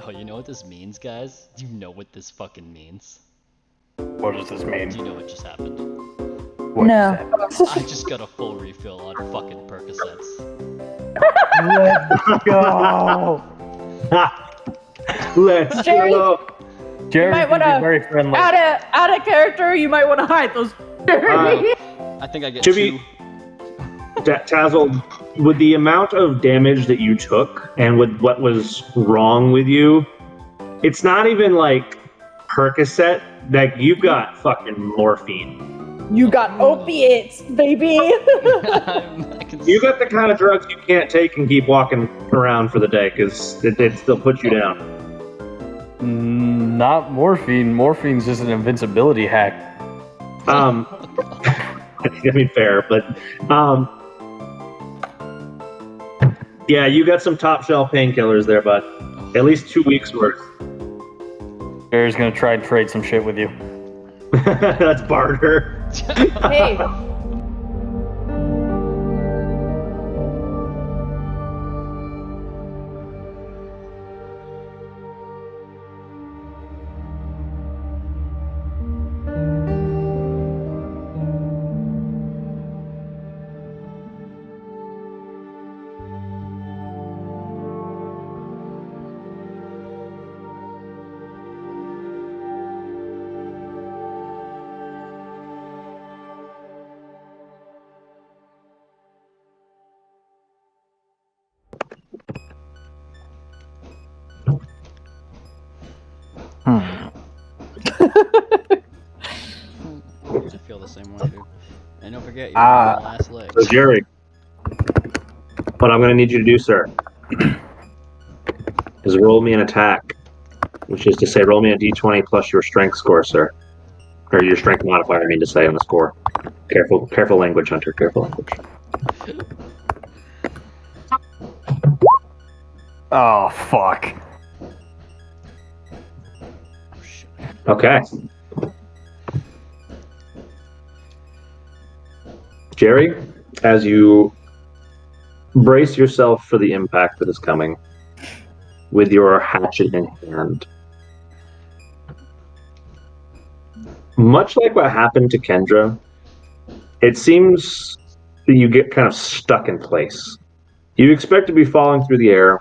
Yo, you know what this means, guys? Do you know what this fucking means? What does this mean? Do you know what just happened? What No. I just got a full refill on fucking Percocets. Let's go! Let's Jerry? go. Jerry's might gonna wanna be very friendly. Out of character, you might want to hide those. I think I get To two. be- Tazzle, with the amount of damage that you took and with what was wrong with you, it's not even like Percocet. Like, you've got fucking morphine. You got opiates, baby. I can You got the kind of drugs you can't take and keep walking around for the day because it still puts you down. Not morphine. Morphine's just an invincibility hack. I mean, fair, but yeah, you got some top shelf painkillers there, bud. At least 2 weeks worth. Jerry's gonna try and trade some shit with you. That's barter. Hey. I feel the same way, dude. And don't forget, you're on the last leg. So, Jerry, what I'm going to need you to do, sir, is roll me an attack, which is to say, roll me a d20 plus your strength score, sir. Or your strength modifier, I mean to say, on the score. Careful language, Hunter. Careful language. Oh, fuck. Oh, shit. Okay. Jerry, as you brace yourself for the impact that is coming with your hatchet in hand, much like what happened to Kendra, it seems that you get kind of stuck in place. You expect to be falling through the air,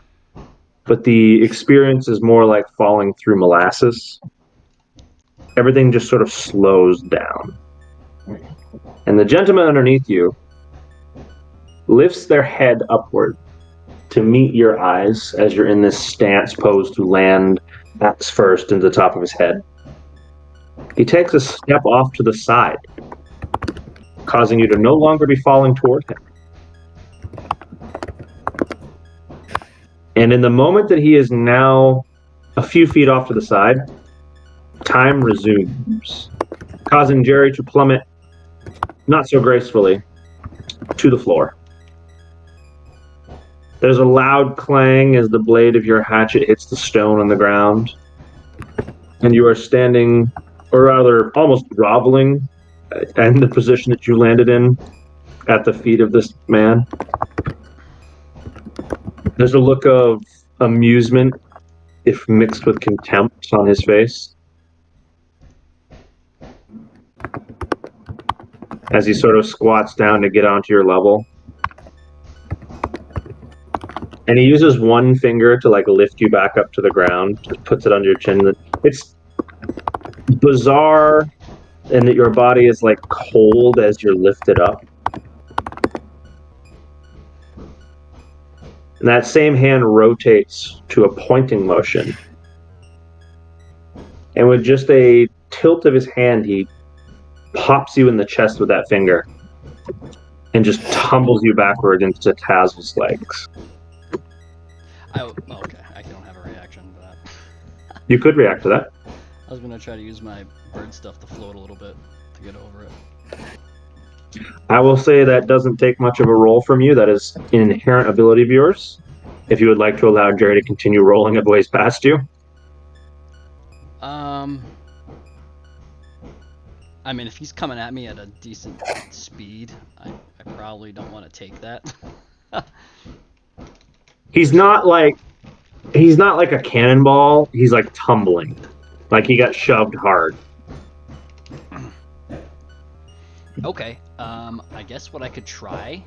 but the experience is more like falling through molasses. Everything just sort of slows down. And the gentleman underneath you lifts their head upward to meet your eyes as you're in this stance posed to land axe first into the top of his head. He takes a step off to the side, causing you to no longer be falling toward him. And in the moment that he is now a few feet off to the side, time resumes, causing Jerry to plummet, not so gracefully, to the floor. There's a loud clang as the blade of your hatchet hits the stone on the ground, and you are standing, or rather almost groveling, in the position that you landed in at the feet of this man. There's a look of amusement, if mixed with contempt, on his face as he sort of squats down to get onto your level. And he uses one finger to like lift you back up to the ground, just puts it under your chin. It's bizarre in that your body is like cold as you're lifted up. And that same hand rotates to a pointing motion. And with just a tilt of his hand, he pops you in the chest with that finger and just tumbles you backward into Tazzle's legs. Okay, I don't have a reaction to that. You could react to that. I was gonna try to use my bird stuff to float a little bit to get over it. I will say that doesn't take much of a roll from you. That is an inherent ability of yours. If you would like to allow Jerry to continue rolling at ways past you. I mean, if he's coming at me at a decent speed, I probably don't want to take that. He's not like he's not like a cannonball. He's like tumbling, like he got shoved hard. Okay. I guess what I could try.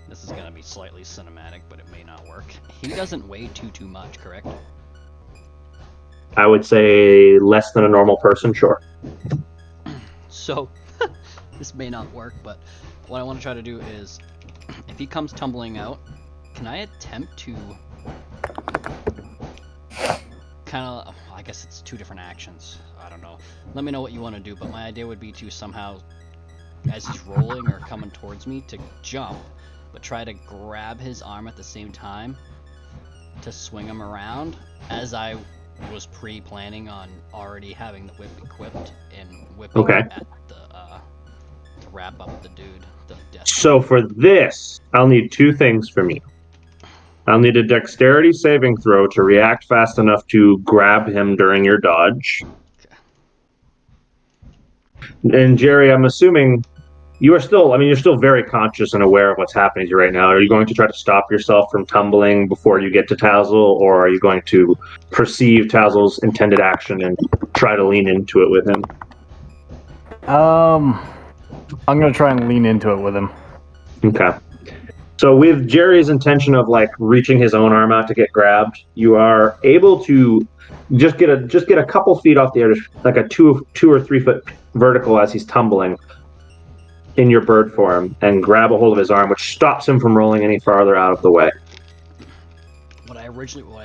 This is gonna be slightly cinematic, but it may not work. He doesn't weigh too much, correct? I would say less than a normal person, sure. So, this may not work, but what I want to try to do is, if he comes tumbling out, can I attempt to kind of, I guess it's two different actions. I don't know. Let me know what you want to do, but my idea would be to somehow, as he's rolling or coming towards me, to jump, but try to grab his arm at the same time to swing him around, as I was pre-planning on already having the whip equipped and whipping at the to wrap up the dude. So for this, I'll need two things from you. I'll need a dexterity saving throw to react fast enough to grab him during your dodge. Okay. And Jerry, I'm assuming you're still very conscious and aware of what's happening to you right now. Are you going to try to stop yourself from tumbling before you get to Tazzle, or are you going to perceive Tazzle's intended action and try to lean into it with him? I'm going to try and lean into it with him. Okay. So with Jerry's intention of like reaching his own arm out to get grabbed, you are able to just get a couple feet off the edge, like a two or 3 foot vertical as he's tumbling in your bird form, and grab a hold of his arm, which stops him from rolling any farther out of the way. What I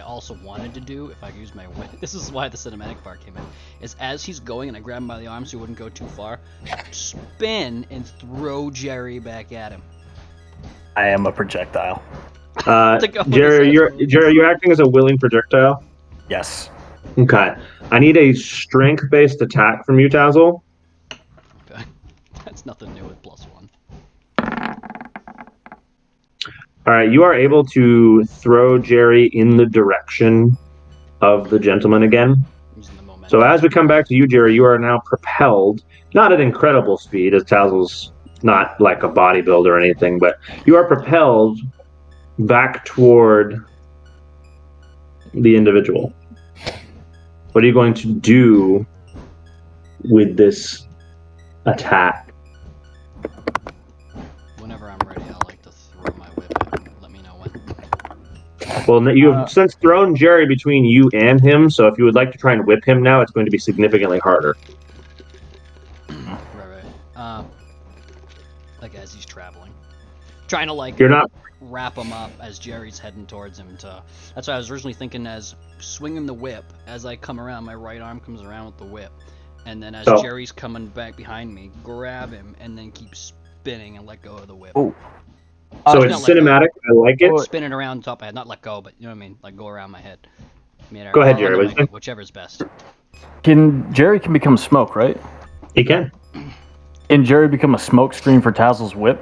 also wanted to do, if I use my whip, this is why the cinematic part came in, is as he's going and I grab him by the arm so he wouldn't go too far, spin and throw Jerry back at him. I am a projectile. Jerry, you're acting as a willing projectile? Yes. Okay. I need a strength-based attack from you, Tazzle. Okay. That's nothing new with +1. All right, you are able to throw Jerry in the direction of the gentleman again. Using the momentum. So as we come back to you, Jerry, you are now propelled, not at incredible speed, as Tazzle's not like a bodybuilder or anything, but you are propelled back toward the individual. What are you going to do with this attack? Whenever I'm ready, I like to throw my whip at him. Let me know when. Well, you have since thrown Jerry between you and him, so if you would like to try and whip him now, it's going to be significantly harder. Right. Like as he's traveling. Trying to like You're not wrap him up as Jerry's heading towards him. That's why I was originally thinking as swinging the whip, as I come around, my right arm comes around with the whip. And then as Jerry's coming back behind me, grab him and then keep spinning and let go of the whip. Oh. So it's cinematic. I like it. Spin it around the top of my head, not let go, but you know what I mean? Like go around my head. Go ahead, Jerry. Whichever's best. Jerry can become smoke, right? He can. Can Jerry become a smoke screen for Tazzle's whip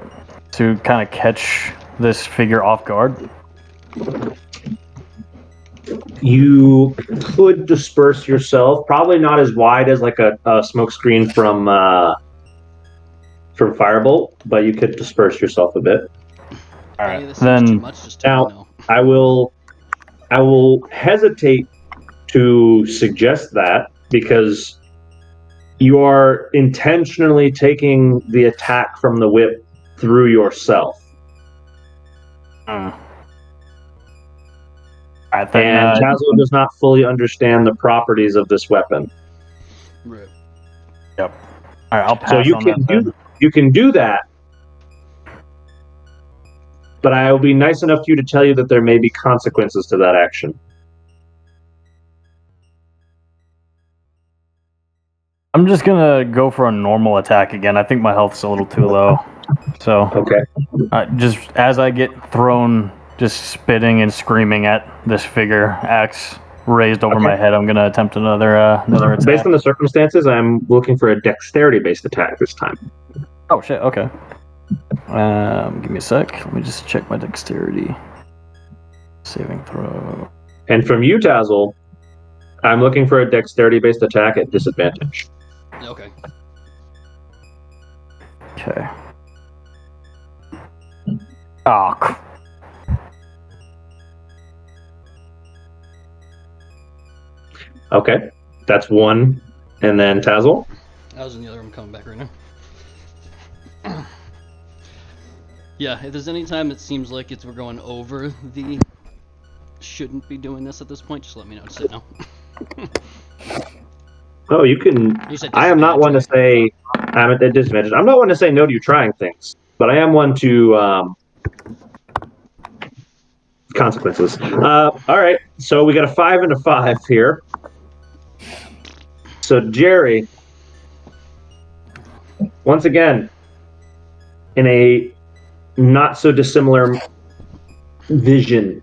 to kind of catch this figure off guard? You could disperse yourself, probably not as wide as like a smoke screen from Firebolt, but you could disperse yourself a bit. All right, then. Now, I will hesitate to suggest that because you are intentionally taking the attack from the whip through yourself. And Tazzle does not fully understand the properties of this weapon. Right. Yep. All right, I'll pass so you on can that. You can do that, but I will be nice enough to you to tell you that there may be consequences to that action. I'm just gonna go for a normal attack again. I think my health's a little too low. So okay. Just as I get thrown, just spitting and screaming at this figure, axe raised over my head, I'm gonna attempt another attack. Based on the circumstances, I'm looking for a dexterity-based attack this time. Oh shit! Okay. Give me a sec. Let me just check my dexterity. Saving throw. And from you, Tazzle, I'm looking for a dexterity-based attack at disadvantage. Okay. Okay. Oh. Okay, that's one. And then Tazzle? I was in the other room coming back right now. Yeah, if there's any time it seems like we're going over the shouldn't be doing this at this point, just let me know. Just say no. Oh, you can. You said I am not one to disadvantage, say I'm at a disadvantage. I'm not one to say no to you trying things, but I am one to consequences. All right, so we got a 5 and a 5 here. So Jerry, once again, in a not so dissimilar vision,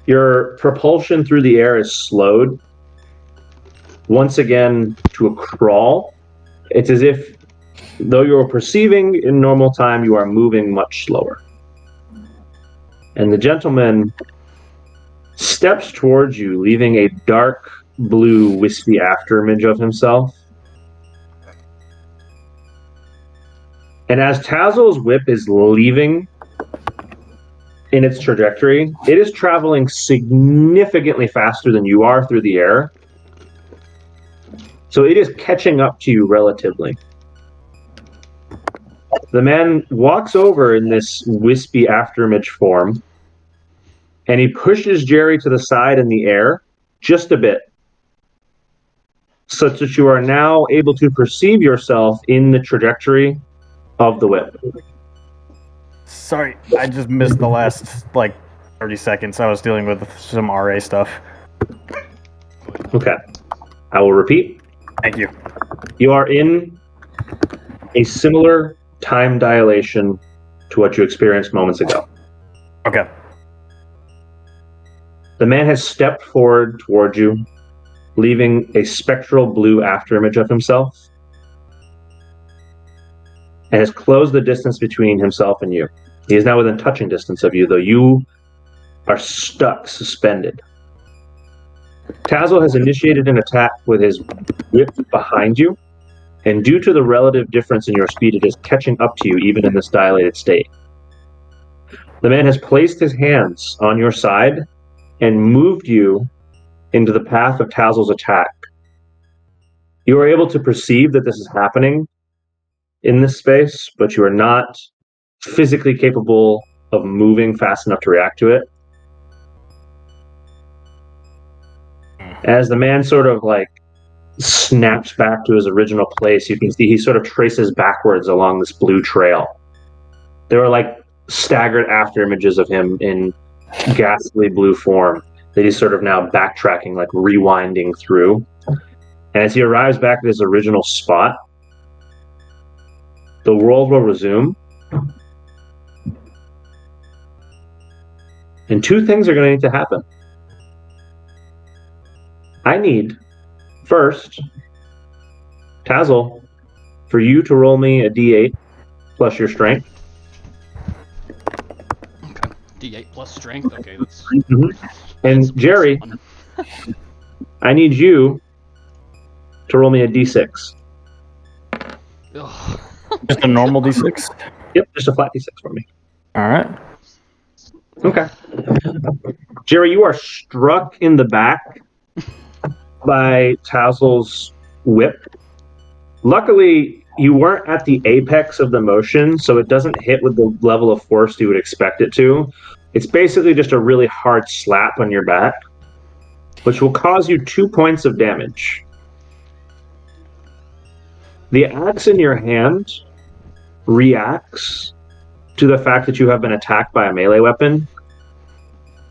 your propulsion through the air is slowed once again to a crawl. It's as if, though you're perceiving in normal time, you are moving much slower. And the gentleman steps towards you, leaving a dark blue wispy afterimage of himself. And as Tazzle's whip is leaving in its trajectory, it is traveling significantly faster than you are through the air. So it is catching up to you relatively. The man walks over in this wispy afterimage form, and he pushes Jerry to the side in the air just a bit, such that you are now able to perceive yourself in the trajectory of the whip. Sorry, I just missed the last, 30 seconds. I was dealing with some RA stuff. Okay. I will repeat. Thank you. You are in a similar time dilation to what you experienced moments ago. Okay. The man has stepped forward towards you, leaving a spectral blue afterimage of himself, and has closed the distance between himself and you. He is now within touching distance of you, though you are stuck, suspended. Tazzle has initiated an attack with his whip behind you, and due to the relative difference in your speed, it is catching up to you even in this dilated state. The man has placed his hands on your side and moved you into the path of Tazzle's attack. You are able to perceive that this is happening in this space, but you are not physically capable of moving fast enough to react to it. As the man sort of snaps back to his original place, you can see he sort of traces backwards along this blue trail. There are staggered after images of him in ghastly blue form that he's sort of now backtracking, rewinding through. And as he arrives back at his original spot, the world will resume. And two things are going to need to happen. I need, first, Tazzle, for you to roll me a d8 plus your strength. Okay. D8 plus strength. Okay, that's. And Jerry, I need you to roll me a d6. Ugh. Just a normal D6? Yep, just a flat d6 for me. All right. Okay. Jerry, you are struck in the back by Tazzle's whip. Luckily, you weren't at the apex of the motion, so it doesn't hit with the level of force you would expect it to. It's basically just a really hard slap on your back, which will cause you 2 points of damage. The axe in your hand reacts to the fact that you have been attacked by a melee weapon,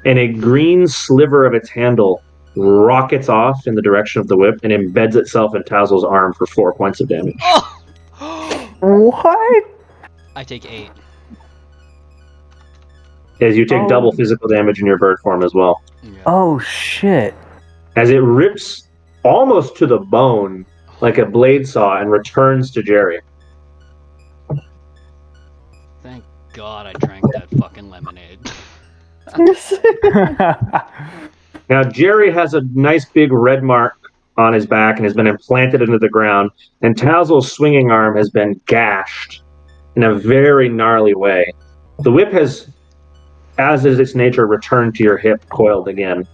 and a green sliver of its handle rockets off in the direction of the whip and embeds itself in Tazzle's arm for 4 points of damage. Oh! What? I take 8. As you take double physical damage in your bird form as well. Yeah. Oh, shit. As it rips almost to the bone like a blade saw and returns to Jerry. Thank God I drank that fucking lemonade. Now, Jerry has a nice big red mark on his back and has been implanted into the ground, and Tazzle's swinging arm has been gashed in a very gnarly way. The whip has, as is its nature, returned to your hip, coiled again,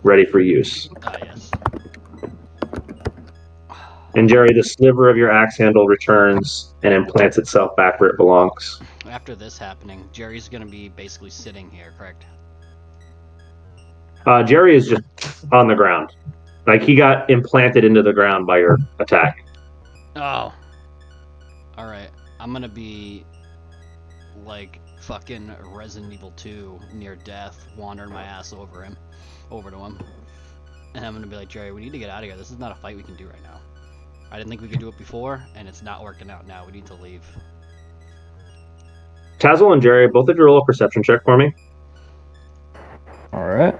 ready for use. Ah, yes. And Jerry, the sliver of your axe handle returns and implants itself back where it belongs. After this happening, Jerry's gonna be basically sitting here, correct? Jerry is just on the ground. Like, he got implanted into the ground by your attack. Oh. Alright. I'm gonna be like fucking Resident Evil 2 near death, wandering my ass over to him. And I'm gonna be like, Jerry, we need to get out of here. This is not a fight we can do right now. I didn't think we could do it before, and it's not working out now. We need to leave. Tazzle and Jerry, both of you roll a perception check for me. All right.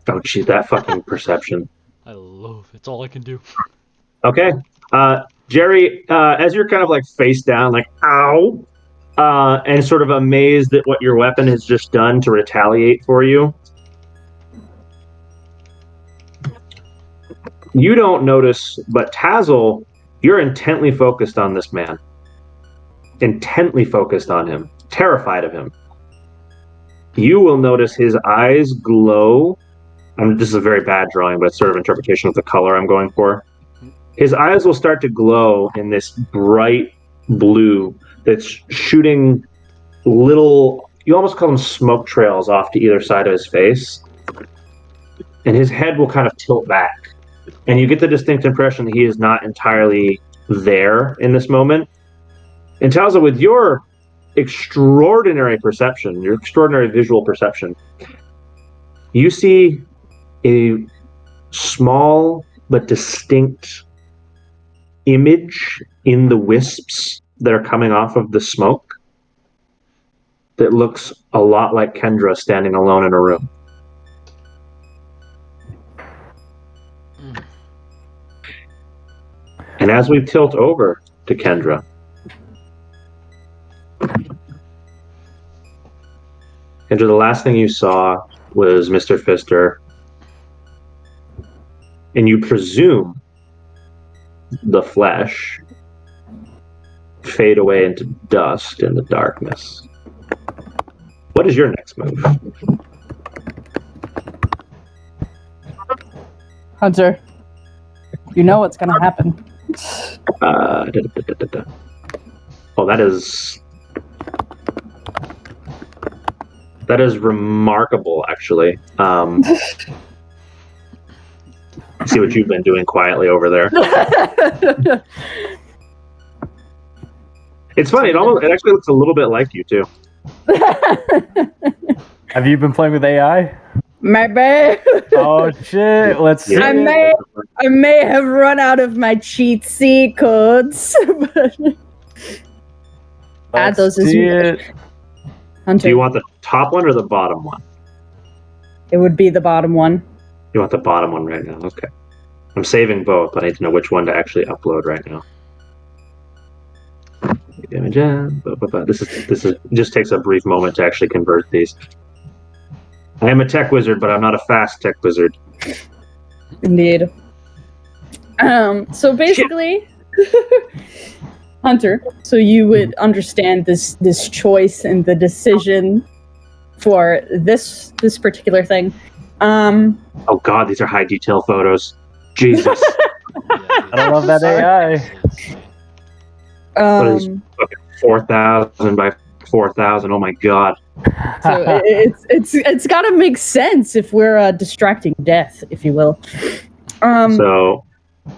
Oh, geez, that fucking perception. I love it's all I can do. Okay. Jerry, as you're kind of like face down, like, ow, and sort of amazed at what your weapon has just done to retaliate for you, you don't notice, but Tazzle, you're intently focused on this man. Intently focused on him. Terrified of him. You will notice his eyes glow. This is a very bad drawing, but it's sort of interpretation of the color I'm going for. His eyes will start to glow in this bright blue that's shooting little, you almost call them smoke trails off to either side of his face. And his head will kind of tilt back. And you get the distinct impression that he is not entirely there in this moment. And Tauza, with your extraordinary perception, your extraordinary visual perception, you see a small but distinct image in the wisps that are coming off of the smoke that looks a lot like Kendra standing alone in a room. And as we tilt over to Kendra, the last thing you saw was Mr. Pfister, and you presume the flesh fade away into dust in the darkness. What is your next move? Hunter, you know what's gonna happen. Oh, that is remarkable, actually. See what you've been doing quietly over there. It's funny. It actually looks a little bit like you too. Have you been playing with AI? My bad. Oh shit! Let's see. I may have run out of my cheat sheet codes. Add those as you Hunter. Do you want the top one or the bottom one? It would be the bottom one. You want the bottom one right now? Okay. I'm saving both, but I need to know which one to actually upload right now. This is just takes a brief moment to actually convert these. I am a tech wizard, but I'm not a fast tech wizard. Indeed. So basically, Hunter, so you would understand this choice and the decision for this particular thing. Oh God, these are high detail photos. Jesus. I love that AI. What is fucking 4,000 by 4,000? Oh my God. So it's got to make sense if we're distracting death, if you will. So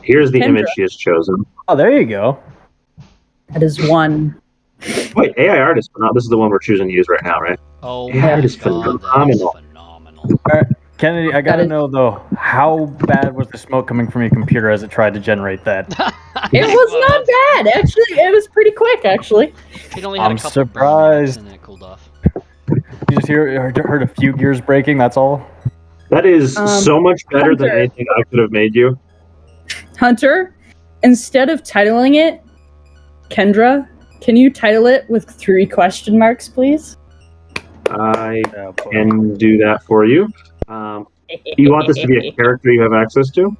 here's the Kendra. image she has chosen. Oh, there you go. That is one. Wait, AI artist, but this is the one we're choosing to use right now, right? Oh AI my artist god, that is phenomenal. phenomenal. Kennedy, I gotta know though, how bad was the smoke coming from your computer as it tried to generate that? It was not bad, actually. It was pretty quick, actually. It only had I'm a couple surprised. burn marks and then it cooled off. You just heard a few gears breaking. That's all. That is so much better than Hunter. anything I could have made you. Hunter, instead of titling it Kendra, can you title it with 3 question marks, please? I can do that for you. You want this to be a character you have access to?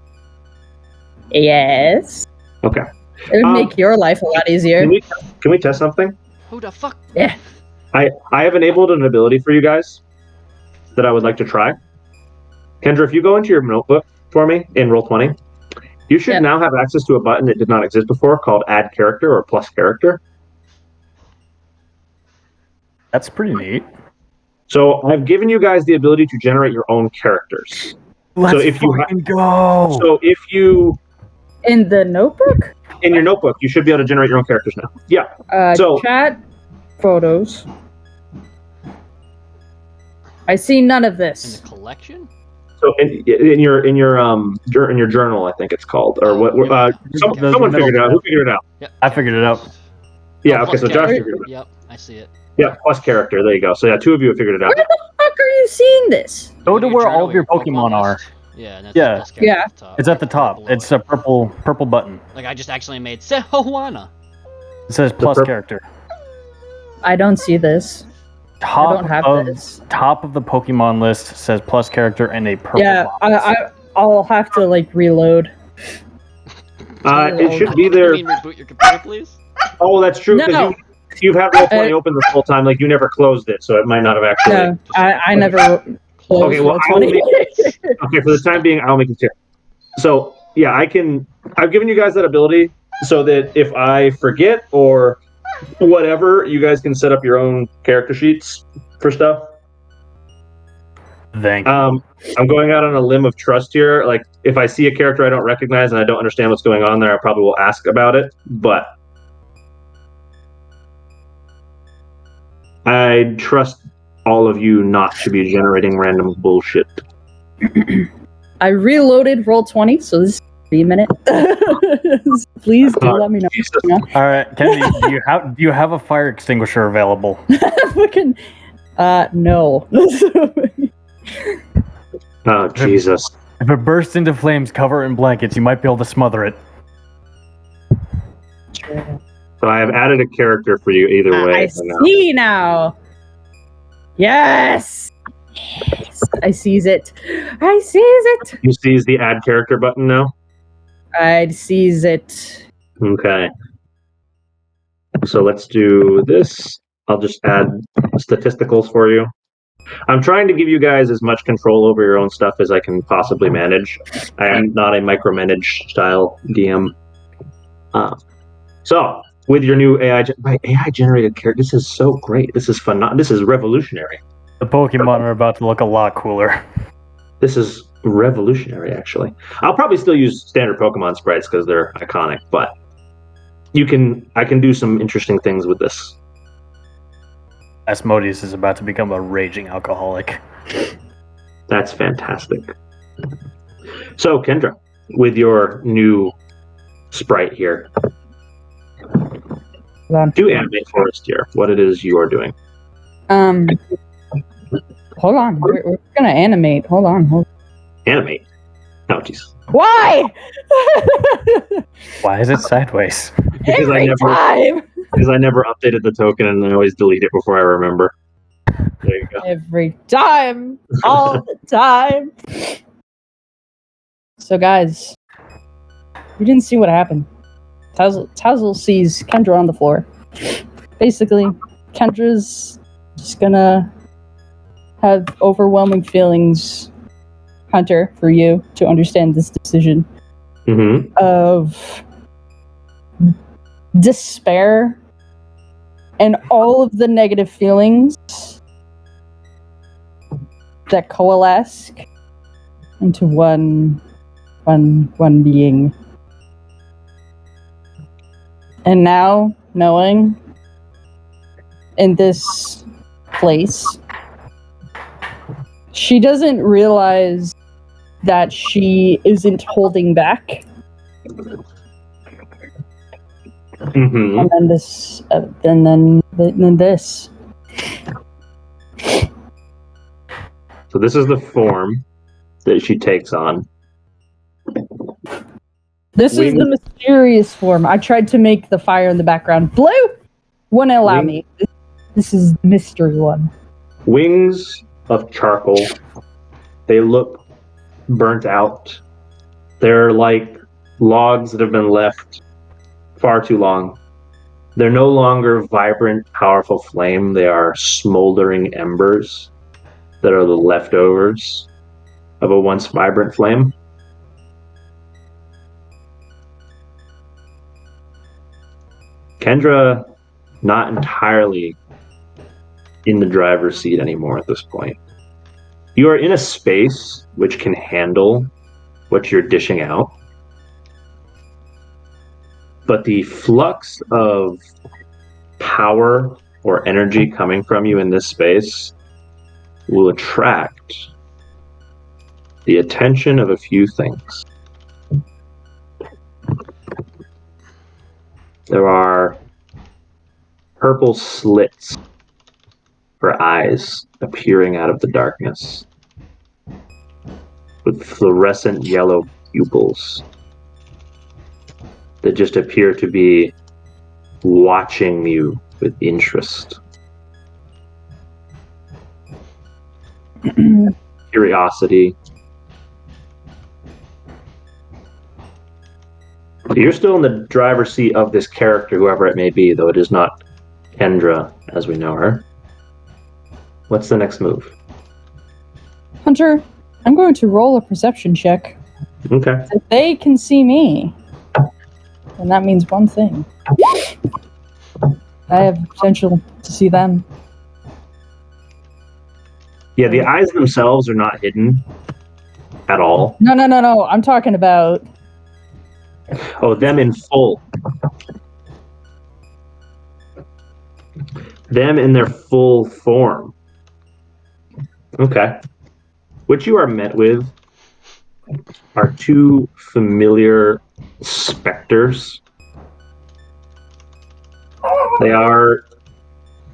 Yes. Okay. It would make your life a lot easier. Can we test something? Who the fuck? Yeah. I have enabled an ability for you guys that I would like to try. Kendra, if you go into your notebook for me in Roll20, you should now have access to a button that did not exist before called Add Character or Plus Character. That's pretty neat. So I've given you guys the ability to generate your own characters. Let's fucking go. So if you In the notebook? in your notebook, you should be able to generate your own characters now. Yeah. Chat, photos. I see none of In this. the collection? So in your journal, I think it's called, or what? Someone figured it out. Who figured it out? Yep. I figured it out. Yeah. Plus Okay. So Josh character. figured it out. Yep, I see it. Yeah. Plus character. There you go. So yeah, 2 of you have figured it out. Where the fuck are you seeing this? Go to Your where journal all of your with Pokemon are. list. Yeah, and that's Yeah. plus character at the top. It's at the top. Below It's it. a purple button. Like I just actually made Sehowana. It says plus character. I don't see this. I don't have this. Top of the Pokemon list says plus character and a purple box. I'll have to like reload. It should be there. You mean reboot your computer, please? Oh, that's true. No. You've had Roll20 open this whole time. Like you never closed it, so it might not have actually. No, I never closed Okay, well, Roll20. Okay, for the time being, I'll make it clear. So yeah, I've given you guys that ability so that if I forget or whatever, you guys can set up your own character sheets for stuff. Thank you. I'm going out on a limb of trust here. Like, if I see a character I don't recognize and I don't understand what's going on there, I probably will ask about it. But I trust all of you not to be generating random bullshit. I reloaded Roll20, so this is 3 minutes. Please do let me know. All right, Kennedy, do you have a fire extinguisher available? Fucking, no. Oh, Jesus. If it bursts into flames, cover it in blankets. You might be able to smother it. So I have added a character for you either way. I see now. Yes. Yes. I sees it. I sees it. You sees the add character button now? I sees it. Okay. So let's do this. I'll just add statisticals for you. I'm trying to give you guys as much control over your own stuff as I can possibly manage. I am not a micromanage style DM. So, with your new AI generated character, this is so great. This is this is revolutionary. The Pokemon are about to look a lot cooler. This is revolutionary, actually. I'll probably still use standard Pokemon sprites because they're iconic, but I can do some interesting things with this. Asmodeus is about to become a raging alcoholic. That's fantastic. So, Kendra, with your new sprite here, do animate for us, dear, what it is you are doing. Hold on. We're gonna animate. Hold on. Animate? Oh, jeez. Why? Why is it sideways? Because Every time. Because I never updated the token and I always delete it before I remember. There you go. Every time. All the time. So, guys, you didn't see what happened. Tazzle sees Kendra on the floor. Basically, Kendra's just gonna have overwhelming feelings, Hunter, for you to understand this decision of despair and all of the negative feelings that coalesce into one being. And now, knowing in this place, she doesn't realize that she isn't holding back. And then this, and then this. So this is the form that she takes on. This is the mysterious form. I tried to make the fire in the background blue. Wouldn't allow me. This is the mystery one. Wings of charcoal. They look burnt out. They're like logs that have been left far too long. They're no longer vibrant, powerful flame. They are smoldering embers that are the leftovers of a once vibrant flame. Kendra, not entirely in the driver's seat anymore at this point. You are in a space which can handle what you're dishing out, but the flux of power or energy coming from you in this space will attract the attention of a few things. There are purple slits for eyes appearing out of the darkness, with fluorescent yellow pupils that just appear to be watching you with interest. Curiosity. You're still in the driver's seat of this character, whoever it may be, though it is not Kendra as we know her. What's the next move? Hunter, I'm going to roll a perception check. Okay. If they can see me, then that means one thing. I have potential to see them. Yeah, the eyes themselves are not hidden at all. No. I'm talking about... Oh, them in full. Them in their full form. Okay. What you are met with are two familiar specters. They are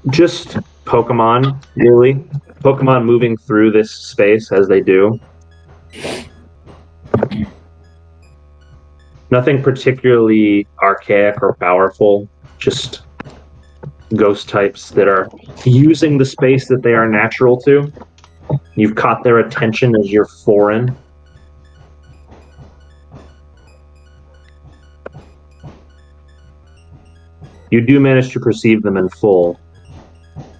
just Pokemon, really. Pokemon moving through this space as they do. Nothing particularly archaic or powerful, just ghost types that are using the space that they are natural to. You've caught their attention as you're foreign. You do manage to perceive them in full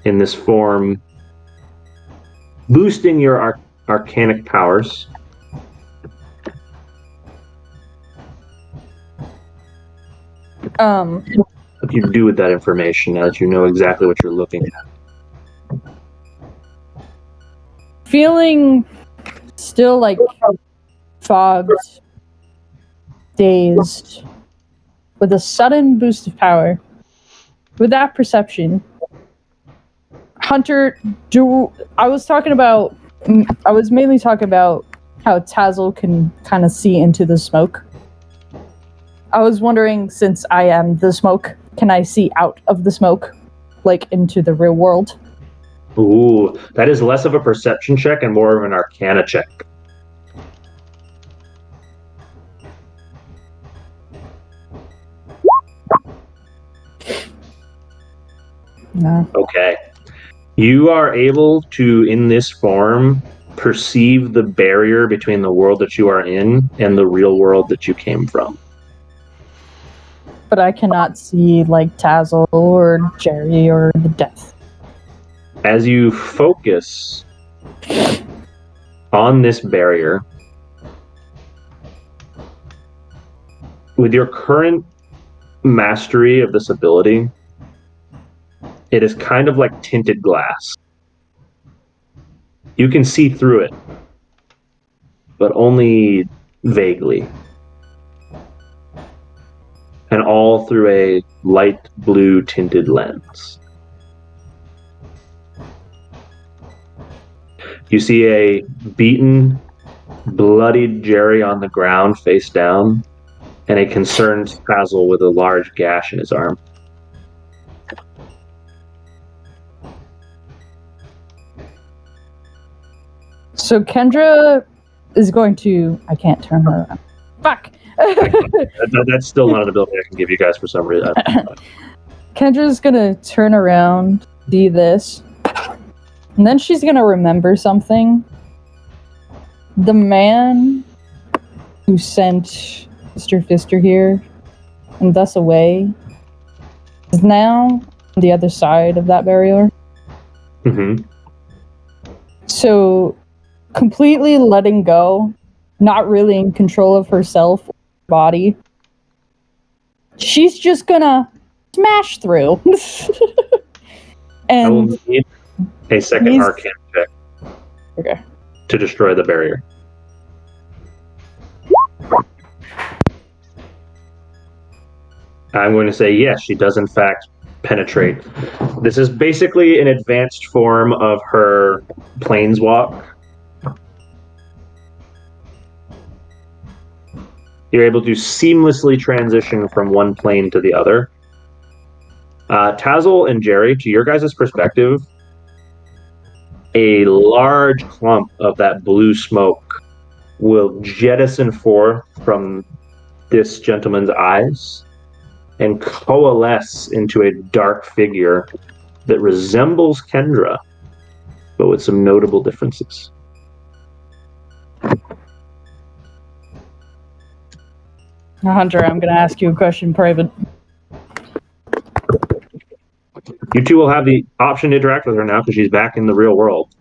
in this form, boosting your arcanic powers. What do you do with that information now that you know exactly what you're looking at? Feeling still like fogged, dazed, with a sudden boost of power. With that perception, Hunter, I was mainly talking about how Tazzle can kind of see into the smoke. I was wondering, since I am the smoke, can I see out of the smoke, like into the real world? Ooh, that is less of a perception check and more of an arcana check. No. Okay. You are able to, in this form, perceive the barrier between the world that you are in and the real world that you came from. But I cannot see, like, Tazzle or Jerry or the Death. As you focus on this barrier, with your current mastery of this ability, it is kind of like tinted glass. You can see through it, but only vaguely. And all through a light blue tinted lens. You see a beaten, bloodied Jerry on the ground face down, and a concerned Tazzle with a large gash in his arm. So Kendra is going to... I can't turn her around. Fuck! That's still not an ability I can give you guys for some reason. Kendra's gonna turn around, do this, and then she's gonna remember something. The man who sent Mr. Fister here and thus away is now on the other side of that barrier. Mm-hmm. So completely letting go, not really in control of herself or her body. She's just gonna smash through. I will And need a second arcane check okay. to destroy the barrier. I'm going to say yes, she does in fact penetrate. This is basically an advanced form of her planeswalk. You're able to seamlessly transition from one plane to the other. Tazzle and Jerry, to your guys' perspective, a large clump of that blue smoke will jettison forth from this gentleman's eyes and coalesce into a dark figure that resembles Kendra, but with some notable differences. Now, Hunter, I'm gonna ask you a question private. You two will have the option to interact with her now because she's back in the real world.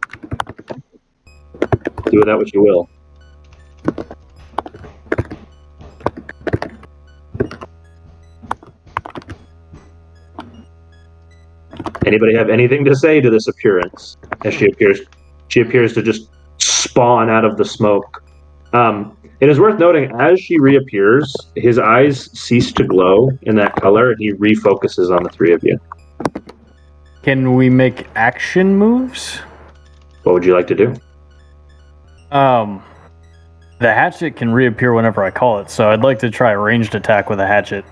Do with that what you will. Anybody have anything to say to this appearance? As she appears to just spawn out of the smoke. It is worth noting, as she reappears, his eyes cease to glow in that color, and he refocuses on the three of you. Can we make action moves? What would you like to do? The hatchet can reappear whenever I call it, so I'd like to try a ranged attack with a hatchet.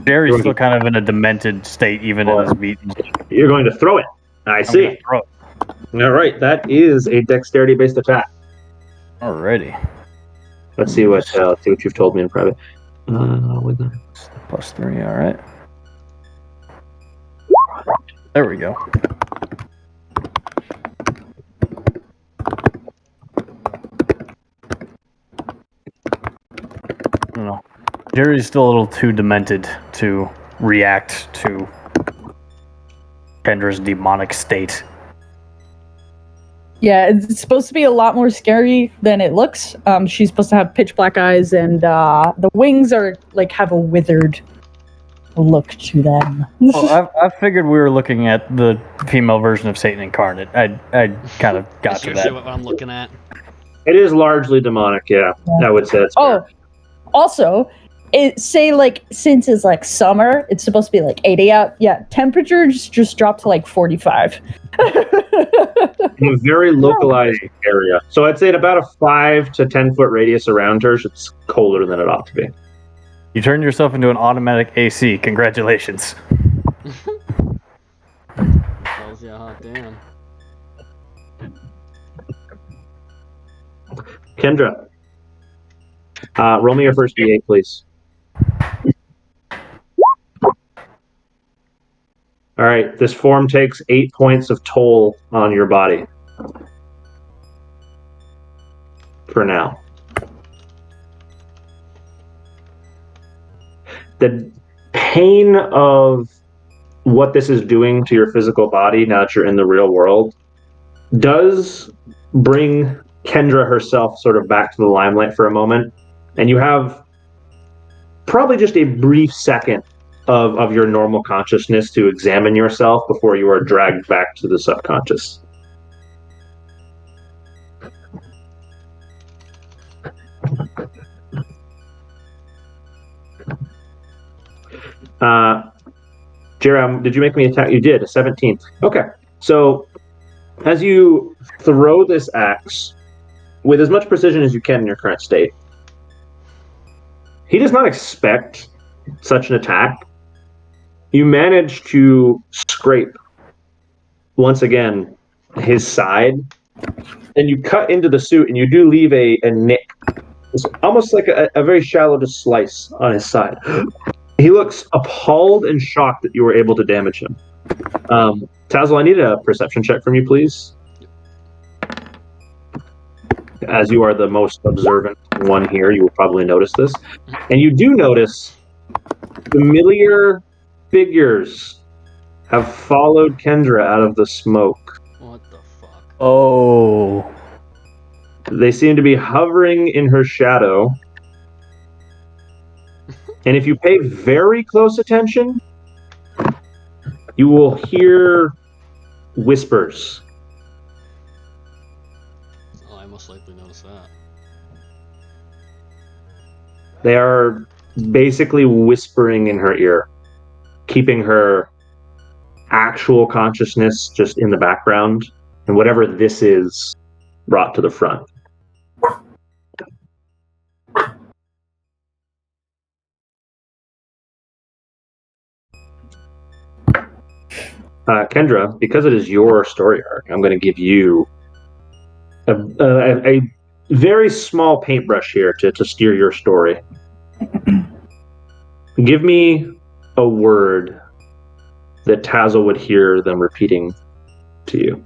Jerry's still kind of in a demented state, even in his beatings. You're going to throw it. I see. Throw it. All right, that is a dexterity-based attack. Alrighty. Let's see what you've told me in private. With that. +3, alright. There we go. I don't know. Jerry's still a little too demented to react to Kendra's demonic state. Yeah, it's supposed to be a lot more scary than it looks. She's supposed to have pitch black eyes, and the wings are like have a withered look to them. Well, I figured we were looking at the female version of Satan incarnate. I kind of got That's to usually that. what I'm looking at. It is largely demonic, yeah. I would say it's fair. Also, say like since it's like summer, it's supposed to be like 80 out. Yeah, temperatures just dropped to like 45. In a very localized area. So I'd say at about a 5 to 10 foot radius around her, it's colder than it ought to be. You turned yourself into an automatic AC. Congratulations. Tells you hot damn. Kendra, roll me your first D8, please. All right, this form takes 8 points of toll on your body. For now. The pain of what this is doing to your physical body now that you're in the real world does bring Kendra herself sort of back to the limelight for a moment. And you have probably just a brief second of your normal consciousness to examine yourself before you are dragged back to the subconscious. Jerem, did you make me attack? You did, a 17. Okay, so as you throw this axe with as much precision as you can in your current state, he does not expect such an attack. You manage to scrape, once again, his side, and you cut into the suit, and you do leave a nick. It's almost like a very shallow just slice on his side. He looks appalled and shocked that you were able to damage him. Tazzle, I need a perception check from you, please. As you are the most observant one here, you will probably notice this. And you do notice familiar figures have followed Kendra out of the smoke. What the fuck? Oh. They seem to be hovering in her shadow. And if you pay very close attention, you will hear whispers. Oh, I most likely noticed that. They are basically whispering in her ear, keeping her actual consciousness just in the background, and whatever this is brought to the front. Kendra, because it is your story arc, I'm going to give you a very small paintbrush here to steer your story. Give me a word that Tazzle would hear them repeating to you.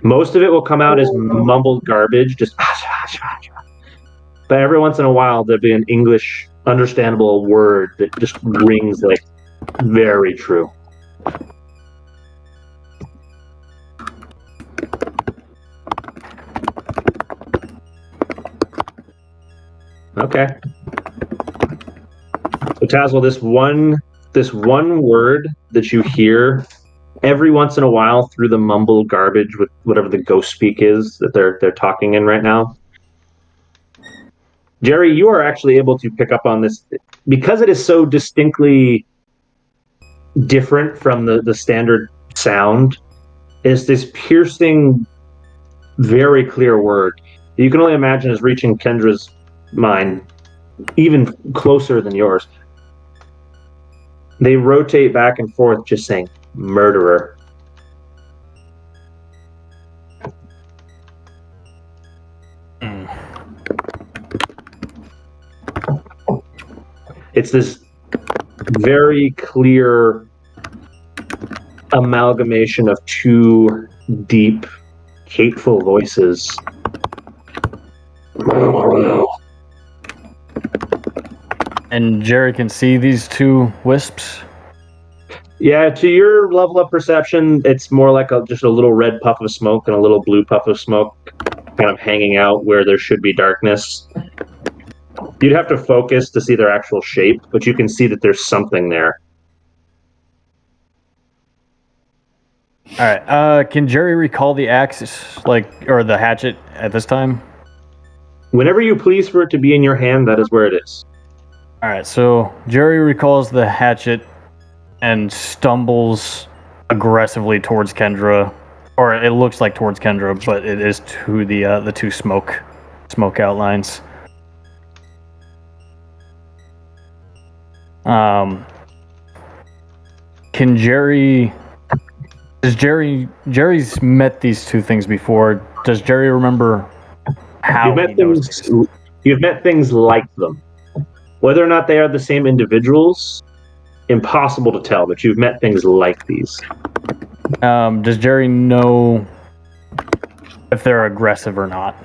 Most of it will come out as mumbled garbage, just. But every once in a while, there'll be an English understandable word that just rings like very true. Okay. So Tazzle, this one word that you hear every once in a while through the mumbled garbage with whatever the ghost speak is that they're talking in right now. Jerry, you are actually able to pick up on this because it is so distinctly different from the standard sound. Is this piercing, very clear word you can only imagine is reaching Kendra's mind even closer than yours. They rotate back and forth, just saying murderer. It's this very clear amalgamation of two deep, hateful voices. And Jerry can see these two wisps. Yeah, to your level of perception, it's more like just a little red puff of smoke and a little blue puff of smoke kind of hanging out where there should be darkness. You'd have to focus to see their actual shape, but you can see that there's something there. All right. Can Jerry recall the axe, or the hatchet at this time? Whenever you please for it to be in your hand, that is where it is. All right. So Jerry recalls the hatchet and stumbles aggressively towards Kendra, or it looks like towards Kendra, but it is to the two smoke outlines. Can Jerry's met these two things before? Does Jerry remember how You've met things like them. Whether or not they are the same individuals, impossible to tell, but you've met things like these. Does Jerry know if they're aggressive or not?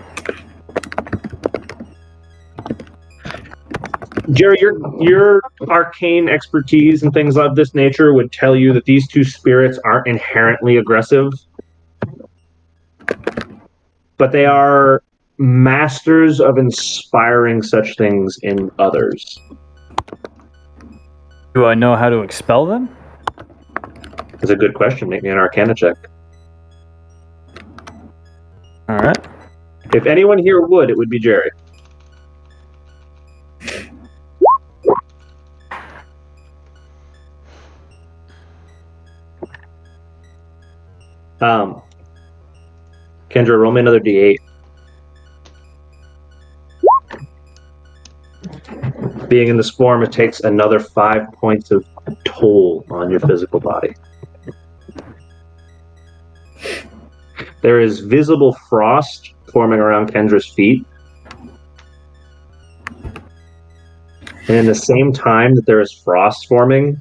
Jerry, your arcane expertise and things of this nature would tell you that these two spirits aren't inherently aggressive, but they are masters of inspiring such things in others. Do I know how to expel them? That's a good question. Make me an Arcana check. All right. If anyone here would, it would be Jerry. Kendra, roll me another D8. Being in this form, it takes another 5 points of toll on your physical body. There is visible frost forming around Kendra's feet. And in the same time that there is frost forming,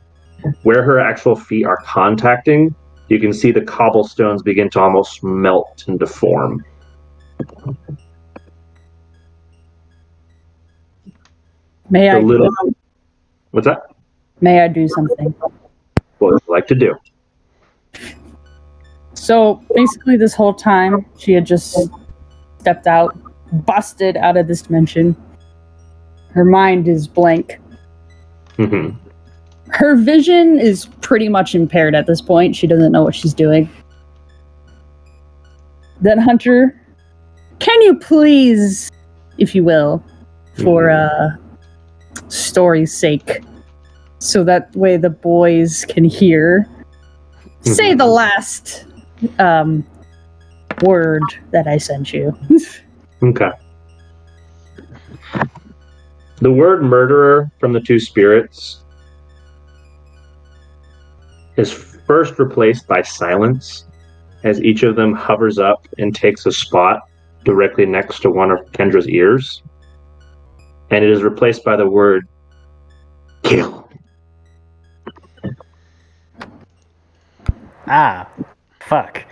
where her actual feet are contacting, you can see the cobblestones begin to almost melt and deform. May I? What's that? May I do something? What would you like to do? So basically, this whole time, she had just stepped out, busted out of this dimension. Her mind is blank. Mm-hmm. Her vision is pretty much impaired at this point. She doesn't know what she's doing. Then, Hunter, can you please, if you will, for story's sake, so that way the boys can hear, say the last word that I sent you. Okay. The word murderer from the two spirits is first replaced by silence as each of them hovers up and takes a spot directly next to one of Kendra's ears. And it is replaced by the word kill. Ah, fuck.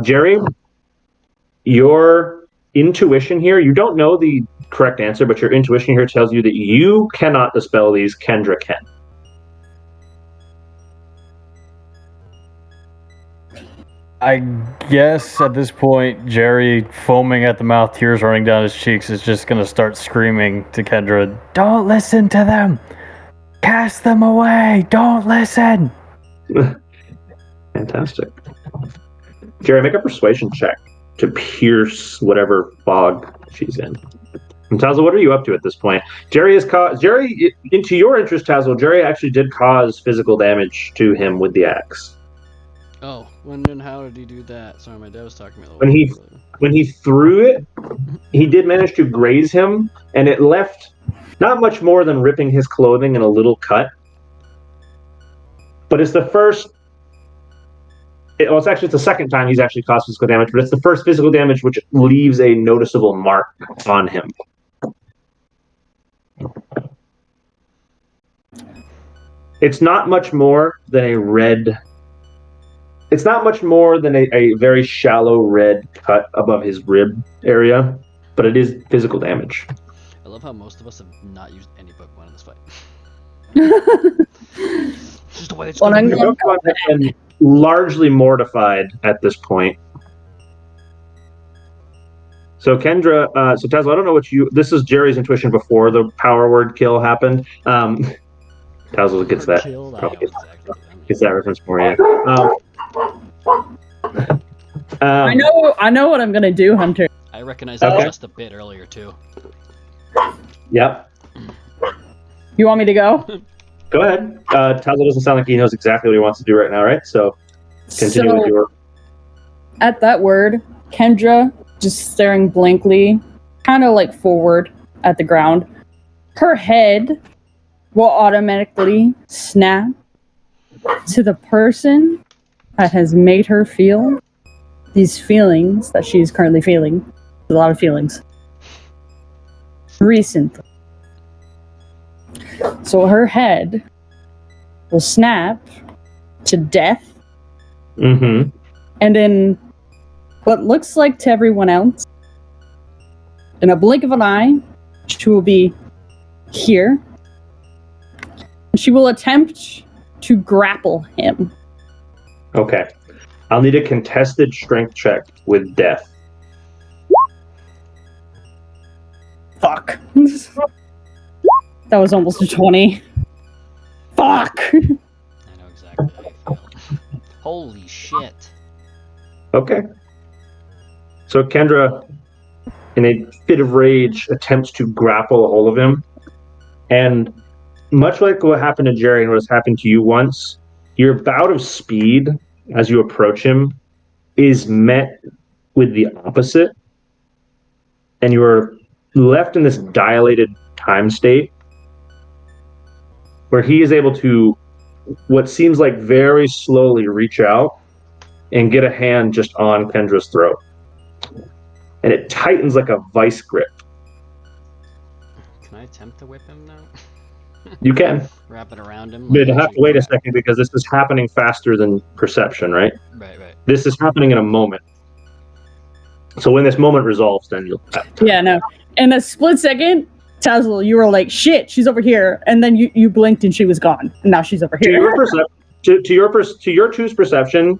Jerry, your intuition here, you don't know the correct answer, but your intuition here tells you that you cannot dispel these, Kendra can. I guess at this point, Jerry, foaming at the mouth, tears running down his cheeks, is just going to start screaming to Kendra, "Don't listen to them! Cast them away! Don't listen!" Fantastic. Jerry, make a persuasion check to pierce whatever fog she's in. And Tazzle, what are you up to at this point? Jerry, into your interest, Tazzle, Jerry actually did cause physical damage to him with the axe. Oh, when and how did he do that? Sorry, my dad was talking to me a When little bit. When he threw it, he did manage to graze him, and it left not much more than ripping his clothing in a little cut. But it's the first... it's the second time he's actually caused physical damage, but it's the first physical damage which leaves a noticeable mark on him. It's not much more than a red... It's not much more than a very shallow red cut above his rib area, but it is physical damage. I love how most of us have not used any Pokemon in this fight. Just the way it's Well, going. I'm Your Pokemon have been largely mortified at this point. So Kendra, so Tazzle, I don't know what you... This is Jerry's intuition before the power word kill happened. Tazzle gets that. Killed, I Probably know exactly. gets that reference for you. I know what I'm gonna do, Hunter. I recognized that Okay. just a bit earlier too. Yep. You want me to go? Go ahead. Tazzle doesn't sound like he knows exactly what he wants to do right now, right? So continue with your... At that word, Kendra, just staring blankly, kind of like forward at the ground, her head will automatically snap to the person that has made her feel these feelings that she is currently feeling. A lot of feelings. Recently. So her head will snap to death, Mm-hmm. and in what looks like to everyone else, in a blink of an eye, she will be here. She will attempt to grapple him. Okay. I'll need a contested strength check with death. Fuck. That was almost a 20. Fuck! I know exactly how you feel. Holy shit. Okay. So Kendra, in a fit of rage, attempts to grapple a hold of him. And much like what happened to Jerry and what has happened to you once, your bout of speed as you approach him is met with the opposite. And you are left in this dilated time state where he is able to, what seems like very slowly, reach out and get a hand just on Kendra's throat. And it tightens like a vice grip. Can I attempt to whip him now? You can. Wrap it around him? But you have to wait a second because this is happening faster than perception, right? Right. This is happening in a moment. So when this moment resolves, then you'll have time. Yeah, no. In a split second, Tazzle, you were like, shit, she's over here. And then you blinked and she was gone. And now she's over To here. your to your two's perception,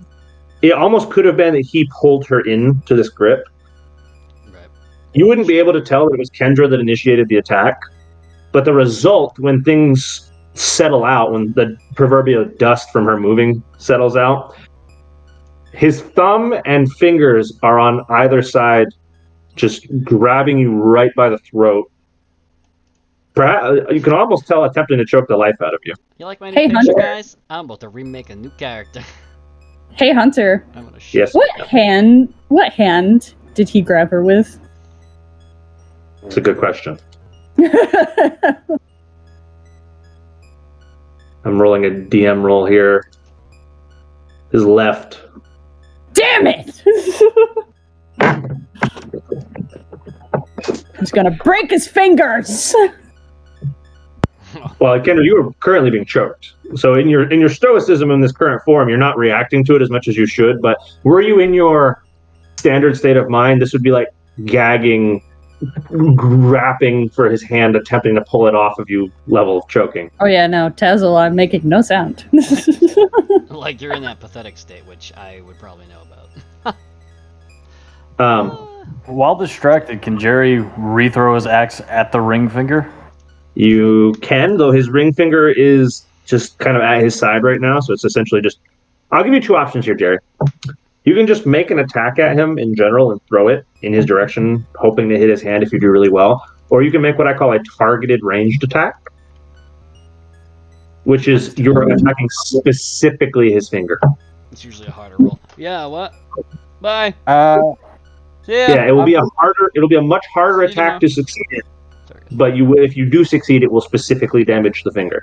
it almost could have been that he pulled her into this grip. Right. You wouldn't be able to tell that it was Kendra that initiated the attack, but the result, when things settle out, when the proverbial dust from her moving settles out, his thumb and fingers are on either side, just grabbing you right by the throat. Perhaps, you can almost tell attempting to choke the life out of you. You like my new Hey, picture, Hunter. guys? I'm about to remake a new character. Hey, Hunter. I'm gonna shoot. Yes, What hand did he grab her with? it's a good question. I'm rolling a DM roll here. His left. Damn it! He's gonna break his fingers. Well, Kendra, you are currently being choked. So in your stoicism in this current form, you're not reacting to it as much as you should. But were you in your standard state of mind, this would be like gagging, grapping for his hand, attempting to pull it off of you level of choking. Oh yeah, no, Tazzle, I'm making no sound. Like you're in that pathetic state, which I would probably know about. While distracted, can Jerry rethrow his axe at the ring finger? You can, though his ring finger is just kind of at his side right now, so it's essentially just... I'll give you two options here, Jerry. You can just make an attack at him in general and throw it in his direction, hoping to hit his hand if you do really well. Or you can make what I call a targeted ranged attack, which is you're attacking specifically his finger. It's usually a harder roll. Yeah, what? Bye. Yeah, it will be a much harder See you attack to succeed in, Sorry. but if you do succeed, it will specifically damage the finger.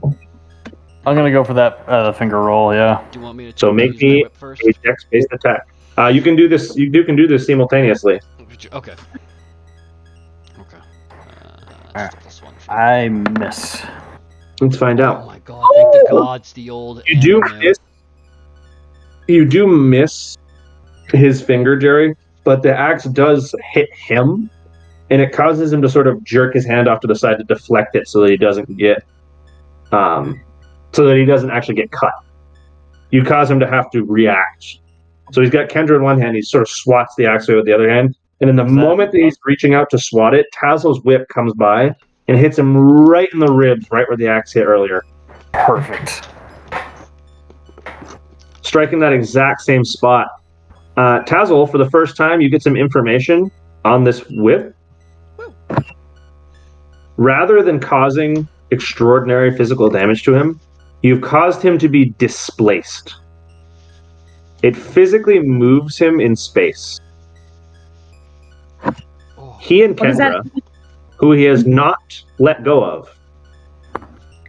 I'm gonna go for that finger roll. Yeah. Do you want me to So make use my me whip first? a dex-based attack. You can do this. You can do this simultaneously. Okay. Okay. Alright. Just +1 for I miss. Let's find Oh out. my god, thank the gods, the old You do anime. miss. You do miss his finger, Jerry, but the axe does hit him, and it causes him to sort of jerk his hand off to the side to deflect it, so that he doesn't get, actually get cut. You cause him to have to react. So he's got Kendra in one hand. He sort of swats the axe away with the other hand, and in the moment that he's reaching out to swat it, Tazzle's whip comes by and hits him right in the ribs, right where the axe hit earlier. Perfect. Striking that exact same spot. Tazzle, for the first time, you get some information on this whip. Rather than causing extraordinary physical damage to him, you've caused him to be displaced. It physically moves him in space. Oh, He and What is that? Kendra, who he has not let go of.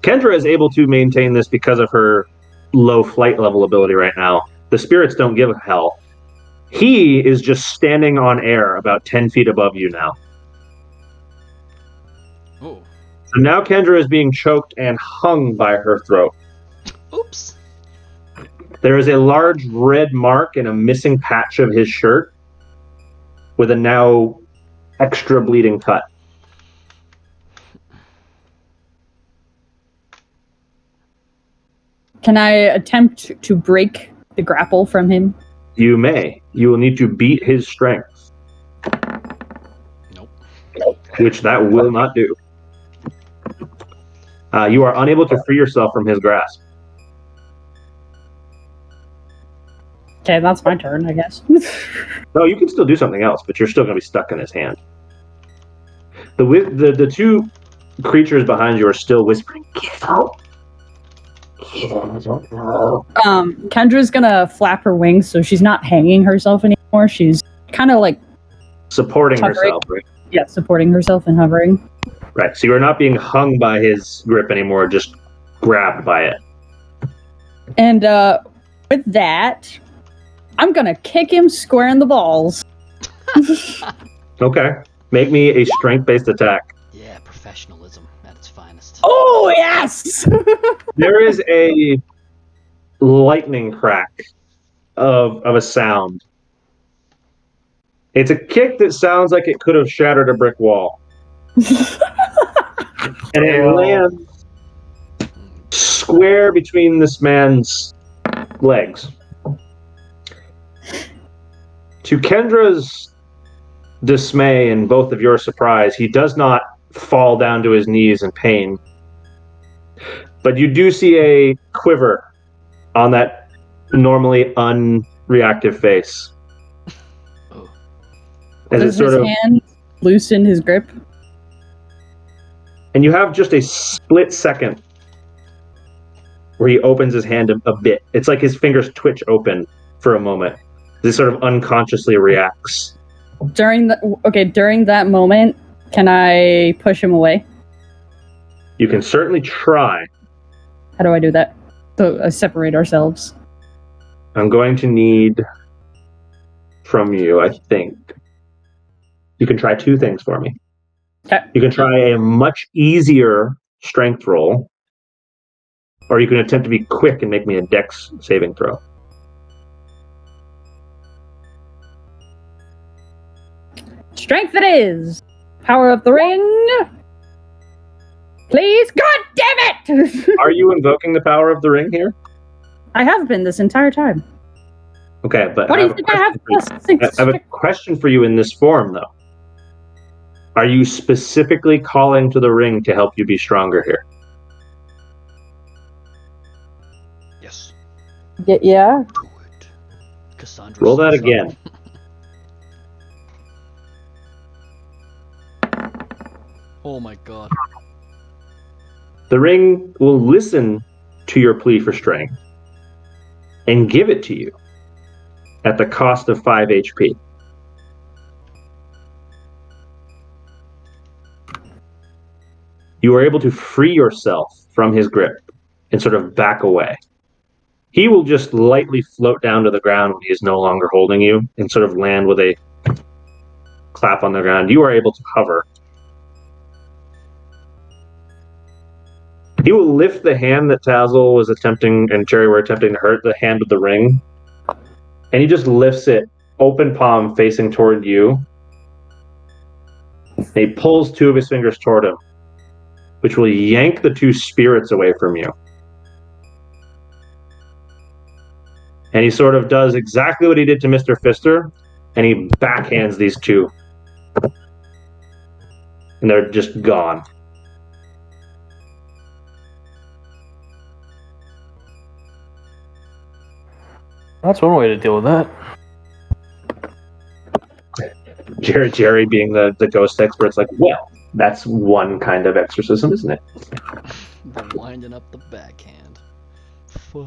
Kendra is able to maintain this because of her low flight level ability right now. The spirits don't give a hell. He is just standing on air about 10 feet above you now. oh. So now Kendra is being choked and hung by her throat. Oops. There is a large red mark and a missing patch of his shirt with a now extra bleeding cut. Can I attempt to break the grapple from him? You may. You will need to beat his strength, Nope. which that will not do. You are unable to free yourself from his grasp. Okay, that's my turn, I guess. No, you can still do something else, but you're still going to be stuck in his hand. The two creatures behind you are still whispering, "Get out! Get out!" Kendra's gonna flap her wings so she's not hanging herself anymore. She's kind of like, Supporting Hovering. herself, right? yeah, supporting herself and hovering. Right. So you are not being hung by his grip anymore, just grabbed by it. And with that, I'm gonna kick him square in the balls. Okay. Make me a strength-based attack. Yeah, professionalism at its finest. Oh, yes! There is a lightning crack of a sound. It's a kick that sounds like it could have shattered a brick wall. And it lands square between this man's legs. To Kendra's dismay and both of your surprise, he does not fall down to his knees in pain. But you do see a quiver on that normally unreactive face. As Does his hand loosen his grip? And you have just a split second where he opens his hand a bit. It's like his fingers twitch open for a moment. He sort of unconsciously reacts. During that moment, can I push him away? You can certainly try. How do I do that? So separate ourselves. I'm going to need from you, I think. You can try two things for me. Okay. You can try a much easier strength roll, or you can attempt to be quick and make me a dex saving throw. Strength it is! Power of the ring! Please, God damn it! Are you invoking the power of the ring here? I have been this entire time. Okay, but What do you think I have I have a question for you in this form, though. Are you specifically calling to the ring to help you be stronger here? Yes. Yeah. Do it. Cassandra. Roll that says so. again. Oh my god. The ring will listen to your plea for strength and give it to you at the cost of 5 HP. You are able to free yourself from his grip and sort of back away. He will just lightly float down to the ground when he is no longer holding you and sort of land with a clap on the ground. You are able to hover. He will lift the hand that Tazzle was attempting and Cherry were attempting to hurt, the hand with the ring, and he just lifts it, open palm facing toward you. And he pulls two of his fingers toward him, which will yank the two spirits away from you. And he sort of does exactly what he did to Mr. Fister, and he backhands these two. And they're just gone. That's one way to deal with that. Jerry being the ghost expert's like, well, that's one kind of exorcism, isn't it? Been winding up the backhand. Fuck.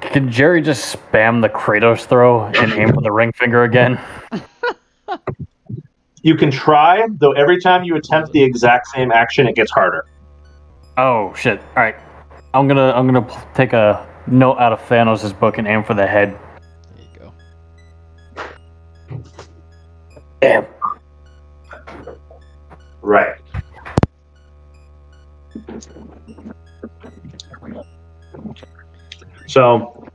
Can Jerry just spam the Kratos throw and aim for the ring finger again? You can try, though every time you attempt the exact same action, it gets harder. Oh shit! All right, I'm gonna take a note out of Thanos' book and aim for the head. There you go. Damn. Right. So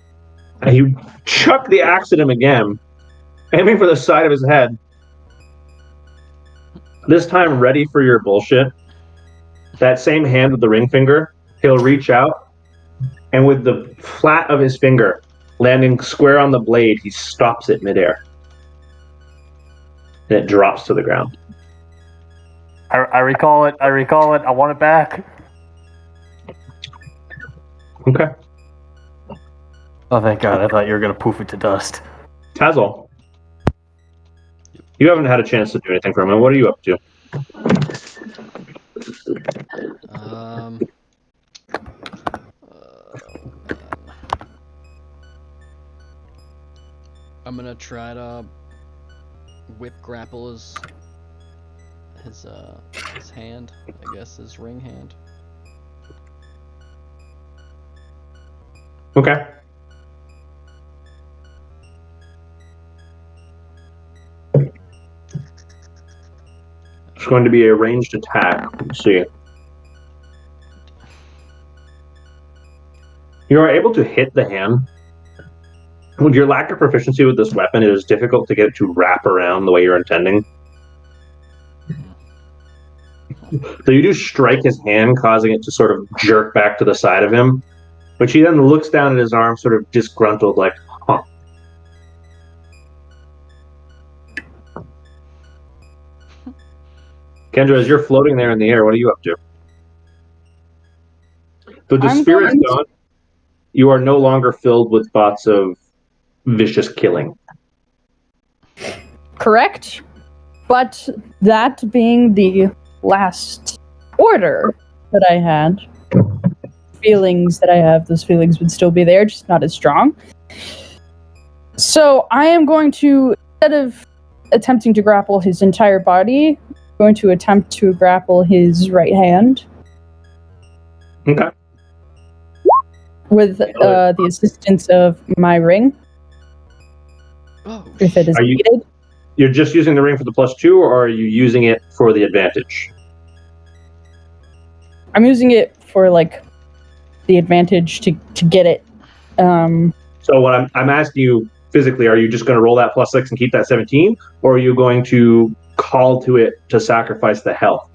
you chuck the axe at him again, aiming for the side of his head. This time ready for your bullshit. That same hand with the ring finger, he'll reach out, and with the flat of his finger landing square on the blade, he stops it midair. And it drops to the ground. I recall it. I want it back. Okay. Oh, thank God. I thought you were going to poof it to dust. Tazzle, you haven't had a chance to do anything for a minute. What are you up to? I'm gonna try to whip grapple his hand, I guess, his ring hand. Okay. It's going to be a ranged attack. Let's see. You are able to hit the hand. With your lack of proficiency with this weapon, it is difficult to get it to wrap around the way you're intending. So you do strike his hand, causing it to sort of jerk back to the side of him, which he then looks down at his arm, sort of disgruntled, like, huh. Kendra, as you're floating there in the air, what are you up to? With the I'm spirit's going gone, you are no longer filled with thoughts of vicious killing. Correct. But that being the last order that I had, feelings that I have, those feelings would still be there, just not as strong. So I am going to, instead of attempting to grapple his entire body, going to attempt to grapple his right hand Okay. with the assistance of my ring, Oh, if it is Are you- needed. You're just using the ring for the +2, or are you using it for the advantage? I'm using it for like the advantage to get it. So what I'm asking you physically, are you just going to roll that +6 and keep that 17, or are you going to call to it to sacrifice the health?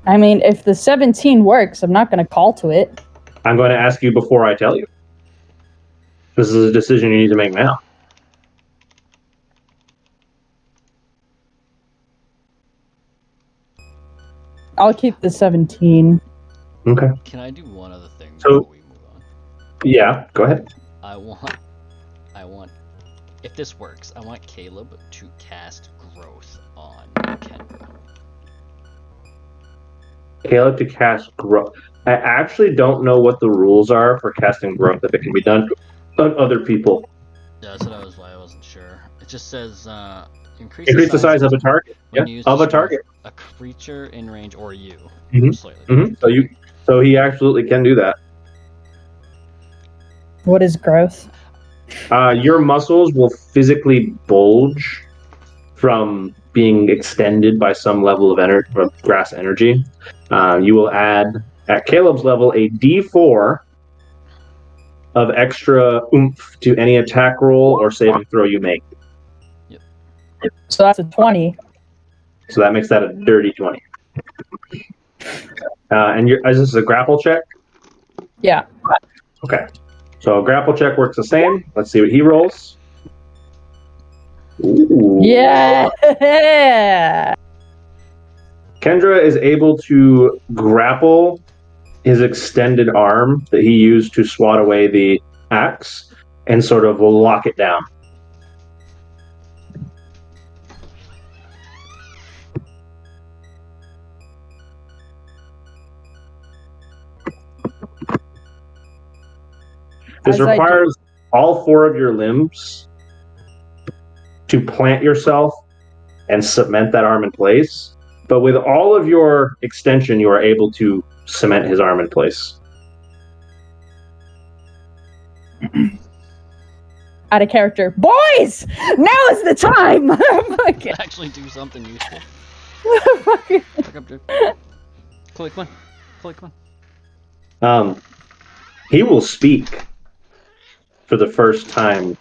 I mean, if the 17 works, I'm not going to call to it. I'm going to ask you before I tell you. This is a decision you need to make now. I'll keep the 17. Okay. can I do one other thing So- before we move on? Yeah, go ahead. I want, if this works, I want Caleb to cast growth on Kendra. Caleb to cast growth. I actually don't know what the rules are for casting growth, if it can be done on other people. Yeah, that's why I wasn't sure. It just says increase Increase the size of a target. when Yeah, used of to a target. a creature in range or you. Mhm, Slightly. So he absolutely can do that. What is growth? Your muscles will physically bulge from being extended by some level of grass energy. You will add, at Caleb's level, a D4 of extra oomph to any attack roll or saving throw you make. So that's a 20. So that makes that a dirty 20. And is this a grapple check? Yeah. Okay. So a grapple check works the same. Let's see what he rolls. Ooh. Yeah. Kendra is able to grapple his extended arm that he used to swat away the axe and sort of lock it down. This As I do- requires all 4 of your limbs to plant yourself and cement that arm in place. But with all of your extension, you are able to cement his arm in place. Out of character. Boys! Now is the time! Fucking- Actually do something useful. fucking- Back up, Drew. Chloe, come on. Chloe, come on. He will speak for the first time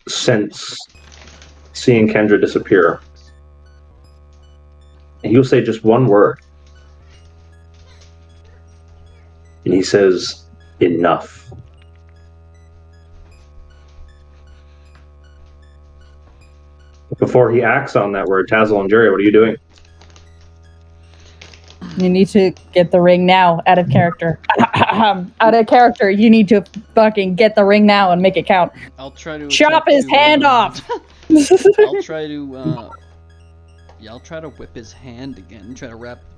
since seeing Kendra disappear. And he'll say just one word. And he says, enough. Before he acts on that word, Tazzle and Jerry, what are you doing? You need to get the ring now. Out of character. Out of character. You need to fucking get the ring now and make it count. I'll try to Chop attempt his to, hand off! I'll try to I'll try to whip his hand again.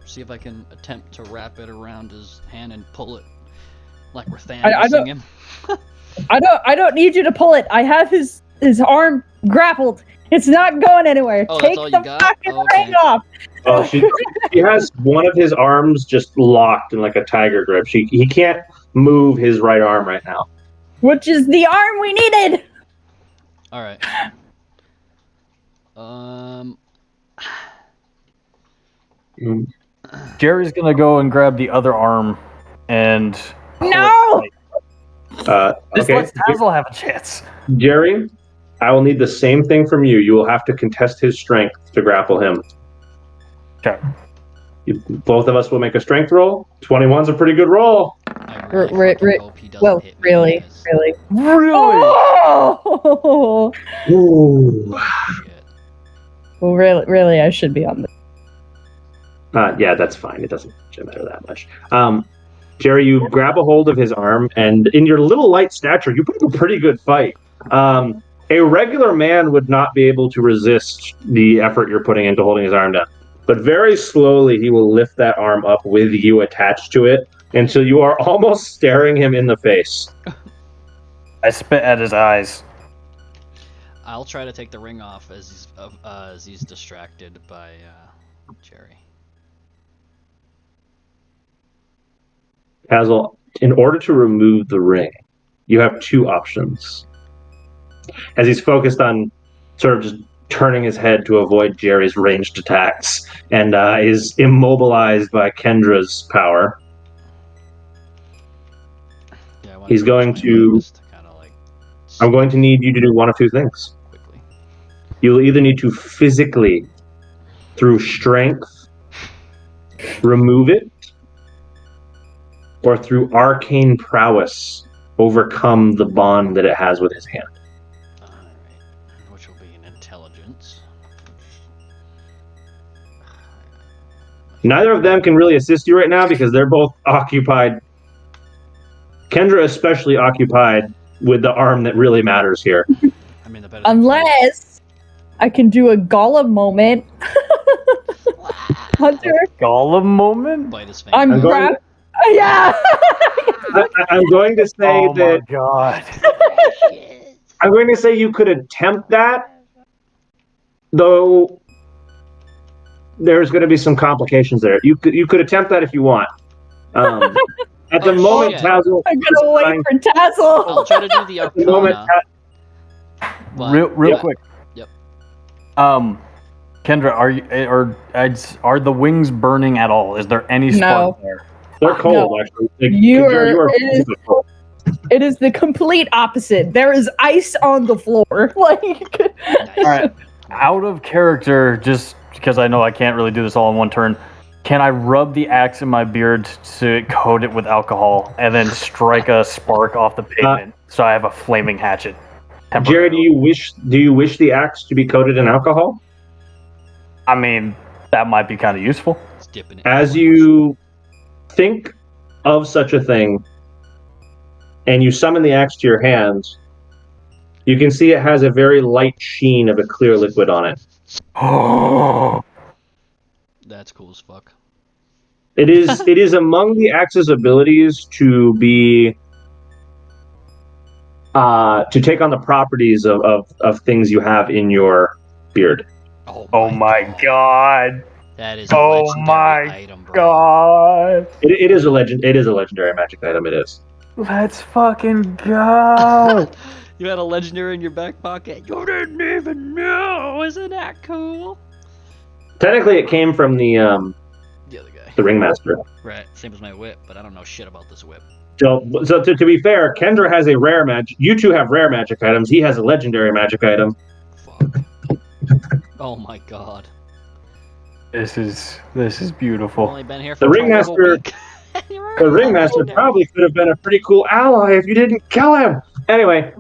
See if I can attempt to wrap it around his hand and pull it like we're I Thanosing him. I don't need you to pull it. I have his arm grappled. It's not going anywhere. Oh, that's Take all the you got? fucking Oh, okay. ring off. Oh, she has one of his arms just locked in like a tiger grip. He can't move his right arm right now. Which is the arm we needed. All right. Jerry's gonna go and grab the other arm and No! This Okay, lets Tazzle have a chance. Jerry, I will need the same thing from you. You will have to contest his strength to grapple him. Okay. Both of us will make a strength roll. 21's a pretty good roll. I really Ri- fucking ri- hope he doesn't Well, hit me really, because- really. Really? Oh! Ooh. Shit. Well, really, I should be on this. Yeah, that's fine. It doesn't matter that much. Jerry, you grab a hold of his arm, and in your little light stature, you put up a pretty good fight. A regular man would not be able to resist the effort you're putting into holding his arm down. But very slowly, he will lift that arm up with you attached to it until you are almost staring him in the face. I spit at his eyes. I'll try to take the ring off as he's distracted by Jerry. Hazel, in order to remove the ring, you have two options. As he's focused on sort of just turning his head to avoid Jerry's ranged attacks and is immobilized by Kendra's power. Yeah, He's going to... I'm going to need you to do one of two things. Quickly. You'll either need to physically, through strength, remove it, or through arcane prowess, overcome the bond that it has with his hand. Alright, which will be an intelligence. Neither of them can really assist you right now because they're both occupied. Kendra especially occupied with the arm that really matters here. I mean, unless I can do a Gollum moment. Hunter. Gollum moment? Bite his finger. Yeah. I'm going to say oh that. My God. I'm going to say you could attempt that, though. There's going to be some complications there. You could attempt that if you want. At the moment, Tazzle. I'm gonna wait for Tazzle. I'll try to do the Arcana. Real quick. Yep. Kendra, are the wings burning at all? Is there any spark there? They're cold, actually. It is the complete opposite. There is ice on the floor. Like. Nice. All right. Out of character, just because I know I can't really do this all in one turn. Can I rub the axe in my beard to coat it with alcohol and then strike a spark off the pavement so I have a flaming hatchet? Jerry, do you wish the axe to be coated in alcohol? I mean, that might be kind of useful. As you think of such a thing and you summon the axe to your hands, you can see it has a very light sheen of a clear liquid on it. Oh. That's cool as fuck. It is among the axe's abilities to be to take on the properties of things you have in your beard. Oh my god. That is a legendary item, bro. God. It is a legendary magic item, it is. Let's fucking go. You had a legendary in your back pocket. You didn't even know. Isn't that cool? Technically, it came from the other guy, the ringmaster. Right, same as my whip, but I don't know shit about this whip. So to be fair, Kendra has a rare magic. You two have rare magic items. He has a legendary magic item. Fuck. Oh my god. This is beautiful. I've only been here for The ringmaster. The ringmaster probably could have been a pretty cool ally if you didn't kill him. Anyway.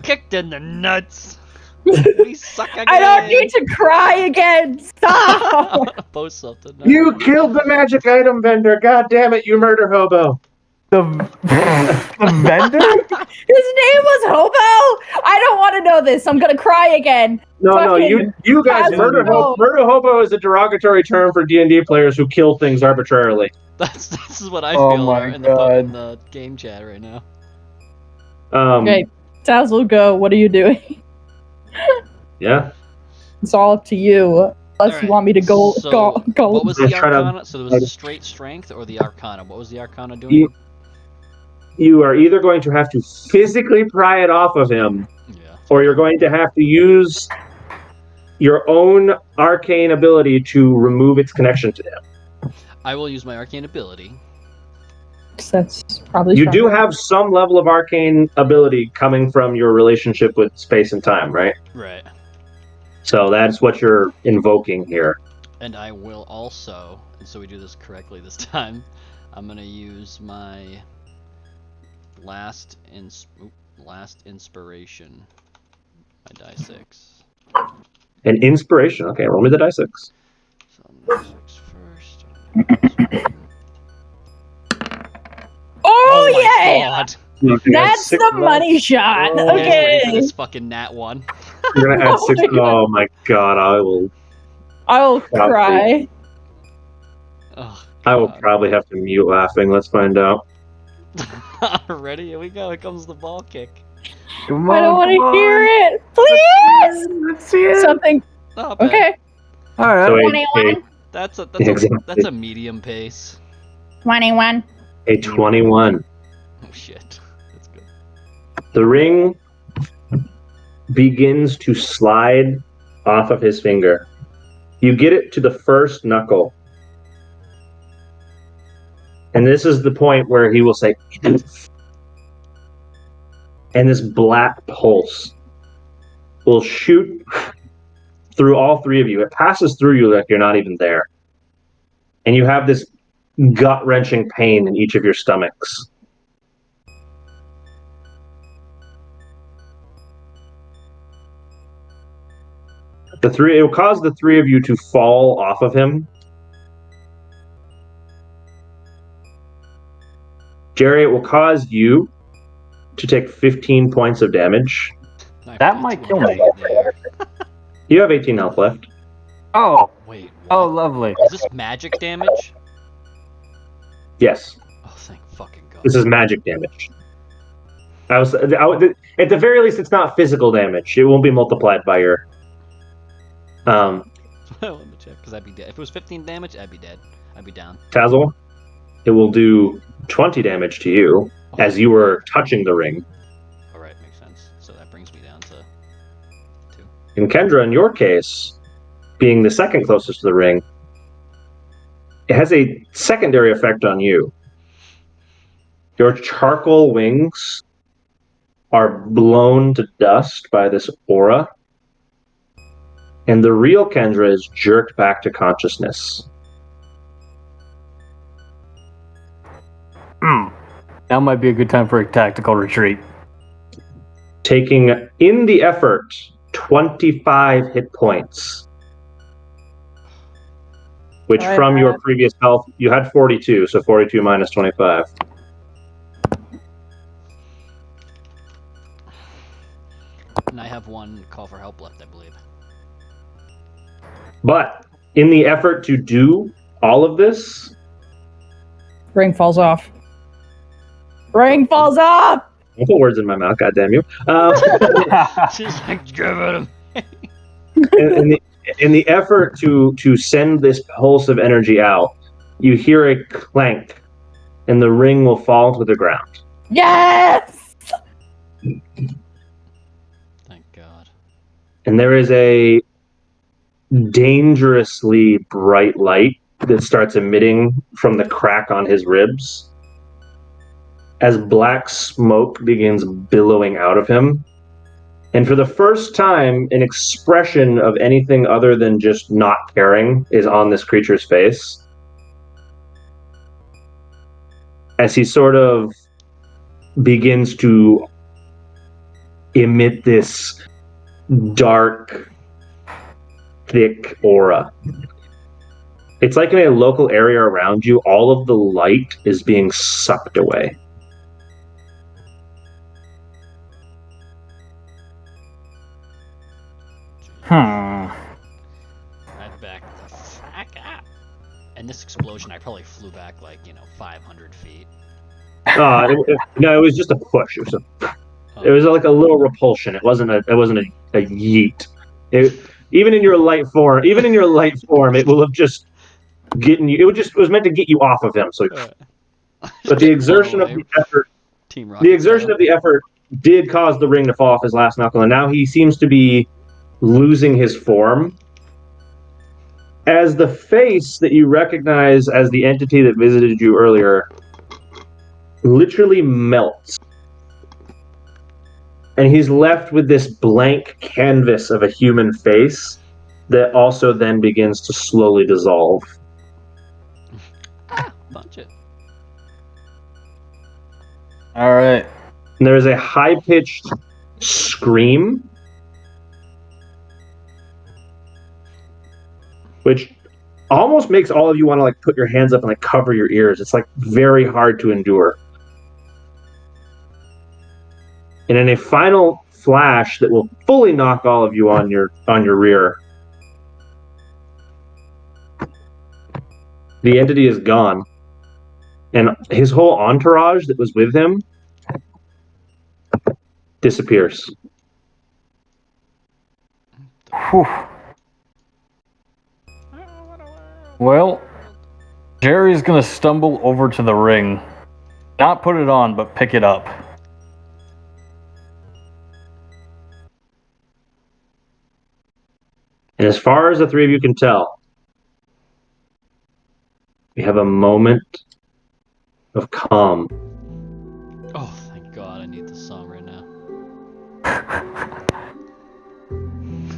Kicked in the nuts. We suck again. I don't need to cry again. Stop. I want to post something. No. You killed the magic item vendor. God damn it, you murder hobo. The vendor? His name was Hobo. I don't want to know this. I'm gonna cry again. No, you guys, murder hobo is a derogatory term for D&D players who kill things arbitrarily. This is what I feel in the game chat right now. Okay, Tazzle, go. What are you doing? Yeah. It's all up to you. Unless you want me to go. What was the Arcana? So there was the straight strength or the Arcana? What was the Arcana doing? You are either going to have to physically pry it off of him, or you're going to have to use your own arcane ability to remove its connection to him. I will use my arcane ability. That's probably you do have some level of arcane ability coming from your relationship with space and time, right? Right. So that's what you're invoking here. And I will also, and so we do this correctly this time, I'm going to use my last inspiration. My die 6. An inspiration. Okay, roll me the die 6. So I'm gonna 6 first. Oh, my yeah! god! Okay, That's the money shot. Oh. You guys ready for Okay. this fucking nat 1? You're gonna add Oh 6. my God. Oh my god, I'll cry. Oh, I will God. probably have to mute laughing. Let's find out. Ready? Here we go. Here comes the ball kick. Come I don't on, want come to hear on. it. Please. Let's see it. Something. Not bad. Okay. All right. So 21. That's Exactly. a medium pace. 21. a 21. Oh shit. That's good. The ring begins to slide off of his finger. You get it to the first knuckle. And this is the point where he will say, "Enough." And this black pulse will shoot through all three of you. It passes through you like you're not even there. And you have this gut-wrenching pain in each of your stomachs. It will cause the three of you to fall off of him. Jerry, it will cause you to take 15 points of damage. That might kill me. There. You have 18 health left. Oh, Wait. oh, What? lovely. Is this magic damage? Yes, Oh, thank fucking god. this is magic damage. At the very least, it's not physical damage. It won't be multiplied by your. I wanted to check because I'd be dead. If it was 15 damage, I'd be dead. I'd be down. Tazzle, it will do 20 damage to you as you were touching the ring. All right, makes sense. So that brings me down to 2. And Kendra, in your case, being the second closest to the ring, it has a secondary effect on you. Your charcoal wings are blown to dust by this aura, and the real Kendra is jerked back to consciousness. Now might be a good time for a tactical retreat. Taking, in the effort, 25 hit points. Which Alright, from your previous health, you had 42, so 42 minus 25. And I have 1 call for help left, I believe. But in the effort to do all of this, Ring falls off. Ring falls off! don't put words in my mouth, goddamn you. She's like, give it him. In the effort to send this pulse of energy out, you hear a clank, and the ring will fall to the ground. Yes! Thank God. And there is a dangerously bright light that starts emitting from the crack on his ribs as black smoke begins billowing out of him. And for the first time, an expression of anything other than just not caring is on this creature's face. As he sort of begins to emit this dark, thick aura. It's like in a local area around you, all of the light is being sucked away. I backed the fuck up. And this explosion, I probably flew back 500 feet. No, it was just a push. It was like a little repulsion. It wasn't a yeet. Even in your light form, it will have just getting you. It was meant to get you off of him. So, but the exertion of the effort, did cause the ring to fall off his last knuckle, and now he seems to be losing his form. As the face that you recognize as the entity that visited you earlier literally melts. And he's left with this blank canvas of a human face that also then begins to slowly dissolve. Punch it. All right. And there is a high-pitched scream which almost makes all of you want to like put your hands up and like cover your ears. It's like very hard to endure. And in a final flash that will fully knock all of you on your rear, the entity is gone. And his whole entourage that was with him disappears. Whew. Well, Jerry's gonna stumble over to the ring. Not put it on, but pick it up. And as far as the three of you can tell, we have a moment of calm. Oh, thank God, I need this song right now.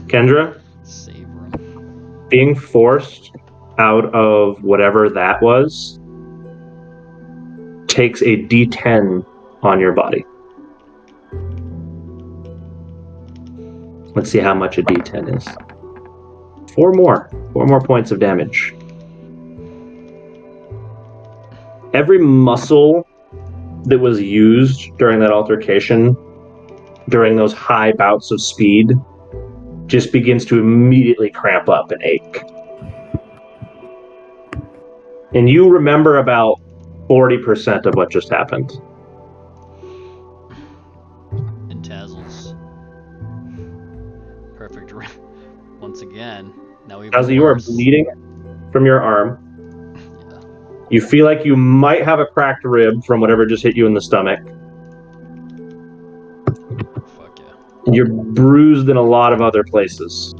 Kendra, Savor 'em. being forced out of whatever that was takes a D10 on your body. Let's see how much a D10 is. 4 more points of damage. Every muscle that was used during that altercation, during those high bouts of speed, just begins to immediately cramp up and ache. And you remember about 40% of what just happened. And Tazzle's perfect once again. Now we. As you are bleeding from your arm, you feel like you might have a cracked rib from whatever just hit you in the stomach. Fuck yeah. And you're bruised in a lot of other places.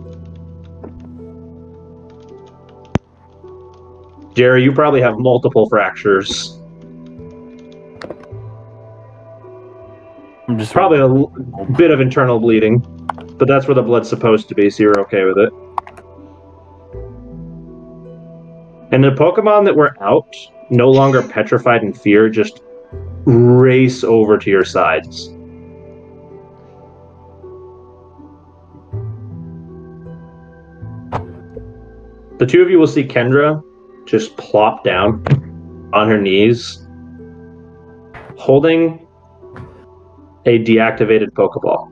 Jerry, you probably have multiple fractures. I'm just Probably a bit of internal bleeding, but that's where the blood's supposed to be, so you're okay with it. And the Pokemon that were out, no longer petrified in fear, just race over to your sides. The two of you will see Kendra just plop down on her knees, holding a deactivated Pokeball.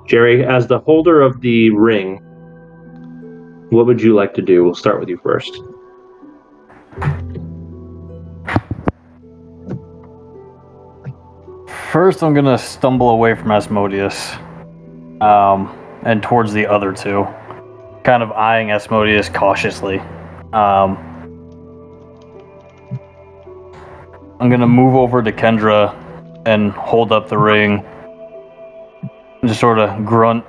Jerry, as the holder of the ring, what would you like to do? We'll start with you first. First, I'm gonna stumble away from Asmodeus, and towards the other two, kind of eyeing Asmodeus cautiously. I'm gonna move over to Kendra and hold up the ring and just sort of grunt,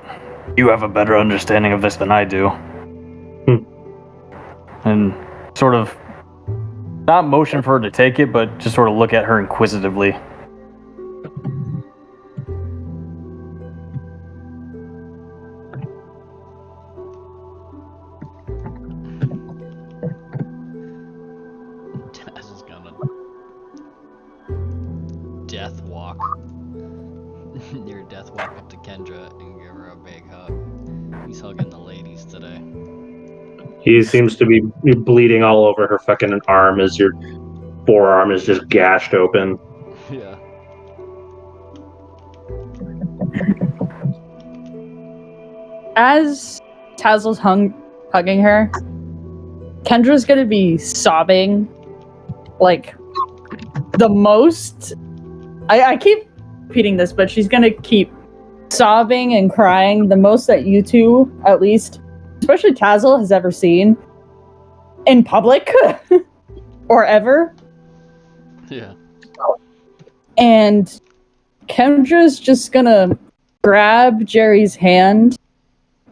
"You have a better understanding of this than I do." And sort of not motion for her to take it, but just sort of look at her inquisitively. Tazzle's gonna death walk. Near death walk up to Kendra and give her a big hug. He's hugging the ladies today. He seems to be bleeding all over her fucking arm as your forearm is just gashed open. Yeah. As Tazzle's hugging her, Kendra's gonna be sobbing like the most. I keep repeating this, but she's gonna keep sobbing and crying the most that you two, at least, especially Tazzle, has ever seen in public or ever. Yeah. And Kendra's just gonna grab Jerry's hand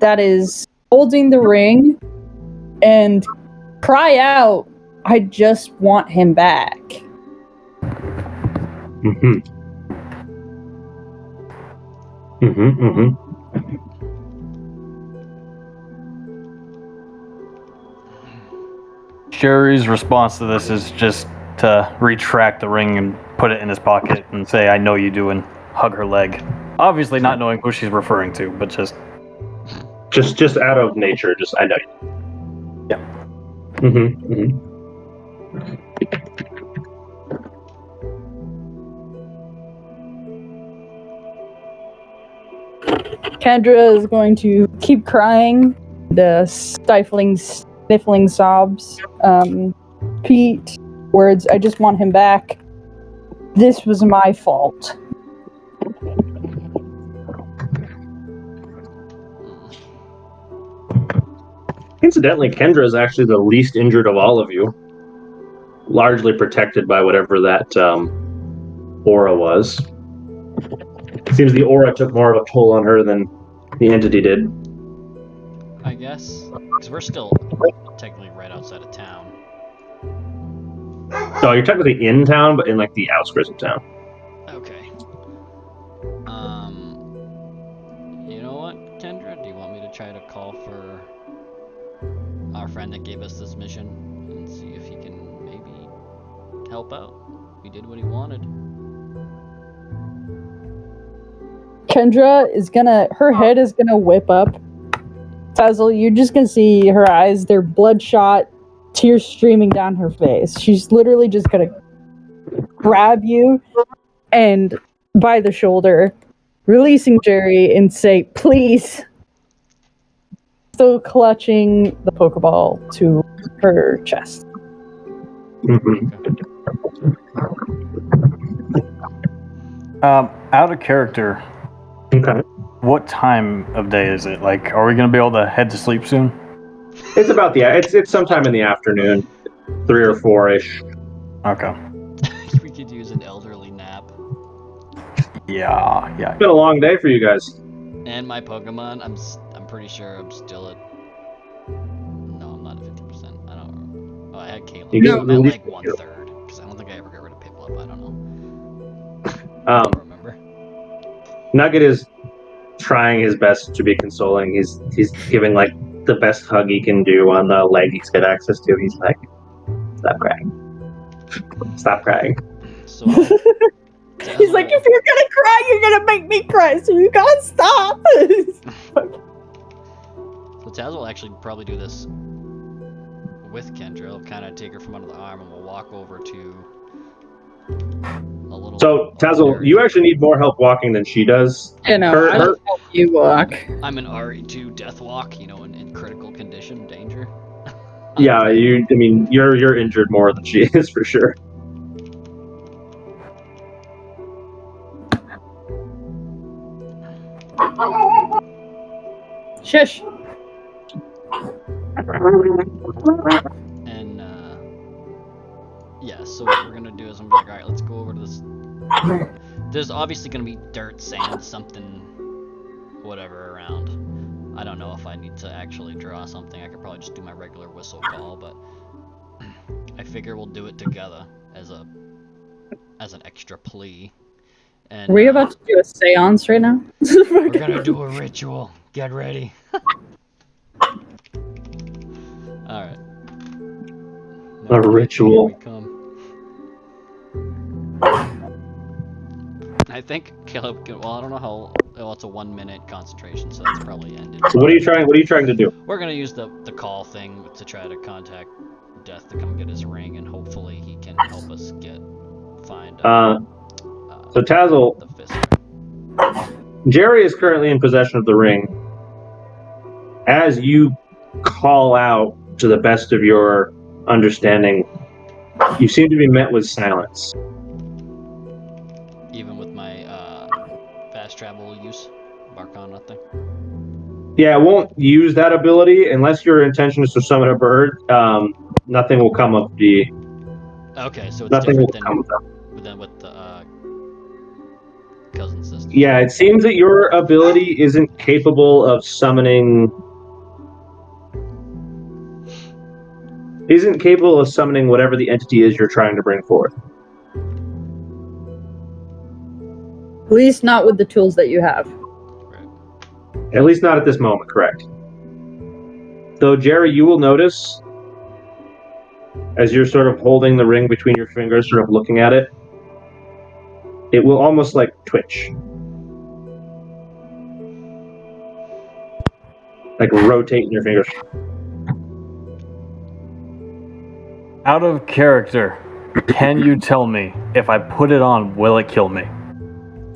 that is holding the ring and cry out, "I just want him back." Mm-hmm. Mm-hmm, mm-hmm. Jerry's response to this is just to retract the ring and put it in his pocket and say, "I know you do," and hug her leg. Obviously not knowing who she's referring to, but just out of nature, just I know. Yeah. Mm-hmm, mm-hmm. Kendra is going to keep crying, the sniffling sobs. Pete, words, I just want him back. This was my fault. Incidentally, Kendra is actually the least injured of all of you. Largely protected by whatever that aura was. Seems the aura took more of a toll on her than the entity did. I guess. Because we're still technically right outside of town. No, you're technically in town, but in like the outskirts of town. Okay. You know what, Kendra? Do you want me to try to call for our friend that gave us this mission and see if he can maybe help out? He did what he wanted. Kendra is her head is gonna whip up. Tazzle, you're just gonna see her eyes, they're bloodshot, tears streaming down her face. She's literally just gonna grab you and by the shoulder, releasing Jerry and say, please. Still clutching the Pokeball to her chest. Mm-hmm. Out of character. Okay. What time of day is it? Like, are we gonna be able to head to sleep soon? It's about it's sometime in the afternoon, 3 or 4-ish. Okay. We could use an elderly nap. Yeah. It's been a long day for you guys. And my Pokemon, I'm pretty sure I'm still at. No, I'm not at 50%. I don't remember. Oh, I had Caleb. You So I'm at least- like 1/3 because I don't think I ever got rid of Piplup. I don't know. I Um, don't remember. Nugget is trying his best to be consoling. He's giving like the best hug he can do on the leg he's got access to. He's like, "Stop crying, stop crying." So He's like, if you're gonna cry, you're gonna make me cry, so you gotta stop. So Taz will actually probably do this with Kendra. He'll kind of take her from under the arm and we'll walk over to a little. So Tazzle, you actually need more help walking than she does. I will help you walk. I'm an RE2 death walk, in critical condition, danger. Yeah, you're injured more than she is for sure. Shush. And yeah, so what we're gonna do is I'm gonna be like, alright, let's go over to this. There's obviously gonna be dirt, sand, something, whatever around. I don't know if I need to actually draw something. I could probably just do my regular whistle call, but I figure we'll do it together as an extra plea. And Are we about to do a seance right now? we're gonna do a ritual. Get ready. Alright. A ritual. Here we come. I think Caleb can, well, I don't know how, well, it's a 1 minute concentration, so that's probably ended. So what are you trying to do? We're gonna use the call thing to try to contact Death to come get his ring, and hopefully he can help us find So Tazzle, the fist. Jerry is currently in possession of the ring. As you call out to the best of your understanding, you seem to be met with silence. Even with my fast travel use, bark on nothing. Yeah, I won't use that ability unless your intention is to summon a bird. Nothing will come of the. Okay, so it's Nothing will different come of that. than with the cousin sister. Yeah, it seems that your ability isn't capable of summoning. Isn't capable of summoning whatever the entity is you're trying to bring forth. At least not with the tools that you have. At least not at this moment, correct. Though, Jerry, you will notice, as you're sort of holding the ring between your fingers, sort of looking at it, it will almost like twitch. Like rotate in your fingers. Out of character, can you tell me if I put it on, will it kill me?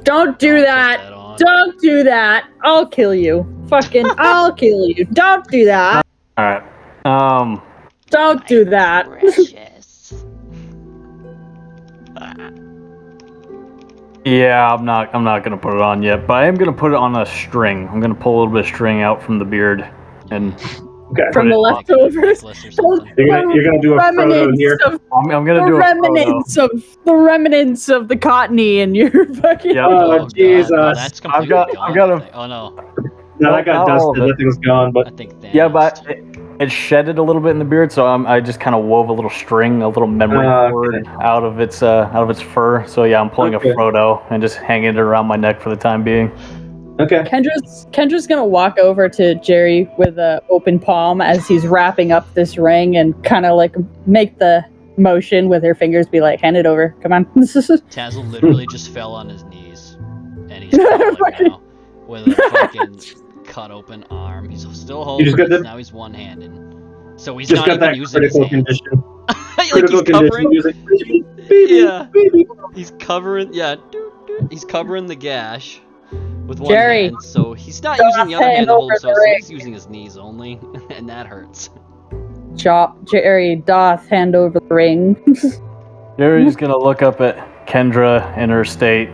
Don't do that. Don't do that. I'll kill you. Fucking, I'll kill you. Don't do that. All right. Don't do that. Precious. Yeah, I'm not gonna put it on yet, but I am gonna put it on a string. I'm gonna pull a little bit of string out from the beard and Okay. From the leftovers. You're gonna do a Frodo here. I'm gonna do the remnants of the cottony in your fucking. Yep. Oh, Jesus. No, that's completely I've got gone. a- Oh no. No, that got not all dusted. of it. That thing's gone. I But think Thanos. Yeah, but it shedded a little bit in the beard, so I just kind of wove a little string, a little memory cord okay. out of its fur. So yeah, I'm pulling Okay. a Frodo and just hanging it around my neck for the time being. okay. Kendra's gonna walk over to Jerry with an open palm as he's wrapping up this ring and kind of like make the motion with her fingers, be like, "Hand it over, come on." Tazzle literally just fell on his knees, and he's crawling now with a fucking cut open arm. He's still holding just got it. the- Now he's one-handed, so he's Just not got even that using his critical hand. condition. Like Critical he's condition covering. music. Baby, baby, Yeah. baby. He's covering. Yeah. He's covering the gash with one Jerry, hand, so he's not don't using the other hand hand to hold over himself. the So ring. he's using his knees only, and that hurts. Jerry doth hand over the ring. Jerry's gonna look up at Kendra in her state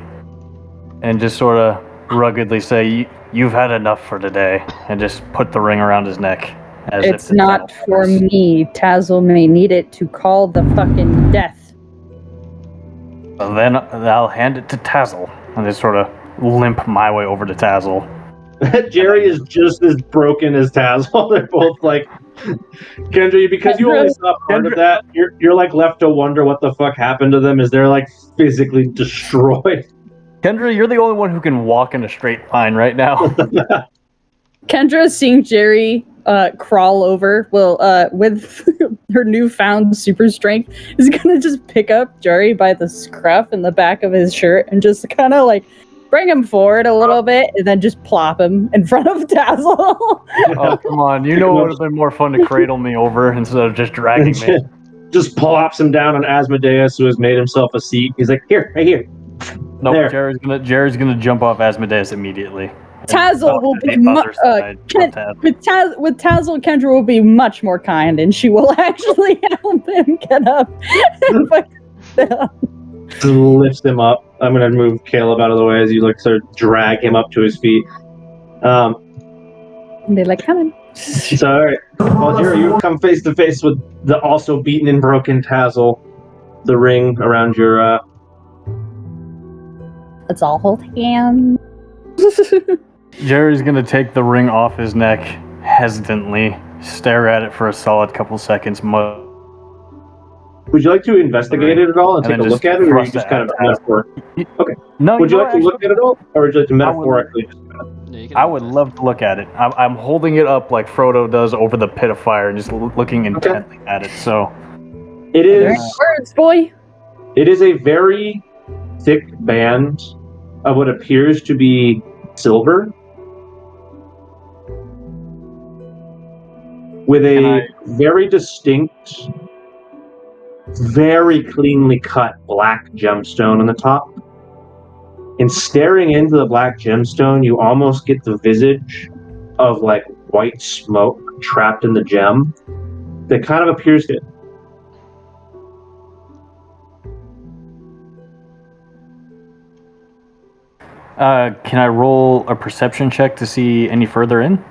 and just sort of ruggedly say, "You've had enough for today," and just put the ring around his neck. As if It's to not tell for us. me. Tazzle may need it to call the fucking death. Well, then I'll hand it to Tazzle and just sort of limp my way over to Tazzle. Jerry is just as broken as Tazzle. They're both like, Kendra, because you only saw part of that, you're like left to wonder what the fuck happened to them. Is they're like physically destroyed. Kendra, you're the only one who can walk in a straight line right now. Kendra, seeing Jerry crawl over, with her newfound super strength, is gonna just pick up Jerry by the scruff in the back of his shirt and just kind of like bring him forward a little bit and then just plop him in front of Tazzle. Oh, come on. You know it would have been more fun to cradle me over instead of just dragging me. Just plops him down on Asmodeus, who has made himself a seat. He's like, here, right here. Nope, There. Jerry's gonna jump off Asmodeus immediately. Tazzle will be with Tazzle, Kendra will be much more kind, and she will actually help him get up. Just lifts him up. I'm gonna move Caleb out of the way as you like sort of drag him up to his feet. They're like, come on. So, all right. Well, Jerry, you come face to face with the also beaten and broken Tazzle. The ring around your. Let's all hold hands. Jerry's gonna take the ring off his neck hesitantly, stare at it for a solid couple seconds. Would you like to investigate it at all and And take a then look just at it, or are you thrust just it kind of at metaphor? Okay. No, Would you like to look at it all, or would you like to metaphorically? Yeah, you can I have would that. love to look at it. I'm holding it up like Frodo does over the pit of fire and just looking intently at it. So It There is. ain't words, boy. It is a very thick band of what appears to be silver, with Can a I- very distinct, very cleanly cut black gemstone on the top. And staring into the black gemstone, you almost get the visage of like white smoke trapped in the gem that kind of appears to. can I roll a perception check to see any further in?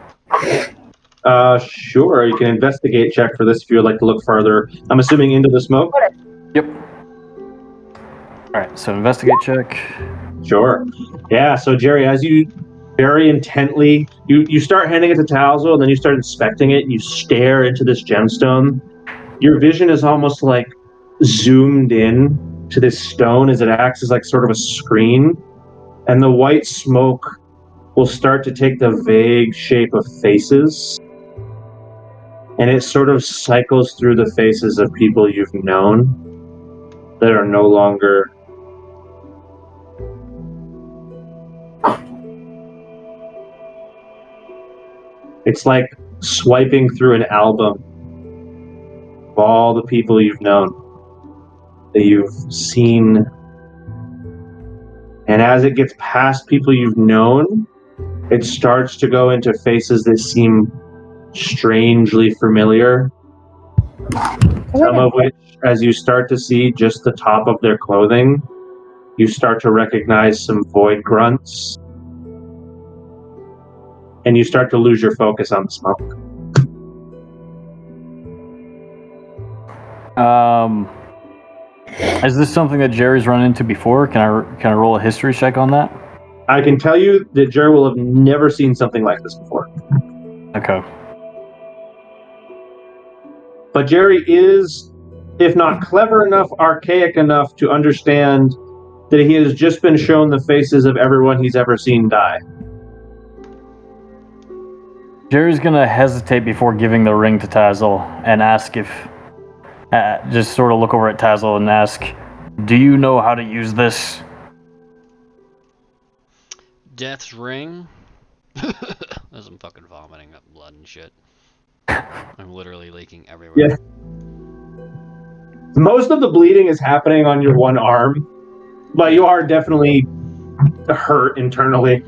Sure, you can investigate check for this if you would like to look further. I'm assuming into the smoke. Yep. All right, so investigate check. Sure. Yeah, so Jerry, as you very intently, you start handing it to Tazzle, and then you start inspecting it, and you stare into this gemstone. Your vision is almost like zoomed in to this stone as it acts as like sort of a screen, and the white smoke will start to take the vague shape of faces. And it sort of cycles through the faces of people you've known that are no longer. It's like swiping through an album of all the people you've known, that you've seen. And as it gets past people you've known, it starts to go into faces that seem strangely familiar. Some of which, as you start to see just the top of their clothing, you start to recognize some void grunts. And you start to lose your focus on the smoke. Is this something that Jerry's run into before? Can I roll a history check on that? I can tell you that Jerry will have never seen something like this before. Okay. But Jerry is, if not clever enough, archaic enough to understand that he has just been shown the faces of everyone he's ever seen die. Jerry's gonna hesitate before giving the ring to Tazzle and ask if, just sort of look over at Tazzle and ask, do you know how to use this? Death's ring? As I'm fucking vomiting up blood and shit. I'm literally leaking everywhere. Yeah. Most of the bleeding is happening on your one arm, but you are definitely hurt internally.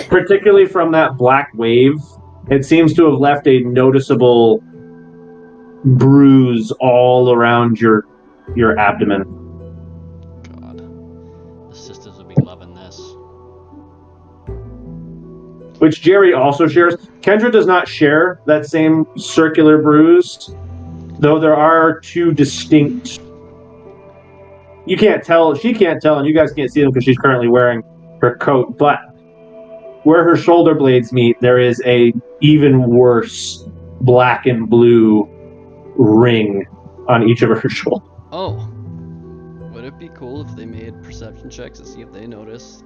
Particularly from that black wave. It seems to have left a noticeable bruise all around your abdomen. God. The sisters will be loving this. Which Jerry also shares. Kendra does not share that same circular bruise, though there are two distinct. You can't tell, she can't tell, and you guys can't see them because she's currently wearing her coat, but where her shoulder blades meet, there is a even worse black and blue ring on each of her shoulders. Oh. Would it be cool if they made perception checks to see if they notice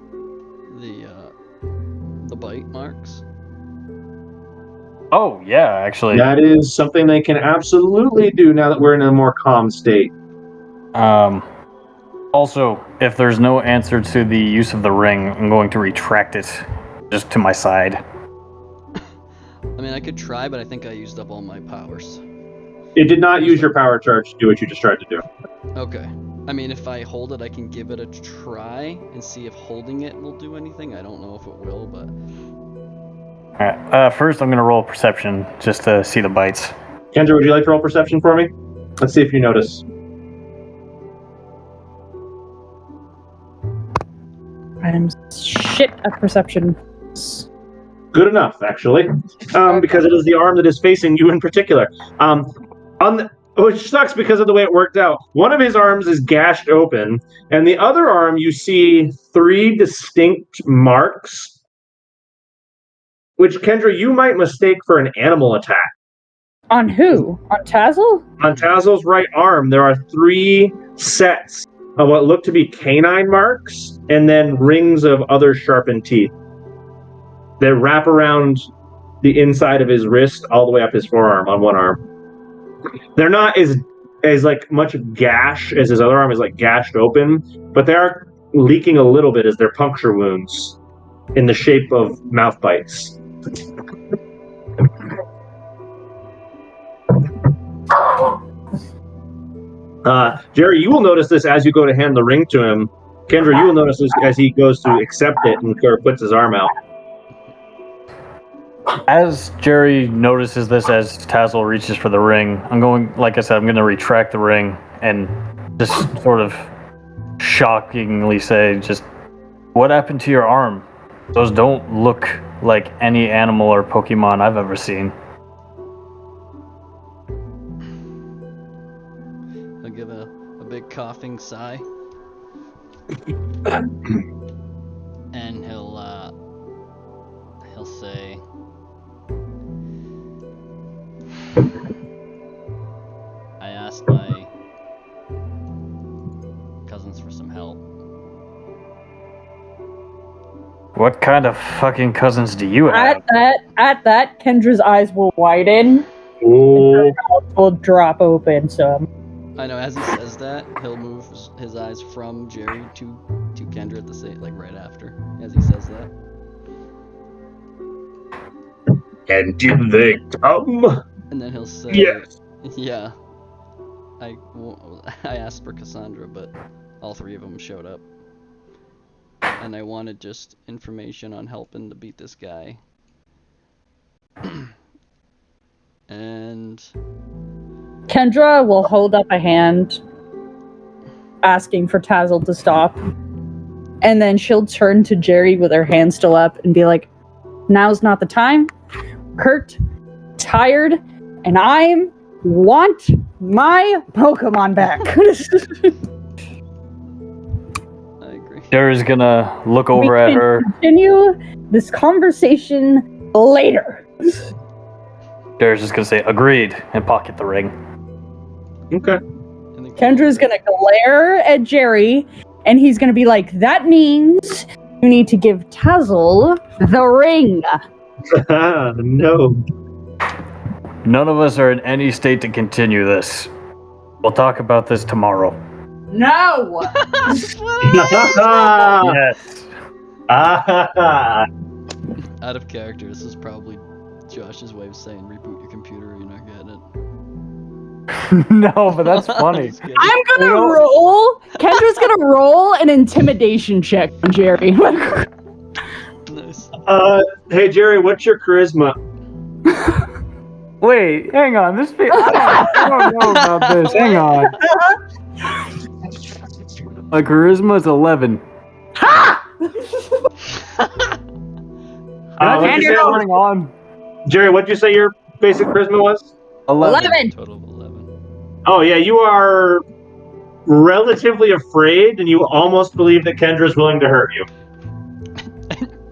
the bite marks? Oh, yeah, actually. That is something they can absolutely do now that we're in a more calm state. Also, if there's no answer to the use of the ring, I'm going to retract it just to my side. I mean, I could try, but I think I used up all my powers. It did not use your power charge to do what you just tried to do. Okay. I mean, if I hold it, I can give it a try and see if holding it will do anything. I don't know if it will, but... Alright, first I'm going to roll perception just to see the bites. Kendra, would you like to roll perception for me? Let's see if you notice. I'm shit at perception. Good enough, actually, because it is the arm that is facing you in particular. Which sucks because of the way it worked out. One of his arms is gashed open, and the other arm you see 3 distinct marks, which, Kendra, you might mistake for an animal attack. On who? On Tazzle? On Tazzle's right arm, there are 3 sets of what look to be canine marks, and then rings of other sharpened teeth that wrap around the inside of his wrist all the way up his forearm on one arm. They're not as like much gash as his other arm is like gashed open, but they are leaking a little bit as they're puncture wounds in the shape of mouth bites. Jerry, you will notice this as you go to hand the ring to him. Kendra, you will notice this as he goes to accept it and sort of puts his arm out. As Jerry notices this as Tazzle reaches for the ring, I'm going to retract the ring and just sort of shockingly say, just, what happened to your arm? Those don't look like any animal or Pokemon I've ever seen. I'll give a big coughing sigh. And he'll say, I asked my cousins for some help. what kind of fucking cousins do you have? At that, Kendra's eyes will widen. Oh. And her mouth will drop open. So I know. As he says that, he'll move his eyes from Jerry to Kendra at the same, like right after. As he says that. And did they come? And then he'll say, Yes. Yeah. I asked for Cassandra, but all three of them showed up. And I wanted just information on helping to beat this guy. And Kendra will hold up a hand, asking for Tazzle to stop. And then she'll turn to Jerry with her hand still up and be like, now's not the time. Hurt, tired, and I want my Pokemon back. I agree. Jerry's gonna look over at her. Continue this conversation later. Jerry's just gonna say, agreed, and pocket the ring. Okay. And then Kendra's gonna glare at Jerry, and he's gonna be like, that means you need to give Tazzle the ring. No. None of us are in any state to continue this. We'll talk about this tomorrow. No! Yes. Out of character, this is probably Josh's way of saying reboot your computer or you're not getting it. No, but that's funny. Just kidding. I'm gonna roll. Kendra's gonna roll an intimidation check on Jerry. Nice. Hey Jerry, what's your charisma? Wait, hang on. I don't know about this. Hang on. My charisma is 11. What'd you say? Hang on. Jerry, what'd you say your basic charisma was? 11. Total of 11. Oh yeah, you are relatively afraid, and you almost believe that Kendra's willing to hurt you.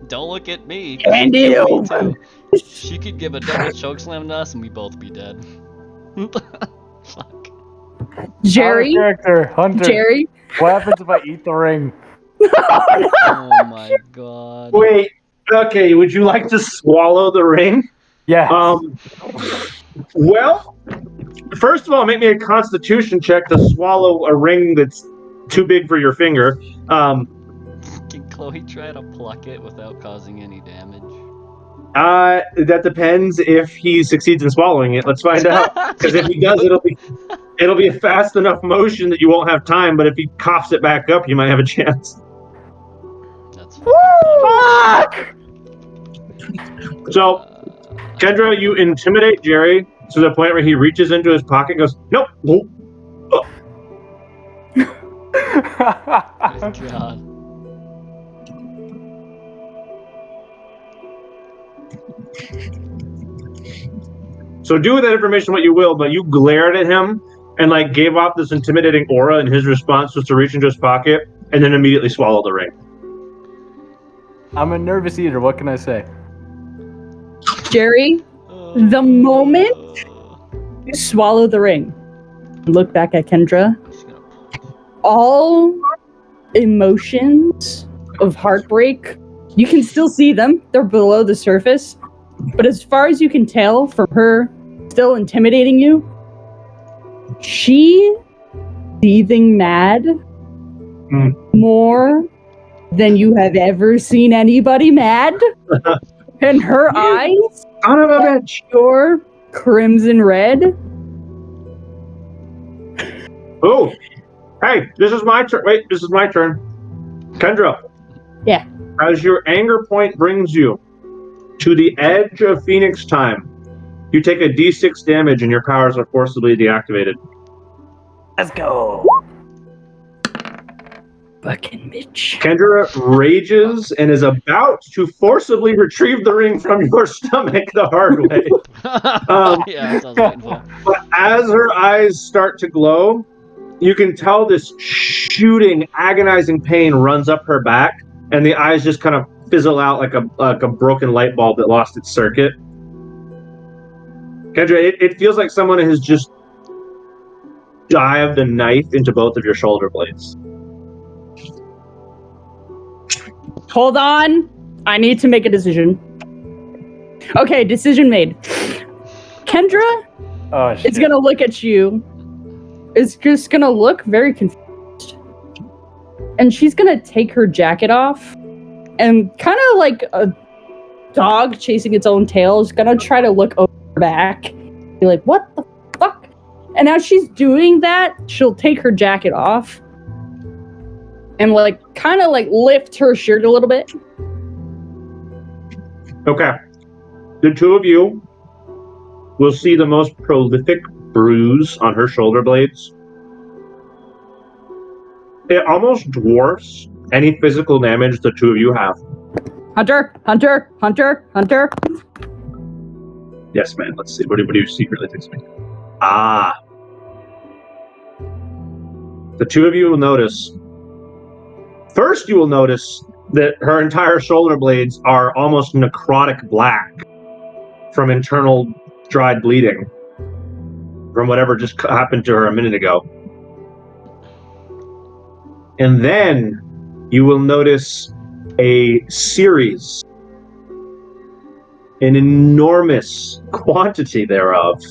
Don't look at me. And Me you. too. She could give a double choke slam to us and we both be dead. Fuck. Jerry. Out of character, Hunter. Jerry. What happens if I eat the ring? Oh my god. Wait. Okay. Would you like to swallow the ring? Yeah. Well, first of all, make me a Constitution check to swallow a ring that's too big for your finger. Can Chloe try to pluck it without causing any damage? That depends if he succeeds in swallowing it. Let's find out. Because if he does, it'll be a fast enough motion that you won't have time. But if he coughs it back up, you might have a chance. That's Fuck! So, Kendra, you intimidate Jerry to the point where he reaches into his pocket and goes, nope. Oh. Good god. So do with that information what you will, but you glared at him and like gave off this intimidating aura, and his response was to reach into his pocket and then immediately swallow the ring. I'm a nervous eater. What can I say? Jerry, the moment you swallow the ring, look back at Kendra, all emotions of heartbreak, you can still see them. They're below the surface. But as far as you can tell from her still intimidating you, she seething mad more than you have ever seen anybody mad. And her eyes Son of a bitch. pure crimson red. Oh, hey, this is my turn. Wait, this is my turn. Kendra. Yeah. As your anger point brings you to the edge of Phoenix time, you take a d6 damage and your powers are forcibly deactivated. Let's go. Fucking bitch. Kendra rages and is about to forcibly retrieve the ring from your stomach the hard way. Yeah, that sounds painful. But as her eyes start to glow, you can tell this shooting, agonizing pain runs up her back, and the eyes just kind of fizzle out like a broken light bulb that lost its circuit. Kendra, it feels like someone has just dived a knife into both of your shoulder blades. Hold on. I need to make a decision. Okay, decision made. Kendra is gonna look at you. Is just gonna look very confused. And she's gonna take her jacket off and kind of like a dog chasing its own tail is gonna try to look over her back. Be like, what the fuck? And as she's doing that, she'll take her jacket off and like kind of like lift her shirt a little bit. Okay. The two of you will see the most prolific bruise on her shoulder blades. It almost dwarfs any physical damage the two of you have. Hunter. Yes, man. Let's see. What do you secretly think? Ah. The two of you will notice. First, you will notice that her entire shoulder blades are almost necrotic black from internal dried bleeding from whatever just happened to her a minute ago. And then you will notice a series, an enormous quantity thereof,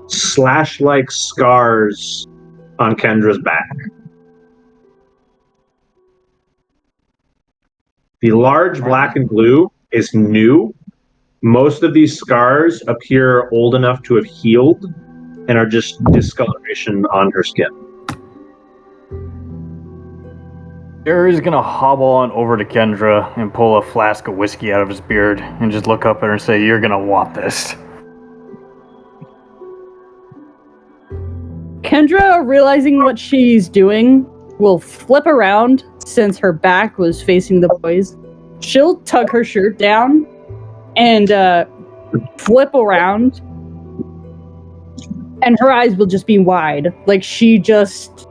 slash-like scars on Kendra's back. The large black and blue is new. Most of these scars appear old enough to have healed and are just discoloration on her skin. Jerry's gonna hobble on over to Kendra and pull a flask of whiskey out of his beard and just look up at her and say, "You're gonna want this." Kendra, realizing what she's doing, will flip around since her back was facing the boys. She'll tug her shirt down and flip around, and her eyes will just be wide. Like she just...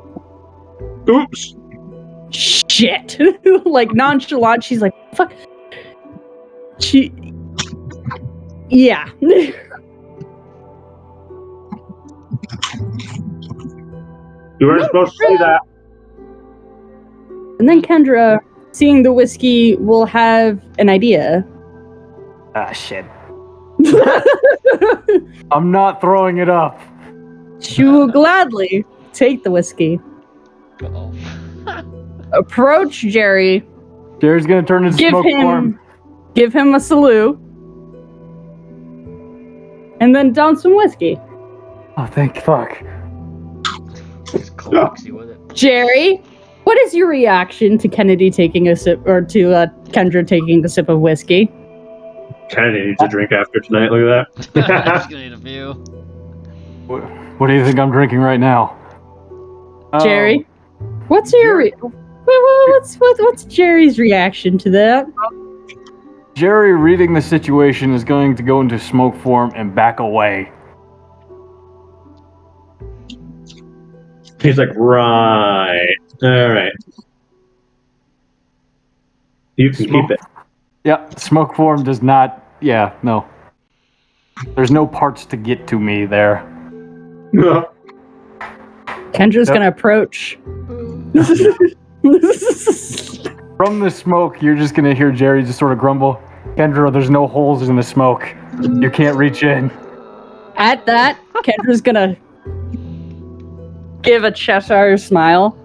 Oops. Shit. Like nonchalant, she's like, fuck. Yeah. You weren't supposed to say that. And then Kendra, seeing the whiskey, will have an idea. Ah, shit. I'm not throwing it up. She will gladly take the whiskey. Uh-oh. Approach Jerry. Jerry's gonna turn into smoke form. Give him a salute. And then down some whiskey. Oh, thank fuck. Just clocks you with it. Jerry, what is your reaction to Kennedy taking a sip, or to Kendra taking a sip of whiskey? Kennedy needs a drink after tonight. Look at that. I'm just gonna need a few. What do you think I'm drinking right now? Jerry, what's your what's Jerry's reaction to that? Jerry, reading the situation, is going to go into smoke form and back away. He's like, right. All right. You can keep it. Yeah, smoke form does not... Yeah, no. There's no parts to get to me there. Kendra's gonna approach. From the smoke, you're just gonna hear Jerry just sort of grumble, "Kendra, there's no holes in the smoke. You can't reach in." At that, Kendra's gonna give a Cheshire smile,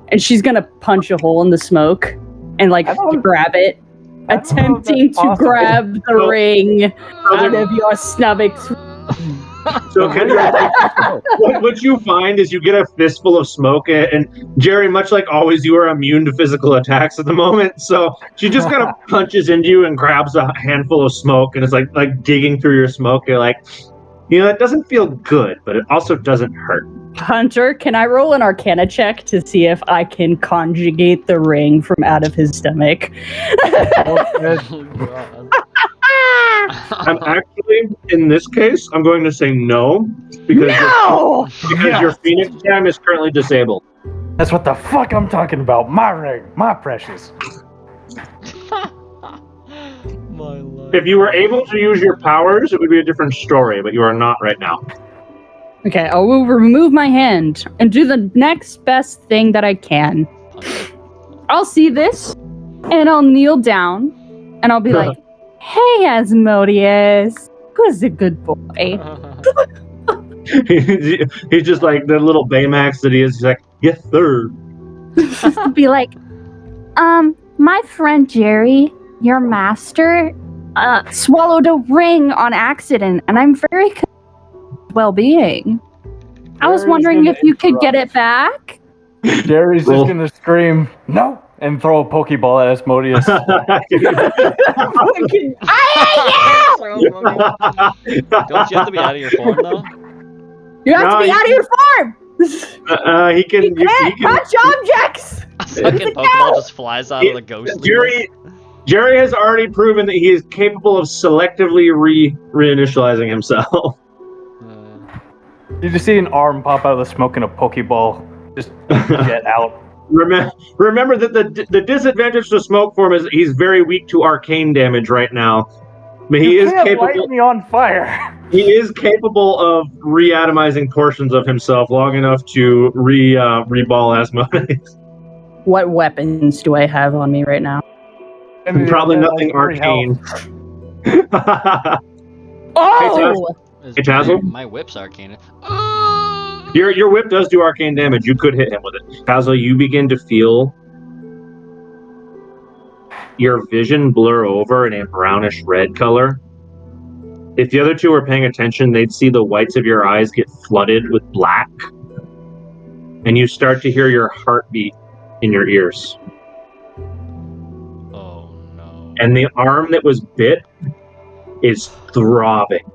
and she's gonna punch a hole in the smoke and like grab it, attempting to grab the ring out of your stomach. So Kendra, what you find is you get a fistful of smoke, and Jerry, much like always, you are immune to physical attacks at the moment. So she just kind of punches into you and grabs a handful of smoke, and it's like digging through your smoke. You're like, it doesn't feel good, but it also doesn't hurt. Hunter, can I roll an Arcana check to see if I can conjugate the ring from out of his stomach? I'm actually, in this case, I'm going to say no, because your Phoenix Gem is currently disabled. That's what the fuck I'm talking about. My ring, my precious. My life. If you were able to use your powers, it would be a different story, but you are not right now. Okay, I will remove my hand and do the next best thing that I can. I'll see this, and and I'll kneel down, and I'll be like, "Hey, Asmodeus, who's a good boy?" He's just like the little Baymax that he is. He's like, yes, sir. I'll be like, my friend Jerry, your master, swallowed a ring on accident, and I'm very well-being. I was wondering if you could get it back. Jerry's just gonna scream, no, and throw a Pokeball at Asmodeus. Don't you have to be out of your form though? You have to be out of your form! He can. You can't touch objects! A fucking Pokeball just flies out of the ghost. Jerry has already proven that he is capable of selectively reinitializing himself. You just see an arm pop out of the smoke and a Pokeball just get out. Remember that the disadvantage to smoke form is he's very weak to arcane damage right now. But he is capable. Light me on fire. He is capable of reatomizing portions of himself long enough to reball Asmodeus. What weapons do I have on me right now? Probably nothing arcane. Oh! Hey, Tazzle? My whip's arcane. Your whip does do arcane damage. You could hit him with it. Tazzle, you begin to feel your vision blur over in a brownish red color. If the other two were paying attention, they'd see the whites of your eyes get flooded with black. And you start to hear your heartbeat in your ears. Oh no. And the arm that was bit is throbbing.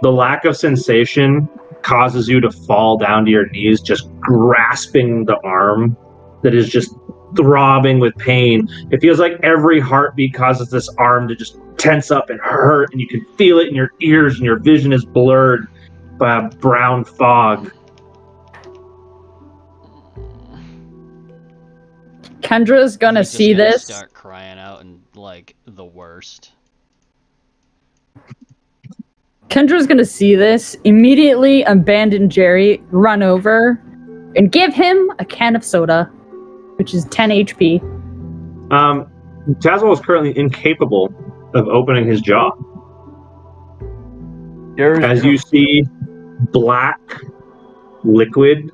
The lack of sensation causes you to fall down to your knees, just grasping the arm that is just throbbing with pain. It feels like every heartbeat causes this arm to just tense up and hurt, and you can feel it in your ears, and your vision is blurred by a brown fog. Kendra's gonna see this. Start crying out and like the worst. Kendra's gonna see this, immediately abandon Jerry, run over, and give him a can of soda, which is 10 HP. Tazzle is currently incapable of opening his jaw. As you see black liquid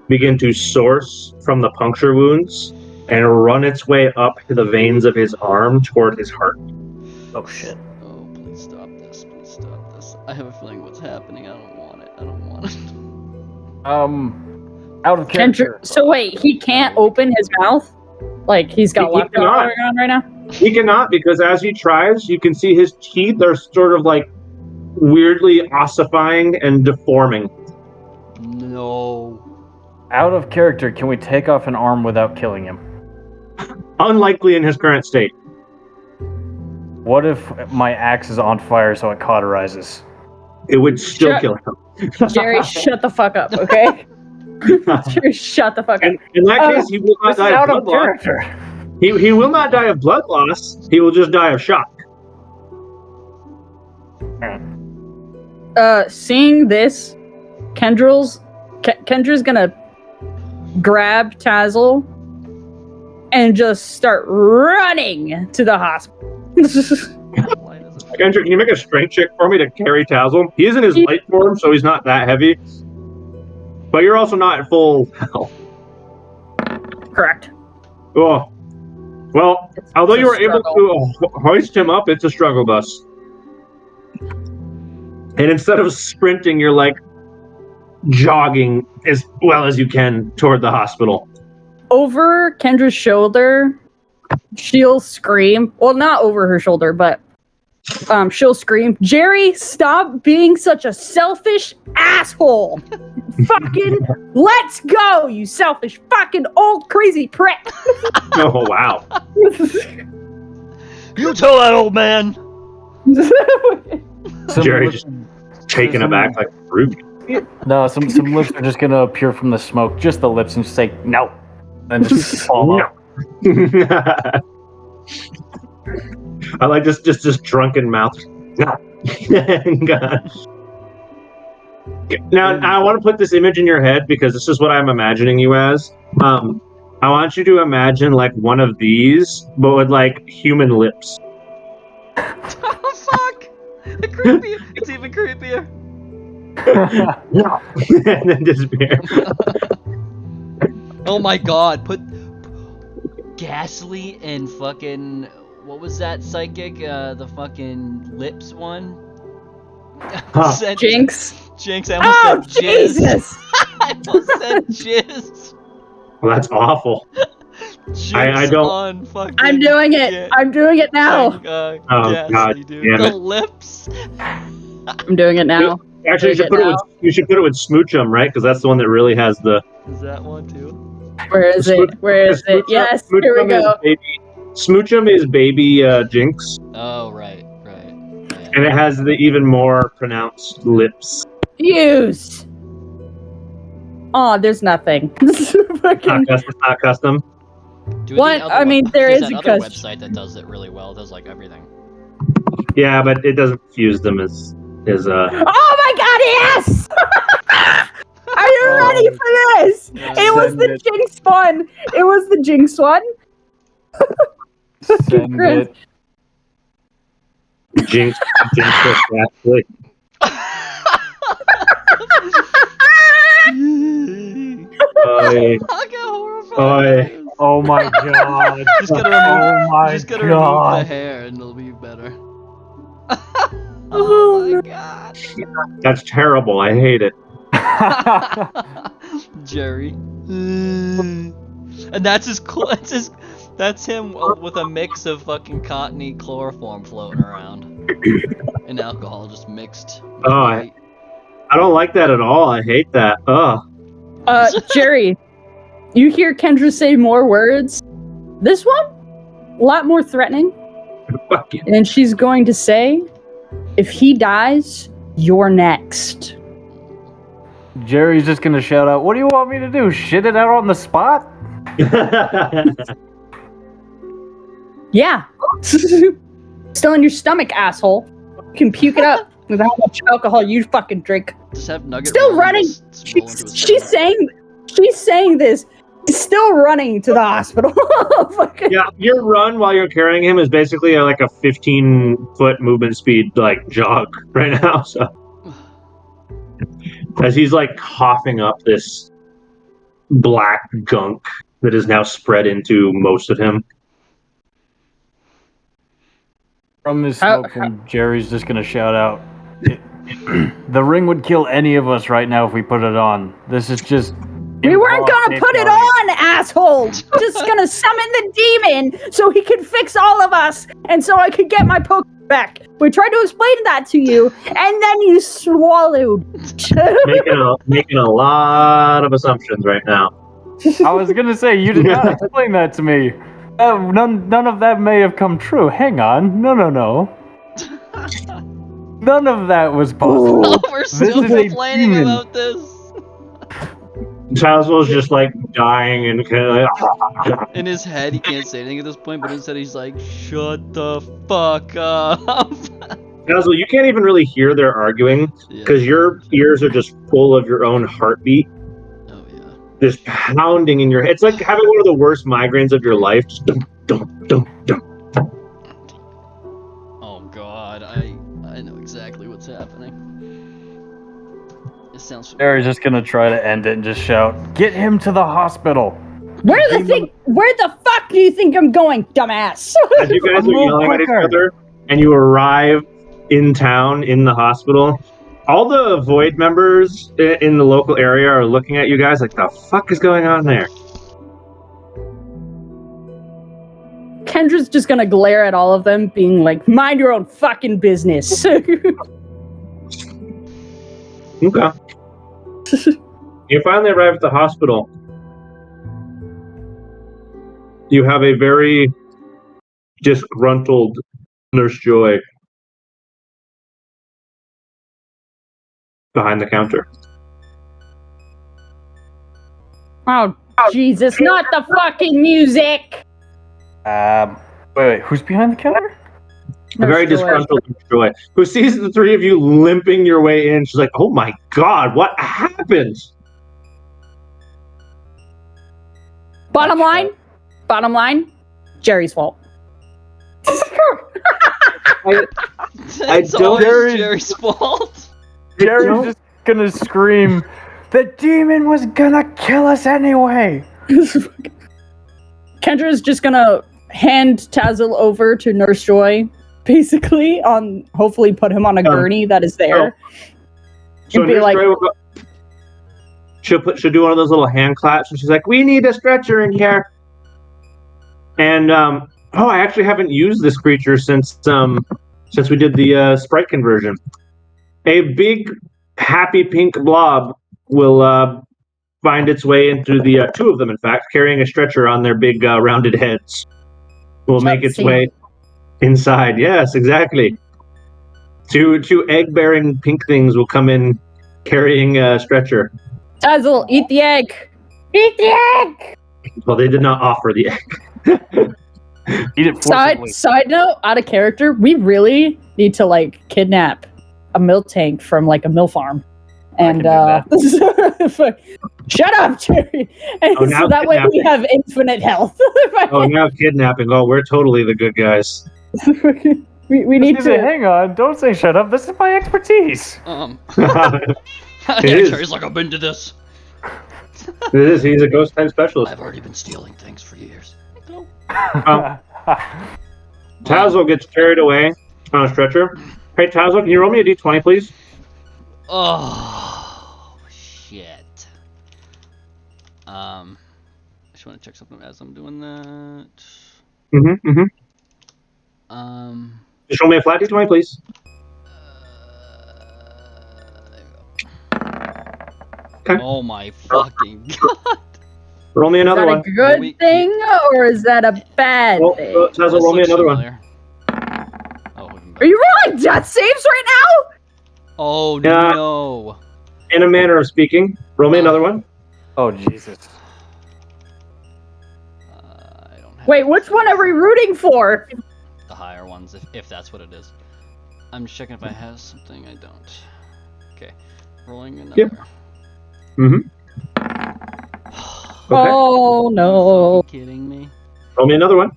begin to source from the puncture wounds and run its way up to the veins of his arm toward his heart. Oh shit. Oh, please stop this. Please stop this. I have a feeling what's happening. I don't want it. I don't want it. Out of character. So wait, he can't open his mouth? Like he's got He left going on right now? He cannot, because as he tries, you can see his teeth are sort of like weirdly ossifying and deforming. No. Out of character, can we take off an arm without killing him? Unlikely in his current state. What if my axe is on fire so it cauterizes? It would still kill him. Jerry, shut the fuck up, okay? Jerry, shut the fuck up. In that case, he will not die of blood loss. He will not die of blood loss. He will just die of shock. Seeing this, Kendra's gonna grab Tazzle and just start running to the hospital. Kendra, can you make a strength check for me to carry Tazzle? He is in his light form, so he's not that heavy. But you're also not at full health. Correct. Oh. Well, although you were able to hoist him up, it's a struggle bus. And instead of sprinting, you're like jogging as well as you can toward the hospital. Over Kendra's shoulder, she'll scream. Well, not over her shoulder, but she'll scream, "Jerry, stop being such a selfish asshole! Fucking let's go, you selfish fucking old crazy prick!" Oh, wow. You tell that old man! Jerry just taken aback like Ruby. No, some lips are just gonna appear from the smoke, just the lips, and just say no, and just fall out. I like this drunken mouth. No. Now, I want to put this image in your head because this is what I'm imagining you as. I want you to imagine like one of these, but with like human lips. Oh fuck! Creepy. It's even creepier. No. And then disappear. Oh my god! Put Ghastly and fucking what was that psychic? The fucking lips one. Said- Jinx. Jinx. I almost said jizz. Jesus! I almost said jizz. Well, that's awful. Jinx I don't- on fucking. I'm doing it. Yeah. I'm doing it now. Oh, Ghastly, God dude. damn The it. lips. I'm doing it now. Actually, you should put it with Smoochum, right? Because that's the one that really has the. Is that one too? Where is it? Where is it? Yes, here we go. Smoochum is baby Jinx, Oh right. Yeah. and it has the even more pronounced lips. Use. Oh, there's nothing. This is fucking- It's not custom. Do What? the other I mean, web- there there's is that a other custom. website that does it really well. It does like everything. Yeah, but it doesn't fuse them as Oh my god, yes! Are you Oh. ready for this? Yeah. It was Send the it. Jinx one. It was the Jinx one. Send Chris. it. Jinx. Actually. Oy. Look how horrifying Oy. it is. Oh my god. Just gotta remove, Oh my just gotta remove the god. hair and it'll be better. Oh, Oh no. my god. That's terrible. I hate it. Jerry. And that's that's him with a mix of fucking cottony chloroform floating around. And alcohol just mixed. Oh, I don't like that at all. I hate that. Ugh. Jerry, you hear Kendra say more words. This one, a lot more threatening. Fuck you. And she's going to say, if he dies, you're next. Jerry's just gonna shout out, "What do you want me to do? Shit it out on the spot?" Yeah. Still in your stomach, asshole. You can puke it up with how much alcohol you fucking drink. Just have Nugget Still roll running. and just roll into his She's saying this. He's still running to the hospital. Fucking- Yeah, your run while you're carrying him is basically like a 15-foot movement speed, like jog right now. So as he's like coughing up this black gunk that is now spread into most of him. From his How- smoke, from Jerry's just gonna shout out, "The ring would kill any of us right now if we put it on. This is just." We weren't gonna put it on, asshole! Just gonna summon the demon so he could fix all of us and so I could get my Pokemon back. We tried to explain that to you, and then you swallowed. making a lot of assumptions right now. I was gonna say, you did not explain that to me. None of that may have come true. Hang on. No. None of that was possible. Oh, we're still This is a complaining demon. about this. Chaswell's just like dying and kind of like, In his head, he can't say anything at this point, but instead he's like, "Shut the fuck up." Chaswell, you can't even really hear their arguing Yeah. because your ears are just full of your own heartbeat. Oh yeah. Just pounding in your head. It's like having one of the worst migraines of your life. Just dum, dum, dum, dum. Oh god, I know exactly what's happening. It sounds familiar. Jerry's just gonna try to end it and just shout, "Get him to the hospital!" Where the fuck do you think I'm going, dumbass? As you guys are Move yelling at each quicker. other and you arrive in town in the hospital, all the Void members in the local area are looking at you guys like, the fuck is going on there? Kendra's just gonna glare at all of them, being like, mind your own fucking business. Okay. You finally arrive at the hospital. You have a very disgruntled Nurse Joy behind the counter. Oh, Jesus, not the fucking music! Wait, who's behind the counter? A very disgruntled Joy, who sees the three of you limping your way in. She's like, "Oh my god, what happened?" Bottom line, Jerry's fault. It's don't- always Jerry's- Jerry's fault. Jerry's just gonna scream, "The demon was gonna kill us anyway!" Kendra's just gonna hand Tazzle over to Nurse Joy, basically, hopefully put him on a gurney that is there. So And be Nurse like- Joy will go, she'll do one of those little hand claps, and she's like, "We need a stretcher in here." And I actually haven't used this creature since we did the sprite conversion. A big, happy pink blob will find its way into the two of them, in fact, carrying a stretcher on their big rounded heads. Will make its way inside. Yes, exactly. Two egg-bearing pink things will come in carrying a stretcher. Tazzle, eat the egg! Eat the egg! Well, they did not offer the egg. Eat it forcibly. Side note, out of character, we really need to like kidnap a milk tank from like a mill farm. And shut up, Jerry. And Oh, now so that way we kidnapping. have infinite health. Oh, now kidnapping. Oh, we're totally the good guys. we need Just say, to. hang on, don't say shut up. This is my expertise. It is. Jerry's like, I've been to this. It is. He's a ghost type specialist. I've already been stealing things for years. Go. Tazzle gets carried away on a stretcher. Hey, Tazzle, can you roll me a d20, please? Oh shit. I just want to check something as I'm doing that. Mm-hmm. Um. Just roll me a flat d20, please. There you go. Okay. Oh my fucking god. Roll me Is another that one. a good thing or is that a bad thing? Tazzle, This roll me looks another one. familiar. Oh, Are you rolling death saves right now? oh Yeah. no. In a manner of speaking. Roll me another one. Oh, Jesus. I don't have Wait, which one are we rooting for? the higher ones, if that's what it is. I'm just checking if I have something I don't. Okay. Rolling another. Yep. Mm-hmm. Okay. Oh no. Are you kidding me? Roll me another one.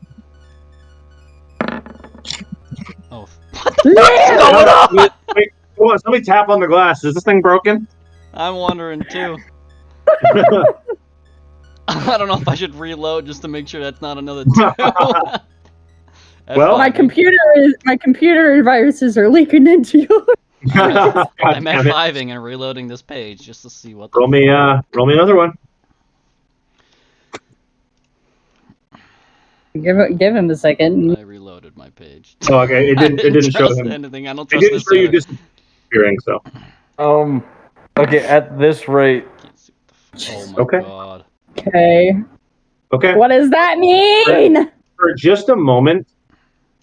Oh. Wait, hold on. Somebody tap on the glass. Is this thing broken? I'm wondering too. I don't know if I should reload just to make sure that's not another 2. Well, My computer viruses are leaking into yours. God I'm damn it. F5ing and reloading this page just to see what. Roll me another one. Give him a second. I reloaded my page. Oh, okay. It didn't show trust him. anything. I don't It trust didn't this show you either. disappearing. So Okay, at this rate, Can't see what the oh my Okay. god. Okay. okay. What does that mean? For just a moment,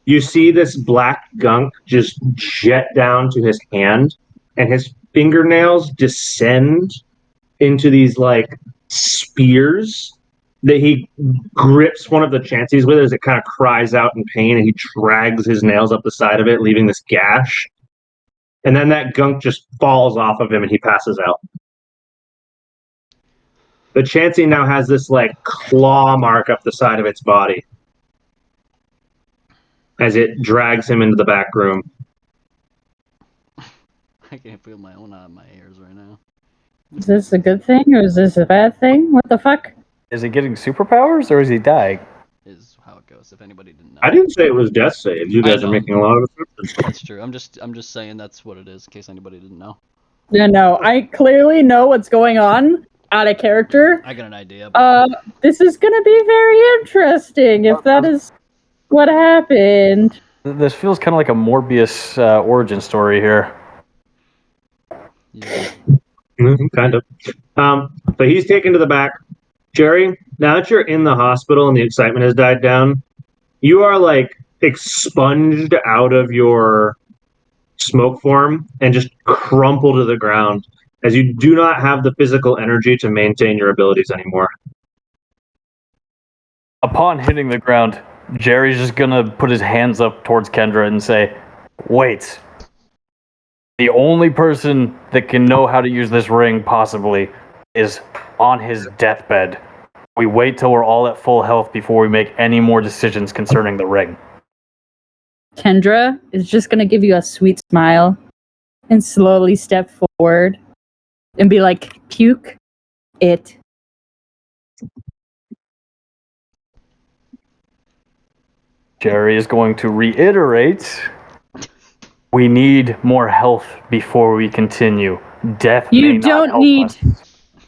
you see this black gunk just jet down to his hand, and his fingernails descend into these like spears that he grips one of the chances with as it kind of cries out in pain, and he drags his nails up the side of it, leaving this gash. And then that gunk just falls off of him and he passes out. The Chansey now has this like claw mark up the side of its body as it drags him into the back room. I can't feel my own my ears right now. Is this a good thing or is this a bad thing? What the fuck? is he getting superpowers or is he dying? Is how it goes. If anybody didn't know. I didn't say it was death saves. You guys I are know. making a lot of assumptions. That's true. I'm just saying that's what it is in case anybody didn't know. No, I clearly know what's going on out of character. I got an idea. But This is gonna be very interesting if that is what happened. This feels kind of like a Morbius origin story here. yeah. Kind of. But he's taken to the back. Jerry, now that you're in the hospital and the excitement has died down, you are like expunged out of your smoke form and just crumple to the ground as you do not have the physical energy to maintain your abilities anymore. Upon hitting the ground, Jerry's just gonna put his hands up towards Kendra and say, "Wait. The only person that can know how to use this ring, possibly, is on his deathbed. We wait till we're all at full health before we make any more decisions concerning the ring." Kendra is just gonna give you a sweet smile and slowly step forward and be like, "Puke it." Jerry is going to reiterate, "We need more health before we continue. Death may You not don't help need. us."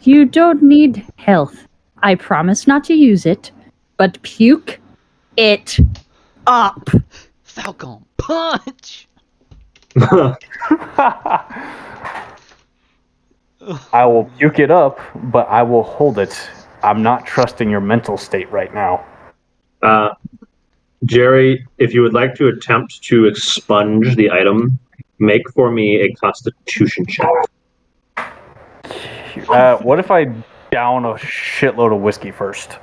You don't need health. I promise not to use it, but puke it up. Falcon punch. I will puke it up, but I will hold it. I'm not trusting your mental state right now. Jerry, if you would like to attempt to expunge the item, make for me a Constitution check. What if I down a shitload of whiskey first?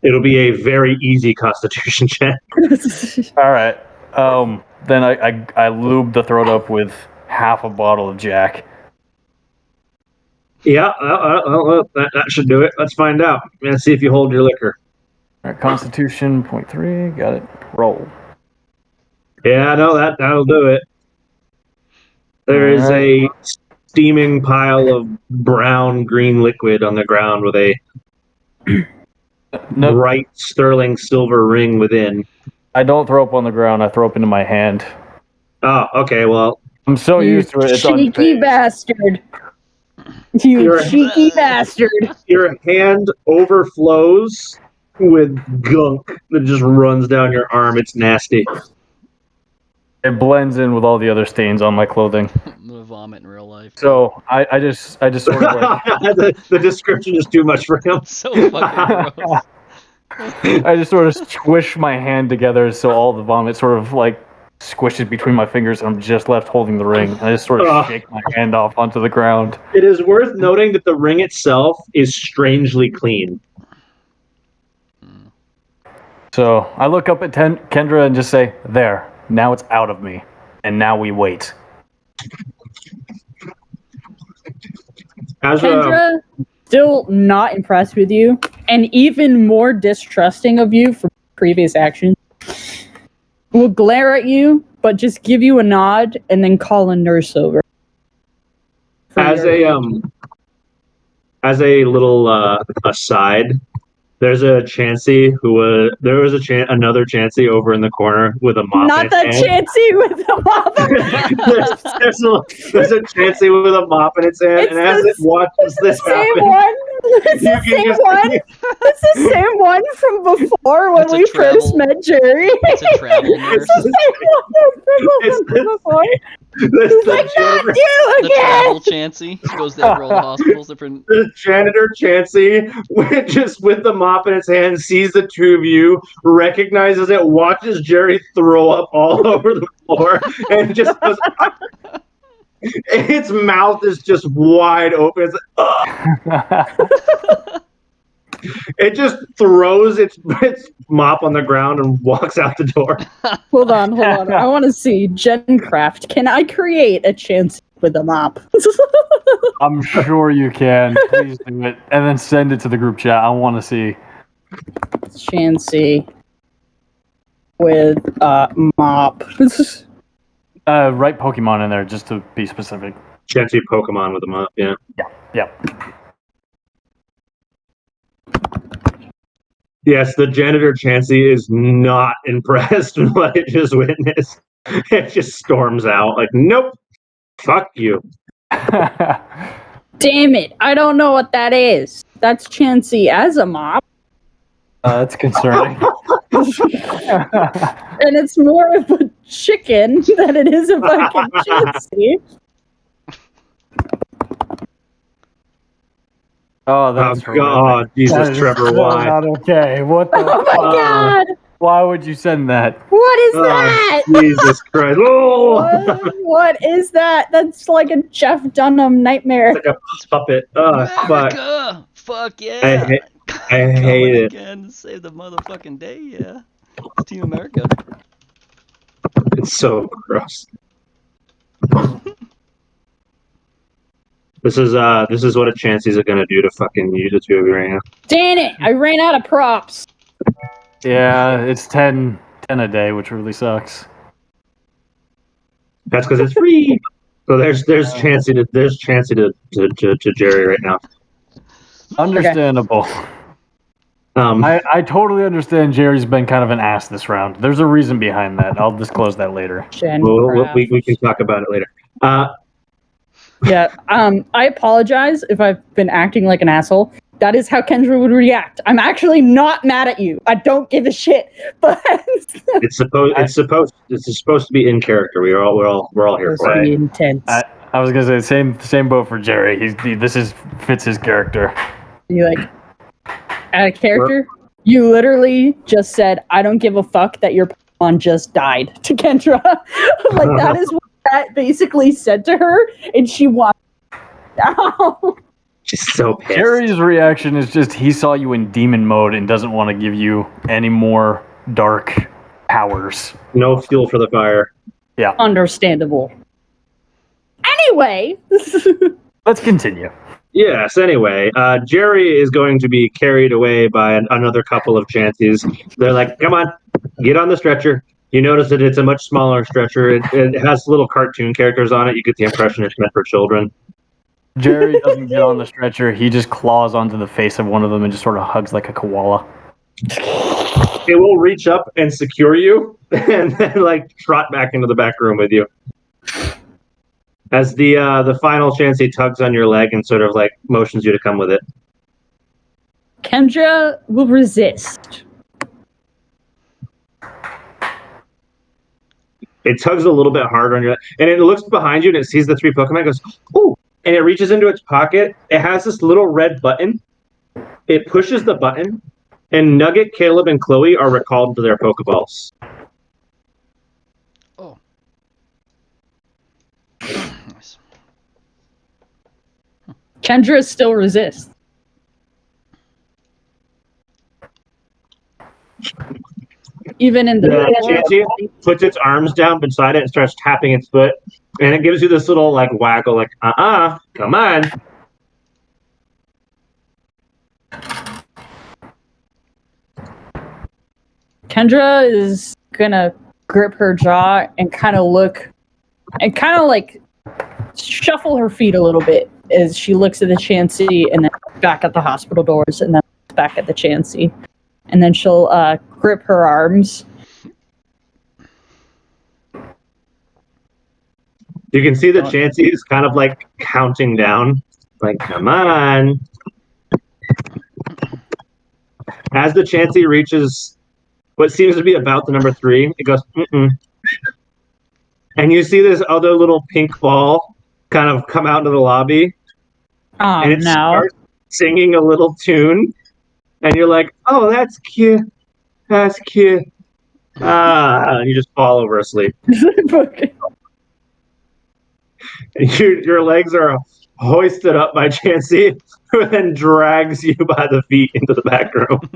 It'll be a very easy Constitution check. All right. Then I lube the throat up with half a bottle of Jack. Yeah, that should do it. Let's find out. Let's see if you hold your liquor. All right, Constitution, 0.3, got it. Roll. Yeah, no, that'll do it. There is a steaming pile of brown-green liquid on the ground with a bright sterling silver ring within. I don't throw up on the ground. I throw up into my hand. Oh, okay, well. I'm so used to it. It's cheeky unfazed. bastard. You cheeky bastard. Your hand overflows with gunk that just runs down your arm. It's nasty. It blends in with all the other stains on my clothing. I'm gonna vomit in real life. So I just sort of like the description is too much for him. So fucking gross. I just sort of squish my hand together so all the vomit sort of like squishes between my fingers and I'm just left holding the ring. I just sort of shake my hand off onto the ground. It is worth noting that the ring itself is strangely clean. So I look up at Kendra and just say, "There, now it's out of me. And now we wait." Kendra, still not impressed with you, and even more distrusting of you for previous actions, will glare at you, but just give you a nod and then call a nurse over. As a little aside, there's a Chansey there was another Chansey over in the corner with a mop. Not that Chansey with a mop. there's a Chansey with a mop in its hand, and as it watches this happen, It's the same one. It's the same one from before when we first met Jerry. It's a travel nurse. It's the same one from before. He's like, not you The again! travel Chansey. She goes to all the hospitals. Different. the janitor Chansey, just with the mop in its hand, sees the two of you, recognizes it, watches Jerry throw up all over the floor, and just goes, its mouth is just wide open. It's like, ugh. It just throws its mop on the ground and walks out the door. Hold on. I want to see Gencraft. Can I create a chance with a mop? I'm sure you can. Please do it. And then send it to the group chat. I want to see. Chansey with a mop. Write Pokemon in there just to be specific. Chansey Pokemon with a mop, yeah. Yeah. Yes, the janitor Chansey is not impressed with what it just witnessed. It just storms out like, nope, fuck you. Damn it, I don't know what that is. That's Chansey as a mop. That's concerning. And it's more of a chicken than it is a fucking Chansey. Oh, that's God, Jesus, Trevor, why? Not okay. What the Oh my god! Why would you send that? What is that? Jesus Christ. Oh! What is that? That's like a Jeff Dunham nightmare. It's like a puppet. Oh, fuck. America! Fuck yeah! I hate it. Again to save the motherfucking day, yeah. Team America. It's so gross. This is what a Chansey's are gonna do to fucking you, the two of you right now. Damn it! I ran out of props. Yeah, it's 10 a day, which really sucks. That's because it's free. So there's Chansey to Jerry right now. Understandable. I totally understand Jerry's been kind of an ass this round. There's a reason behind that. I'll disclose that later. We can talk about it later. Yeah. I apologize if I've been acting like an asshole. That is how Kendra would react. I'm actually not mad at you. I don't give a shit. But it's supposed to be in character. We're all here for it. Intense. I was gonna say same boat for Jerry. This fits his character. You like out of character? You literally just said, "I don't give a fuck that your Pokemon just died" to Kendra. Like that is what that basically said to her, and she walked down. She's so pissed. Jerry's reaction is just he saw you in demon mode and doesn't want to give you any more dark powers. No fuel for the fire. Yeah. Understandable. Anyway. Let's continue. Yes, anyway, Jerry is going to be carried away by another couple of Chanseys. They're like, come on, get on the stretcher. You notice that it's a much smaller stretcher. It has little cartoon characters on it. You get the impression it's meant for children. Jerry doesn't get on the stretcher. He just claws onto the face of one of them and just sort of hugs like a koala. It will reach up and secure you and then like trot back into the back room with you. As the final Chansey tugs on your leg and sort of like motions you to come with it. Kendra will resist. It tugs a little bit harder on your leg. And it looks behind you and it sees the three Pokemon and goes, ooh! And it reaches into its pocket. It has this little red button. It pushes the button, and Nugget, Caleb, and Chloe are recalled to their Pokeballs. Oh. Nice. Kendra still resists. Even in the Chansey puts its arms down beside it and starts tapping its foot, and it gives you this little like waggle, like come on. Kendra is gonna grip her jaw and kind of look, and kind of like shuffle her feet a little bit as she looks at the Chansey and then back at the hospital doors and then back at the Chansey. And then she'll grip her arms. You can see the Chansey is kind of like counting down, like, come on. As the Chansey reaches what seems to be about the number 3, it goes, mm-mm. And you see this other little pink ball kind of come out into the lobby. Oh, and it no. starts singing a little tune. And you're like, oh, that's cute. That's cute. And you just fall over asleep. Your legs are hoisted up by Chansey, who then drags you by the feet into the back room.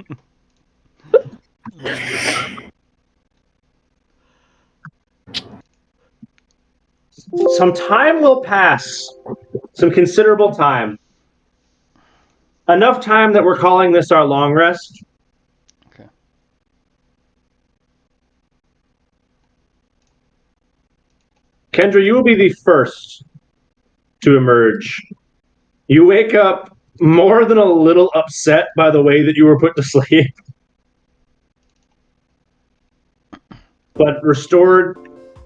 Some time will pass. Some considerable time. Enough time that we're calling this our long rest. Okay. Kendra, you will be the first to emerge. You wake up more than a little upset by the way that you were put to sleep. But restored.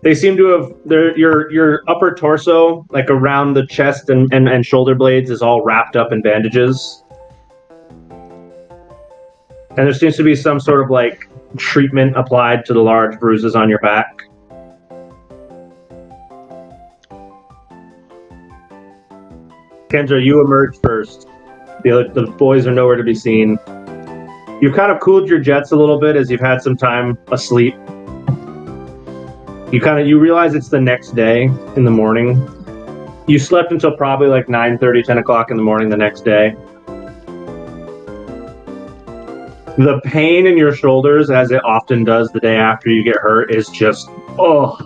They seem to have your upper torso, like around the chest and shoulder blades, is all wrapped up in bandages. And there seems to be some sort of like treatment applied to the large bruises on your back. Kendra, you emerge first. The boys are nowhere to be seen. You've kind of cooled your jets a little bit as you've had some time asleep. You realize it's the next day in the morning. You slept until probably like 9:30, 10 o'clock in the morning the next day. The pain in your shoulders, as it often does the day after you get hurt, is just, oh.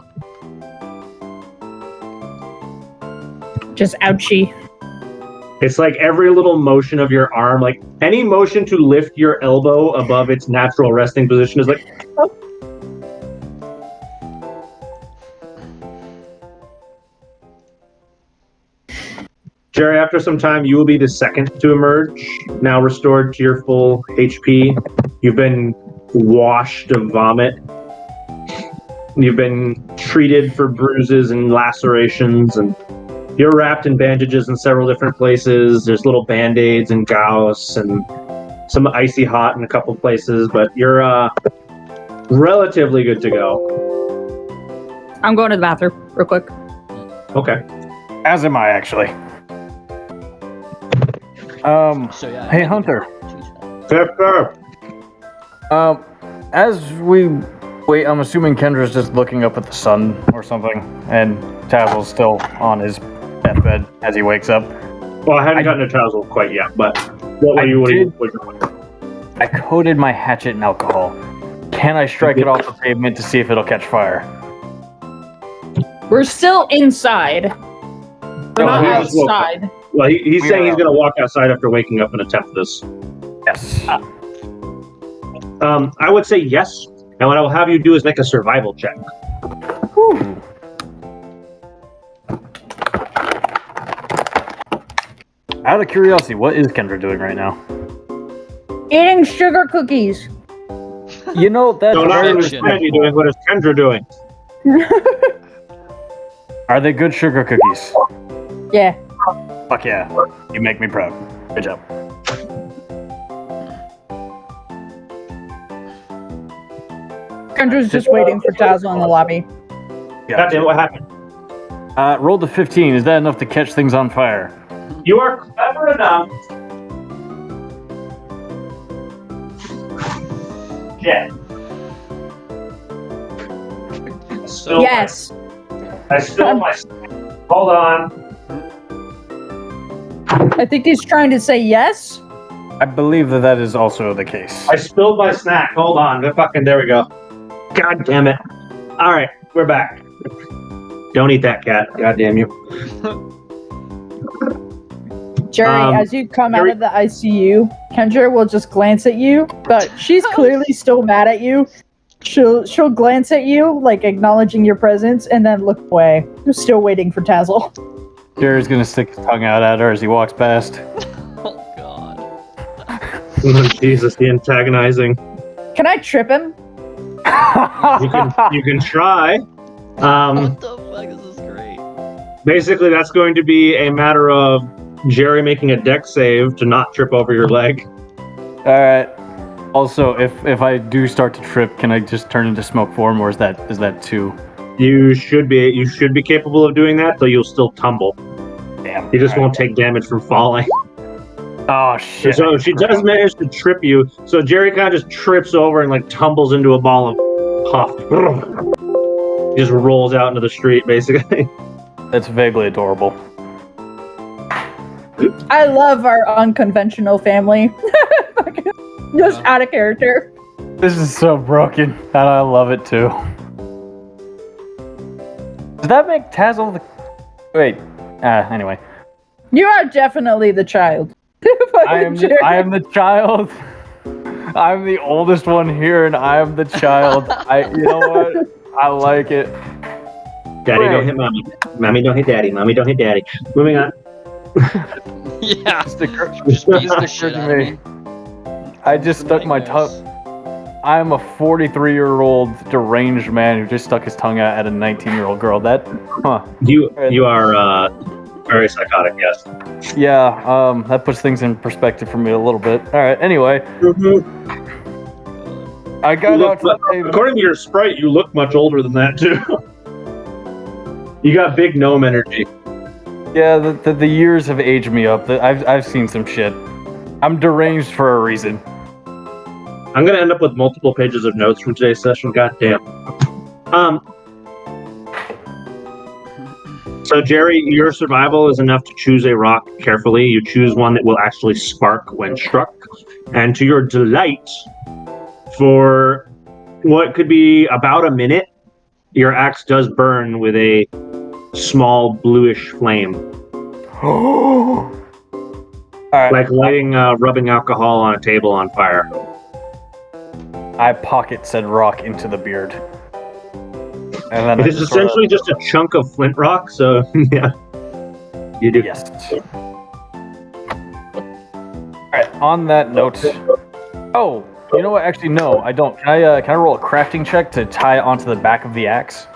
Just ouchie. It's like every little motion of your arm, like any motion to lift your elbow above its natural resting position is like, oh. Jerry, after some time, you will be the second to emerge, now restored to your full HP. You've been washed of vomit. You've been treated for bruises and lacerations, and you're wrapped in bandages in several different places. There's little band-aids and gauze and some icy hot in a couple places, but you're relatively good to go. I'm going to the bathroom real quick. Okay. As am I, actually. So yeah. Hey, Hunter. Yes, sir. As we wait, I'm assuming Kendra's just looking up at the sun or something, and Tazzle's still on his deathbed as he wakes up. Well, I hadn't gotten to Tazzle quite yet, but what were you? I coated my hatchet in alcohol. Can I strike it off the pavement to see if it'll catch fire? We're still inside. We're not he just woke up. outside. Well, he's saying he's going to walk outside after waking up and attempt this. Yes. I would say yes, and what I will have you do is make a survival check. Whew. Out of curiosity, what is Kendra doing right now? Eating sugar cookies. You know, that's No, not very understand you doing. What is Kendra doing? Are they good sugar cookies? Yeah. Fuck yeah. You make me proud. Good job. Kendra's just waiting for Tazzle in the lobby. Goddamn, what happened? Rolled a 15. Is that enough to catch things on fire? You are clever enough. Yeah. So Yes. I spilled my. Hold on. I think he's trying to say yes. I believe that is also the case. I spilled my snack. Hold on. There we go. God damn it. All right, we're back. Don't eat that, cat. God damn you. Jerry, as you come out of the ICU, Kendra will just glance at you, but she's clearly still mad at you. She'll glance at you, like acknowledging your presence, and then look away. Still waiting for Tazzle. Jerry's gonna stick his tongue out at her as he walks past. Oh god. Oh, Jesus, the antagonizing. Can I trip him? You can try. What the fuck? This is great. Basically, that's going to be a matter of Jerry making a deck save to not trip over your leg. Alright. Also, if I do start to trip, can I just turn into smoke form, or is that too? You should be capable of doing that, though you'll still tumble. Damn. You just won't take damage from falling. Oh shit. So she does manage to trip you. So Jerry kind of just trips over and like tumbles into a ball of puff. He just rolls out into the street, basically. That's vaguely adorable. I love our unconventional family. Just out of character. This is so broken, and I love it too. Does that make Tazzle the... Wait. Anyway. You are definitely the child. I am the child. I'm the oldest one here, and I am the child. You know what? I like it. Daddy, don't hit mommy. Mommy, don't hit daddy. Mommy, don't hit daddy. Moving on. Yeah. Just beats the shit out of me. I just stuck my tongue. I'm a 43-year-old deranged man who just stuck his tongue out at a 19-year-old girl. That, huh? You are very psychotic, yes. Yeah. That puts things in perspective for me a little bit. All right. Anyway, I got out. According to your sprite, you look much older than that too. You got big gnome energy. Yeah, the years have aged me up. I've seen some shit. I'm deranged for a reason. I'm gonna end up with multiple pages of notes from today's session. God damn. So Jerry, your survival is enough to choose a rock carefully. You choose one that will actually spark when struck. And to your delight, for what could be about a minute, your axe does burn with a small bluish flame. All right. Like rubbing alcohol on a table on fire. I pocket said rock into the beard. And then It is essentially just a chunk of flint rock, so yeah. You do. Yes. Alright, on that note. Oh, you know what? Actually, no, I don't. Can I roll a crafting check to tie it onto the back of the axe?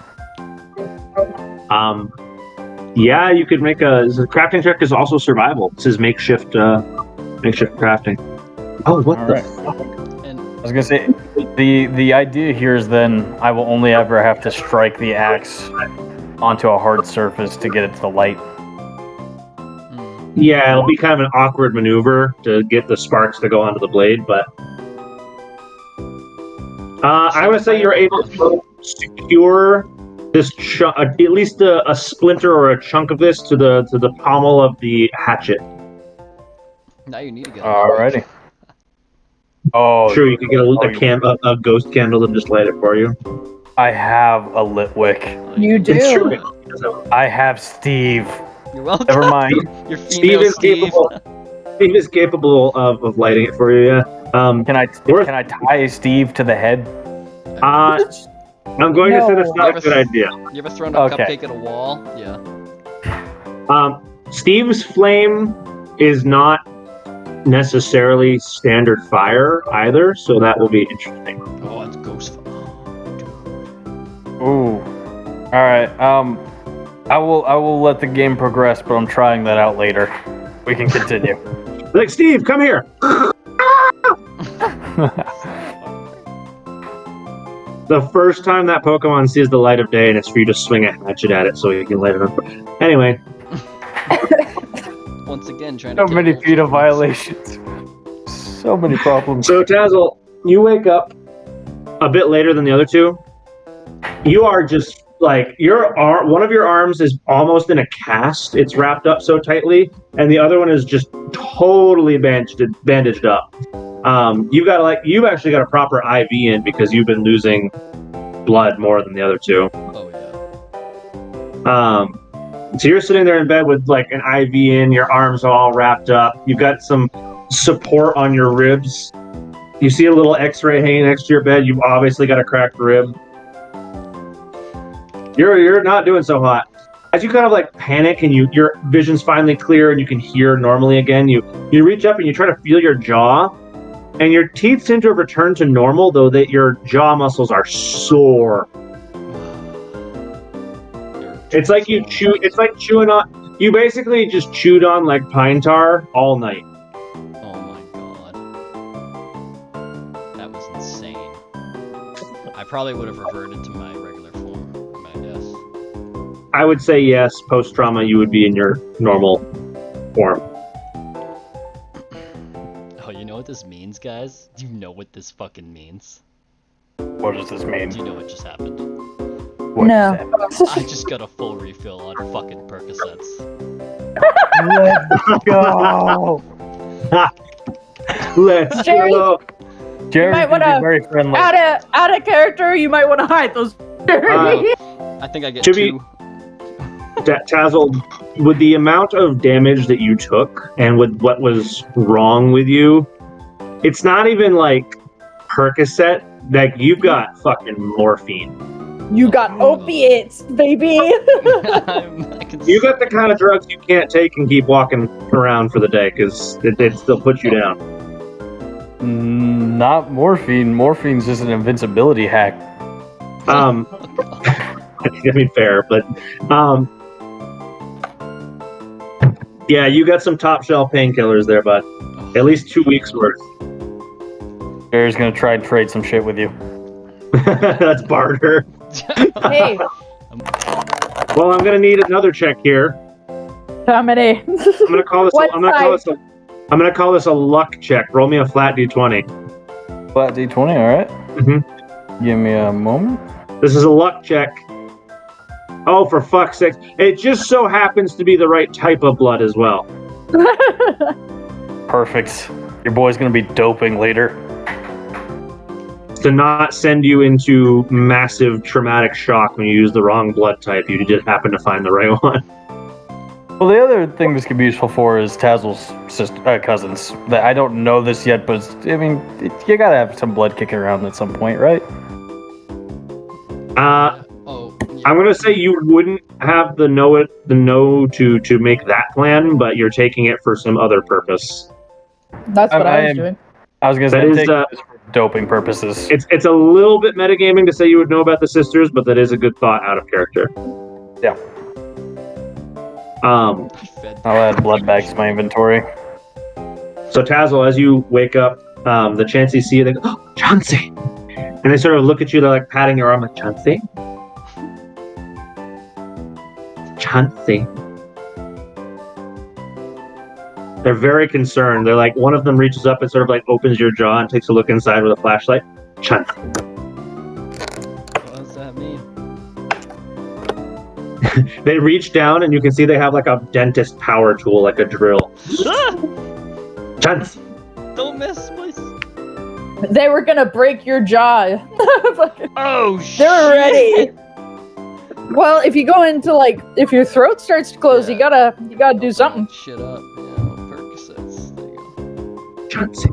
Yeah, you could make a crafting check is also survival. This is makeshift crafting. Oh, what All the right. fuck? And I was gonna say, the idea here is then I will only ever have to strike the axe onto a hard surface to get it to the light. Yeah, it'll be kind of an awkward maneuver to get the sparks to go onto the blade, but I would say you're able to secure this at least a splinter or a chunk of this to the pommel of the hatchet. now you need to get. Alrighty. Oh, Sure, you could get a ghost candle to just light it for you. I have a lit wick. You do. It's true. I have Steve. You're welcome. Never mind. You're Steve female is Steve. capable. Steve is capable of lighting it for you. Yeah. Can I tie Steve to the head? I'm going to say that's not a Never good idea. You ever thrown a Okay. cupcake at a wall? Yeah. Steve's flame is not necessarily standard fire either, so that will be interesting. Oh, it's ghost. Ooh. All right. I will let the game progress, but I'm trying that out later. We can continue. Like, Steve, come here. The first time that Pokemon sees the light of day, and it's for you to swing a hatchet at it so you can light it up. Anyway, Once again, trying So to. many feet of violations. So many problems. so Tazzle, you wake up a bit later than the other two. You are just like one of your arms is almost in a cast. It's wrapped up so tightly, and the other one is just totally bandaged up. You've actually got a proper IV in because you've been losing blood more than the other two. Oh yeah. So you're sitting there in bed with like an IV in, your arms all wrapped up. You've got some support on your ribs. You see a little X-ray hanging next to your bed. You've obviously got a cracked rib. You're not doing so hot. As you kind of like panic and your vision's finally clear and you can hear normally again, you reach up and you try to feel your jaw, and your teeth seem to have returned to normal, though that your jaw muscles are sore. It's like you chew. It's like chewing on. You basically just chewed on like pine tar all night. Oh my god. That was insane. I probably would have reverted to my regular form, I guess. I would say yes. Post trauma, you would be in your normal form. Oh, you know what this means, guys? You know what this fucking means? What does this mean? Do you know what just happened? What No. is that? I just got a full refill on fucking Percocets. Let's go. Let's Jerry? go. Jerry's might gonna wanna be very friendly. Out of character, you might want to hide those. I think I get To be- two. Tazzle, with the amount of damage that you took and with what was wrong with you, it's not even like Percocet. Like, you've got fucking morphine. You got opiates, baby. I can You got the kind of drugs you can't take and keep walking around for the day because it still puts you down. Not morphine. Morphine's just an invincibility hack. I mean, fair, but yeah, you got some top shelf painkillers there, bud. At least 2 weeks worth. Jerry's gonna try and trade some shit with you. That's barter. Hey, Well, I'm gonna need another check here. how many? I'm gonna call this. What I'm gonna call this a luck check. Roll me a flat d20. Flat D20, alright. Mm-hmm. Give me a moment. This is a luck check. Oh, for fuck's sake! It just so happens to be the right type of blood as well. Perfect. Your boy's gonna be doping later. To not send you into massive traumatic shock when you use the wrong blood type. You did happen to find the right one. Well, the other thing this could be useful for is Tazzle's cousins. That I don't know this yet, but you gotta have some blood kicking around at some point, right? Oh, yeah. I'm gonna say you wouldn't have the know to make that plan, but you're taking it for some other purpose. That's what I was doing. I was gonna say That I'm is, taking this for doping purposes. It's a little bit metagaming to say you would know about the sisters, but that is a good thought out of character. Yeah. Um, I'll add blood bags to my inventory. So Tazzle, as you wake up, the Chansey see you, they go, "Oh, Chansey!" And they sort of look at you, they're like patting your arm like, "Chansey? Chansey?" They're very concerned. They're like, one of them reaches up and sort of like opens your jaw and takes a look inside with a flashlight. Chansey. What does that mean? They reach down and you can see they have like a dentist power tool, like a drill. Chansey. Don't miss, please. They were gonna break your jaw. Oh, shit. They're ready. Well, if you go into if your throat starts to close, you gotta do something. Shit up. Yeah, Percocets. There you Chansey.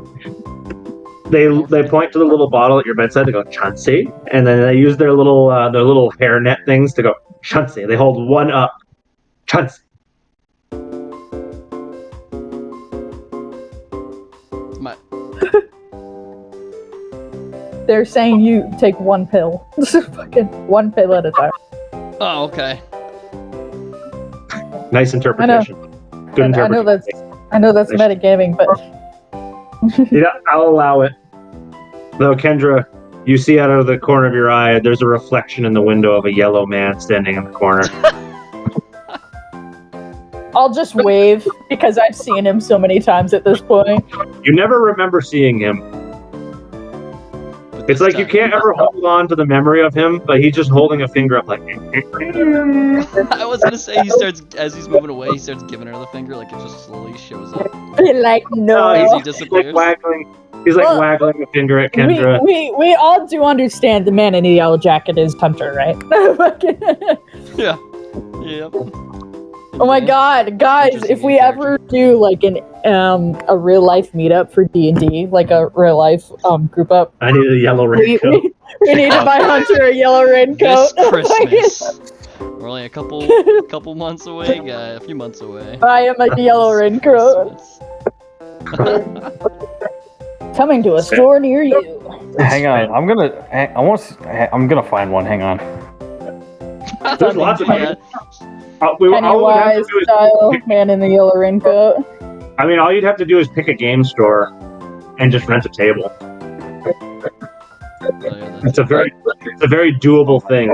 They point to the little bottle at your bedside. They go Chansey, and then they use their little hairnet things to go Chansey. They hold one up, Chansey. go. My, They're saying you take one pill. Fucking one pill at a time. oh, okay. Nice interpretation. Good interpretation. I know that's metagaming, but Yeah, I'll allow it. Though, Kendra, you see out of the corner of your eye, there's a reflection in the window of a yellow man standing in the corner. I'll just wave because I've seen him so many times at this point. You never remember seeing him. But It's this like you time- can't ever hold on to the memory of him, but he's just holding a finger up like... I was gonna say, as he's moving away, he starts giving her the finger, like it just slowly shows up. Like, no. As he He's disappears. He's like waggling the finger at Kendra. We all do understand the man in the yellow jacket is Hunter, right? Yeah. Yep. Oh my god, guys! If we ever do like a real life meetup for D&D, like a real life group up, I need a yellow raincoat. we need to buy Hunter a yellow raincoat. This Christmas. We're only a couple months away, guy. A few months away. Buy him a yellow raincoat. Christmas. Coming to a store near you. Hang on, I'm gonna find one. Hang on. There's lots of Yeah. all we would have Pennywise to do is style pick- man in the yellow raincoat. I mean, all you'd have to do is pick a game store and just rent a table. Oh, yeah, It's a very doable thing.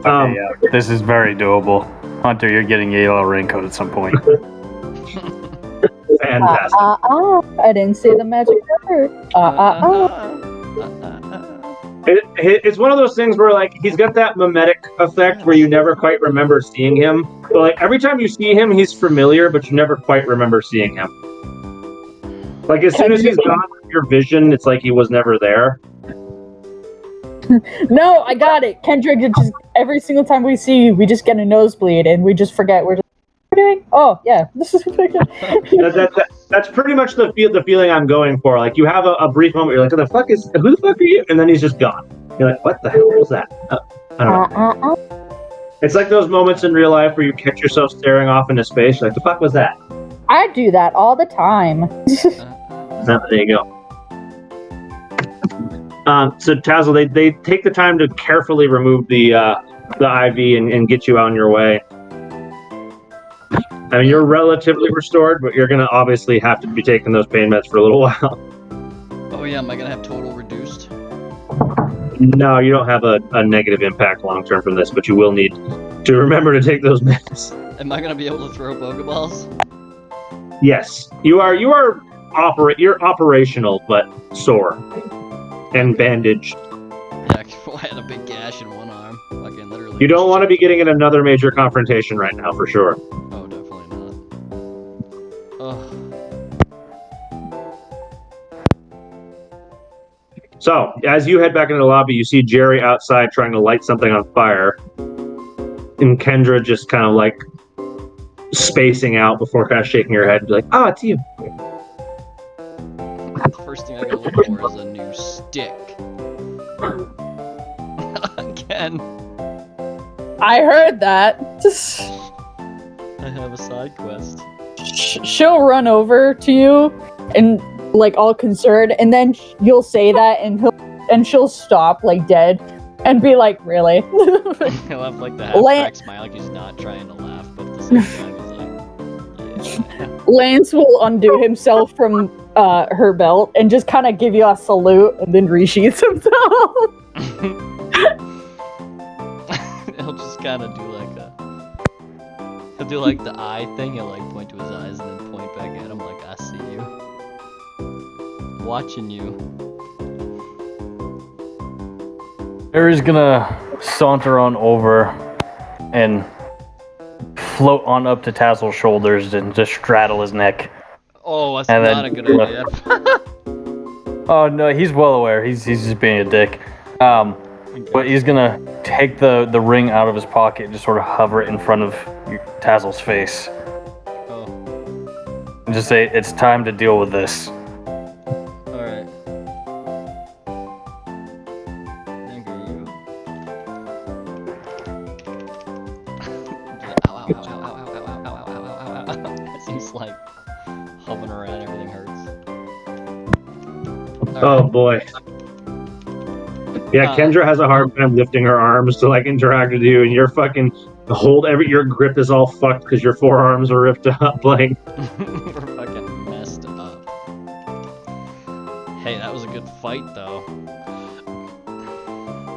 Yeah, this is very doable. Hunter, you're getting a yellow raincoat at some point. Fantastic. I didn't say the magic word. It's one of those things where like he's got that mimetic effect where you never quite remember seeing him. But like every time you see him, he's familiar, but you never quite remember seeing him. Like as soon as he's gone from your vision, it's like he was never there. No, I got it. Kendrick, just every single time we see you, we just get a nosebleed and we just forget we're doing. Oh yeah, this is That's pretty much the feeling I'm going for. Like you have a brief moment, you're like, who the fuck are you? And then he's just gone. You're like, what the hell was that? I don't know. It's like those moments in real life where you catch yourself staring off into space. You're like, the fuck was that? I do that all the time. There you go. So Tazzle, they take the time to carefully remove the IV and get you on your way. I mean, you're relatively restored, but you're gonna obviously have to be taking those pain meds for a little while. Oh yeah, am I gonna have total reduced? No, you don't have a negative impact long term from this, but you will need to remember to take those meds. Am I gonna be able to throw Pokeballs? Yes, you're operational, but sore and bandaged. Yeah, I had a big gash in one arm. Fucking literally. You don't want to be getting in another major confrontation right now, for sure. Oh, definitely not. Oh. So, as you head back into the lobby, you see Jerry outside trying to light something on fire. And Kendra just kind of like spacing out before kind of shaking her head and be like, oh, it's you. The first thing I gotta look for is a new stick. Again, I heard that. I have a side quest. She'll run over to you and like all concerned, and then you'll say that, and she'll stop like dead and be like, "Really?" He'll have like the half Lan- crack smile, like he's not trying to laugh, but at the same time he's like, yeah. Lance will undo himself from her belt and just kind of give you a salute, and then resheaths himself. He'll just kind of do like the eye thing. He'll like point to his eyes and then point back at him like, I see you. Watching you. Barry's gonna saunter on over and float on up to Tassel's shoulders and just straddle his neck. Oh, that's And then- not a good idea. Oh no, he's well aware. He's just being a dick. But he's gonna take the ring out of his pocket and just sort of hover it in front of Tassel's face. Oh, And just say, it's time to deal with this. alright. Thank you. Ow, ow, ow, ow, ow, ow, ow, ow, ow, ow, ow, ow. It seems like hovering around, everything hurts. Oh boy. Yeah, Kendra has a hard time lifting her arms to like interact with you, and you're fucking your grip is all fucked because your forearms are ripped up. Like, We're fucking messed up. Hey, that was a good fight, though.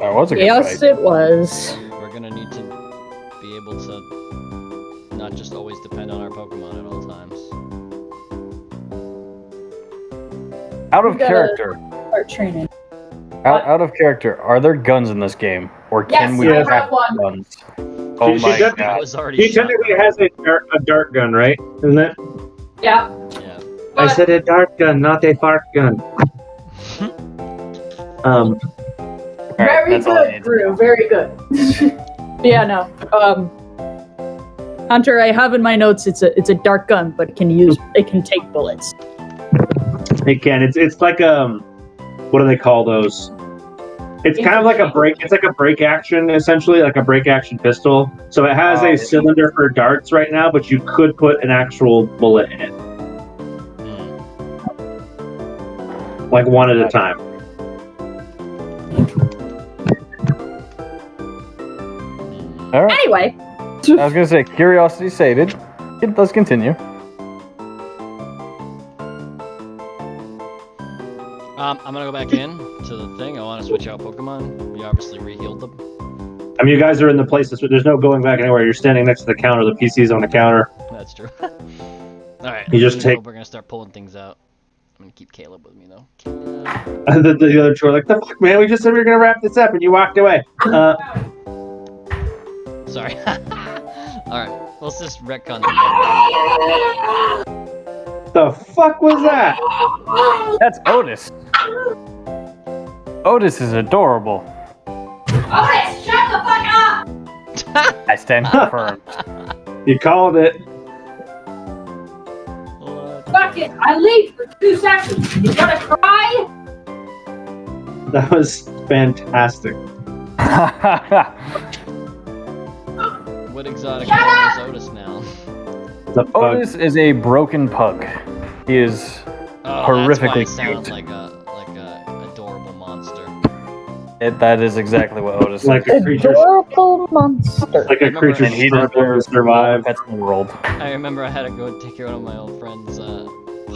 That was a good Yes, fight. it was. We're gonna need to be able to not just always depend on our Pokemon at all times. Out of We gotta- character. Start training. Out of character. Are there guns in this game, or can Yes, we I have have one. guns? Oh She my does- That god! was already he shot. technically has a dart gun, right? Isn't it? Yeah. Yeah. I said a dart gun, not a fart gun. Alright, Very that's all I good, need to Drew. know. Very good. Yeah, no. Hunter, I have in my notes. It's a dark gun, but it can take bullets. It can. It's like what do they call those? It's kind of like a break. It's like a break action, essentially, like a break action pistol. So it has Oh. a cylinder for darts right now, but you could put an actual bullet in it, like one at a time. All right. Anyway, I was gonna say, curiosity sated. Let's continue. I'm gonna go back in to the thing. I want to switch out Pokemon. We obviously re-healed them. I mean, you guys are in the place. There's no going back anywhere. You're standing next to the counter. The PC's on the counter. That's true. All right. You just take- We're gonna start pulling things out. I'm gonna keep Caleb with me though. And the other two are like, "The fuck, man? We just said we were gonna wrap this up, and you walked away." Sorry. All right. Let's just retcon. The fuck was that? That's Otis. Otis is adorable. Otis, shut the fuck up! I stand confirmed. You called it. Fuck it, I leave for 2 seconds. You gonna cry? That was fantastic. What exotic animal is Otis now? The bug. Otis is a broken pug. He is Oh, horrifically that's why it sounds cute. like a adorable monster. That is exactly what Otis Like is. a creature, Adorable monster. like a Remember- creature And he struggling to deserves survive. pets in the world. I remember I had to go take care of one of my old friend's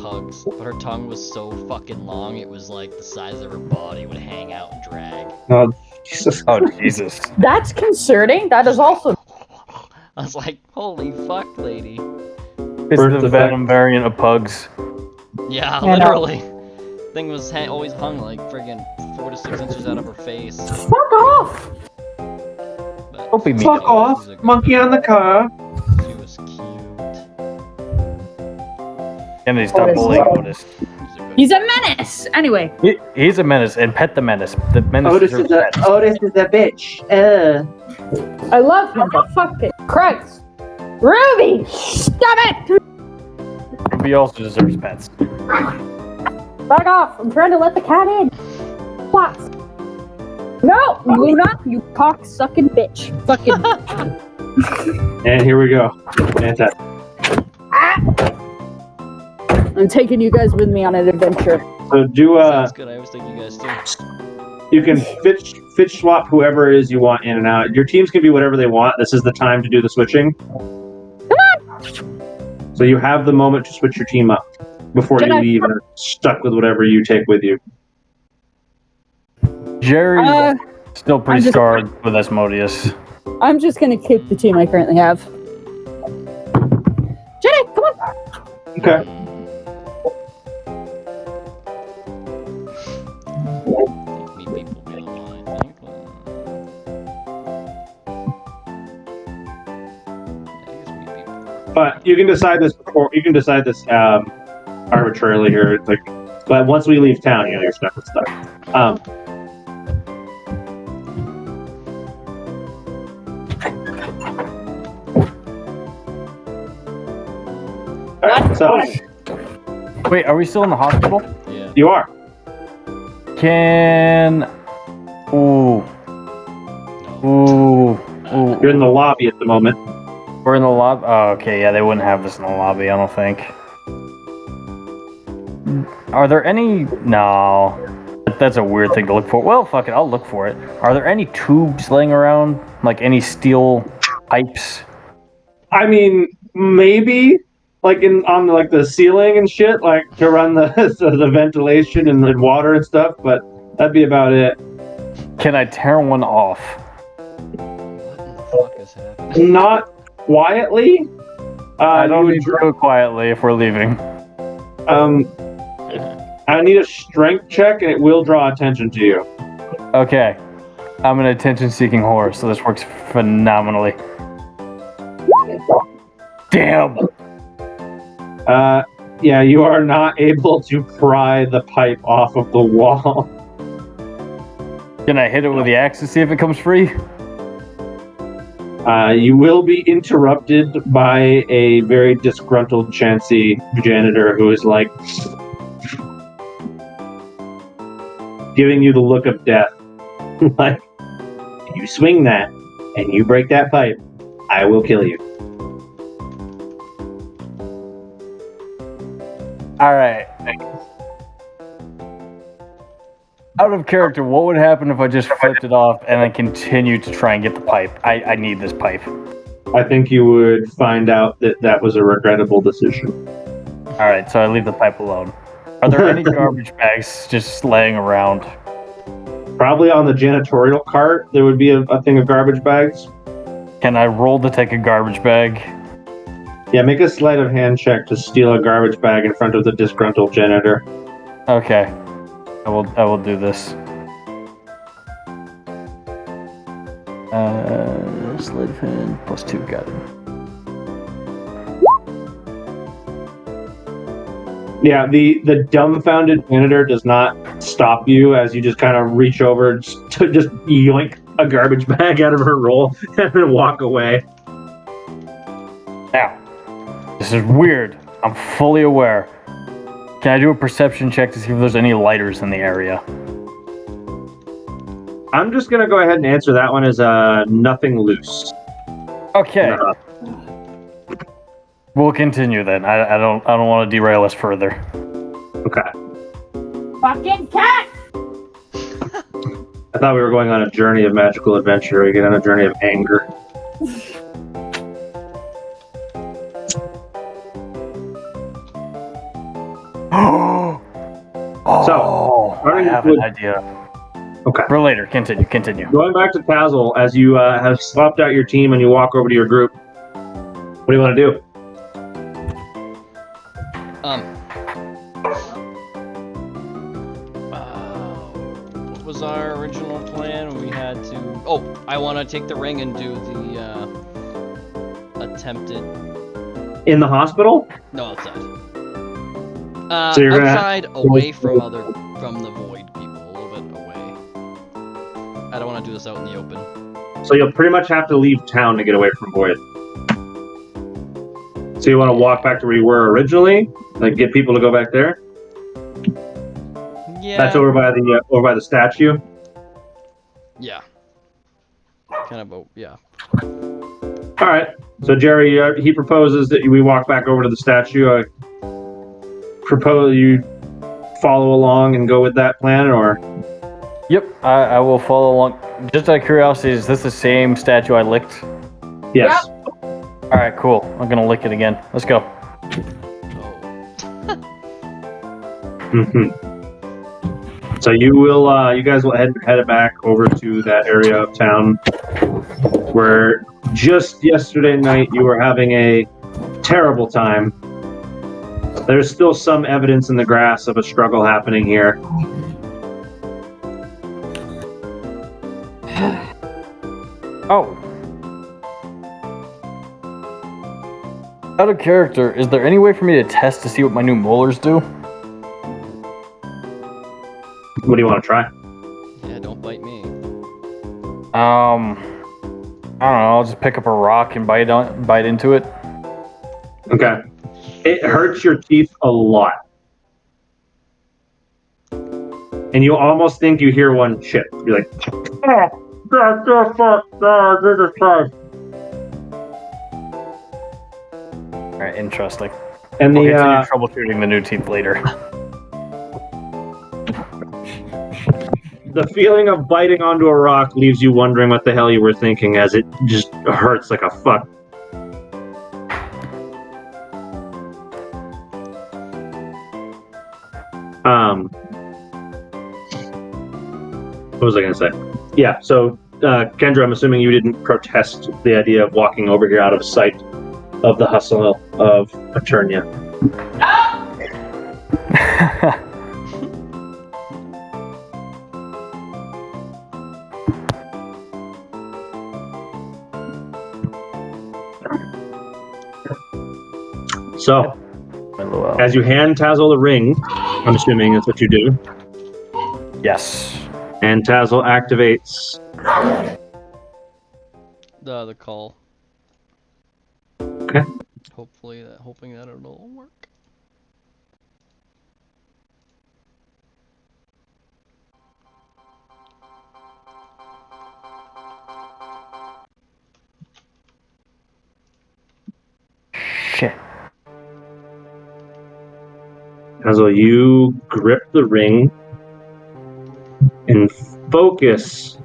pugs, but her tongue was so fucking long, it was like the size of her body would hang out and drag. Oh, Jesus. Oh Jesus! That's concerning. That is also. I was like, holy fuck, lady. It's Birth the defect. venom variant of pugs. Yeah, Yeah, no. literally. Thing was always hung like friggin' 4 to 6 inches out of her face. Fuck off! But Don't be mean. Fuck off, She was monkey on the car. She was cute. Kennedy, stop Otis. bullying Otis. She's a good He's a menace. Anyway. He's a menace, and pet the menace. The menace Otis is a bitch. I love him, but fuck it. Christ. Ruby! Stop it! Ruby also deserves pets. Back off! I'm trying to let the cat in. What? No, Luna, you cock-sucking bitch. Fucking. And here we go. Fantastic. I'm taking you guys with me on an adventure. So do Sounds good. I always think you guys do. you can fitch swap whoever it is you want in and out. Your teams can be whatever they want. This is the time to do the switching. Come on! So you have the moment to switch your team up before you leave and are stuck with whatever you take with you. Jerry's still pretty scarred with Asmodeus. I'm just gonna keep the team I currently have. Jenny, come on! Okay. Meet people be online. But you can decide this before. You can decide this arbitrarily here. It's like, but once we leave town, you know, you're stuck with stuff. Alright, so Wait, are we still in the hospital? Yeah. you are. Can... Ooh. Ooh. Ooh. You're in the lobby at the moment. We're in the lobby? Oh, okay, yeah, they wouldn't have this in the lobby, I don't think. Are there any... No. That's a weird thing to look for. Well, fuck it, I'll look for it. Are there any tubes laying around? Like any steel pipes? I mean, maybe like on like the ceiling and shit, like to run the the ventilation and the water and stuff. But that'd be about it. Can I tear one off? What the fuck is happening? Not quietly. I don't you need to go quietly if we're leaving. I need a strength check, and it will draw attention to you. Okay. I'm an attention-seeking horse, so this works phenomenally. Damn! Yeah, you are not able to pry the pipe off of the wall. Can I hit it with the axe to see if it comes free? You will be interrupted by a very disgruntled chancy janitor who is like giving you the look of death. Like, if you swing that and you break that pipe, I will kill you. Alright. Out of character, what would happen if I just flipped it off and then continued to try and get the pipe? I need this pipe. I think you would find out that that was a regrettable decision. Alright, so I leave the pipe alone. Are there any garbage bags just laying around? Probably on the janitorial cart, there would be a thing of garbage bags. Can I roll to take a garbage bag? Yeah, make a sleight of hand check to steal a garbage bag in front of the disgruntled janitor. Okay. I will do this. Sleight of hand +2, got it. Yeah, the dumbfounded janitor does not stop you as you just kind of reach over to just yoink a garbage bag out of her roll and then walk away. Now, this is weird. I'm fully aware. Can I do a perception check to see if there's any lighters in the area? I'm just gonna go ahead and answer that one as nothing loose. Okay. We'll continue then. I don't want to derail us further. Okay. Fucking cat! I thought we were going on a journey of magical adventure. We get on a journey of anger. I have an idea. Okay. For later. Continue. Going back to Tazzle, as you have swapped out your team and you walk over to your group, what do you want to do? What was our original plan? We had to... Oh, I want to take the ring and do the attempted... In the hospital? No, outside. So you're gonna outside, away from the void people, a little bit away. I don't want to do this out in the open. So you'll pretty much have to leave town to get away from Void. So you want to walk back to where you were originally, like get people to go back there. Yeah. That's over by the statue. Yeah. Kind of. Yeah. All right. So Jerry, he proposes that we walk back over to the statue. I propose you follow along and go with that plan, or Yep, I will follow along. Just out of curiosity, is this the same statue I licked? yes. All right, cool. I'm gonna lick it again. Let's go. Oh. Mm-hmm. So you guys will head back over to that area of town where just yesterday night you were having a terrible time. There's still some evidence in the grass of a struggle happening here. Oh. Out of character, is there any way for me to test to see what my new molars do? What do you want to try? Yeah, don't bite me. I don't know. I'll just pick up a rock and bite into it. Okay. It hurts your teeth a lot. And you almost think you hear one chip. You're like, Alright, interesting. and We'll the continue troubleshooting the new teeth later. the feeling of biting onto a rock leaves you wondering what the hell you were thinking, as it just hurts like a fuck. What was I gonna say? Yeah, so Kendra, I'm assuming you didn't protest the idea of walking over here out of sight of the hustle of Eternia. So, as you hand Tazzle the ring, I'm assuming that's what you do, Yes. and Tazzle activates. The call. Okay. Hoping that it'll work. Shit. Tazzle, you grip the ring and focus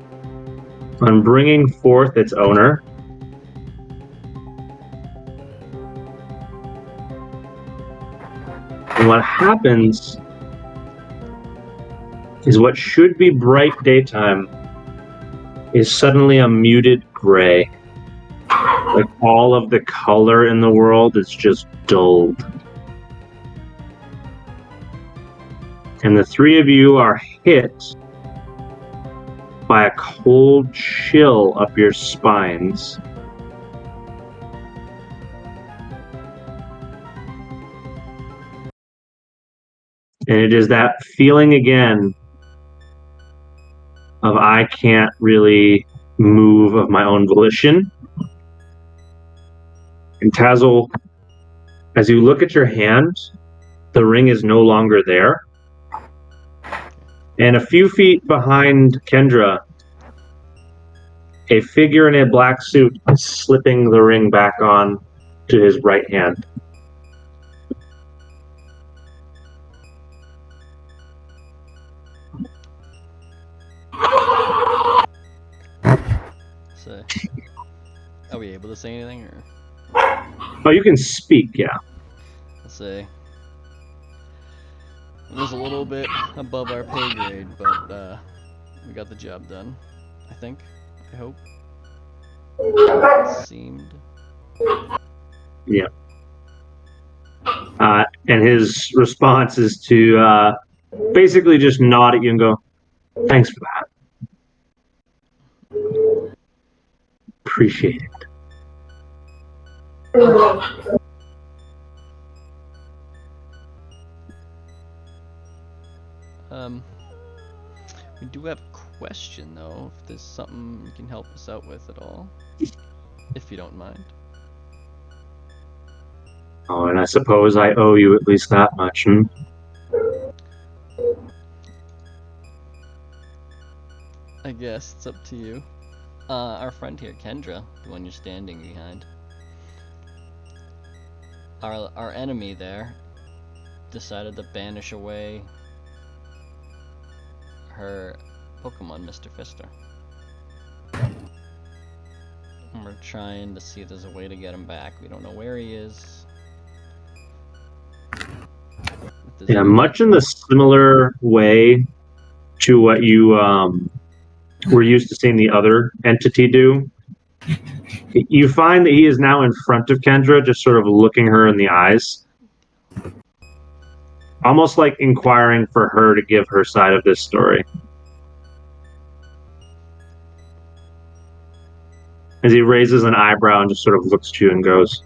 on bringing forth its owner. And what happens is what should be bright daytime is suddenly a muted gray. Like all of the color in the world is just dulled. And the three of you are hit by a cold chill up your spines. And it is that feeling again of I can't really move of my own volition. And Tazzle, as you look at your hand, the ring is no longer there. And a few feet behind Kendra, a figure in a black suit is slipping the ring back on to his right hand. So, are we able to say anything, or Oh, you can speak, yeah. let's say it was a little bit above our pay grade, but we got the job done. I think. I hope. It seemed. Yeah. And his response is to basically just nod at you and go, "Thanks for that. Appreciate it." We do have a question though. If there's something you can help us out with at all, if you don't mind. Oh, and I suppose I owe you at least that much. Hmm? I guess it's up to you. Our friend here, Kendra, the one you're standing behind. Our enemy there decided to banish away her Pokemon, Mr. Fister. And we're trying to see if there's a way to get him back. We don't know where he is. Yeah, much in the similar way to what you were used to seeing the other entity do. You find that he is now in front of Kendra, just sort of looking her in the eyes. Almost like inquiring for her to give her side of this story. As he raises an eyebrow and just sort of looks at you and goes,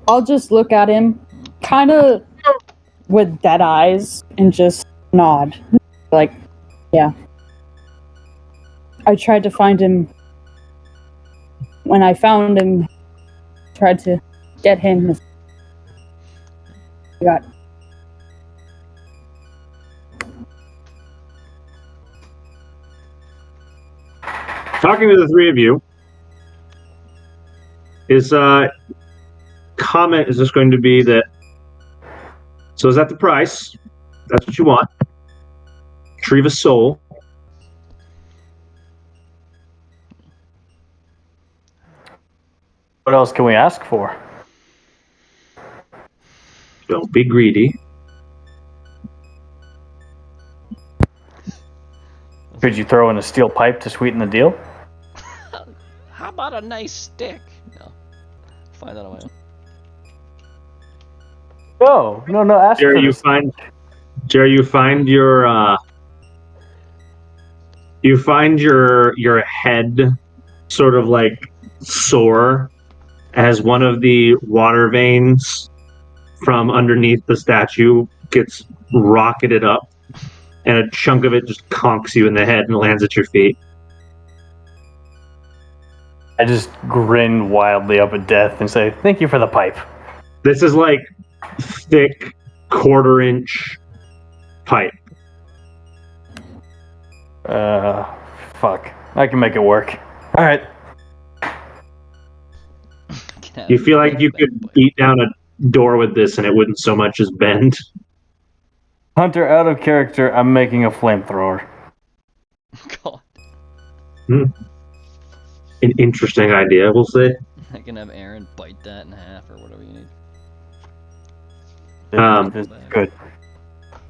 I'll just look at him, kind of with dead eyes, and just nod. Like, yeah. I tried to find him. When I found him, tried to get him. I got. talking to the three of you, his comment is just going to be that, so is that the price? That's what you want? Retrieve a soul. What else can we ask for? Don't be greedy. Could you throw in a steel pipe to sweeten the deal? How about a nice stick? No. Find that on my own. No, ask Jerry, for you this. find your head sort of like sore as one of the water veins from underneath the statue gets rocketed up, and a chunk of it just conks you in the head and lands at your feet. I just grin wildly up at Death and say, "Thank you for the pipe." This is like thick, quarter-inch pipe. Fuck. I can make it work. All right. You feel like you could beat down a door with this and it wouldn't so much as bend. Hunter, out of character, I'm making a flamethrower. God. An interesting idea, we'll say. I can have Aaron bite that in half or whatever you need. This is good.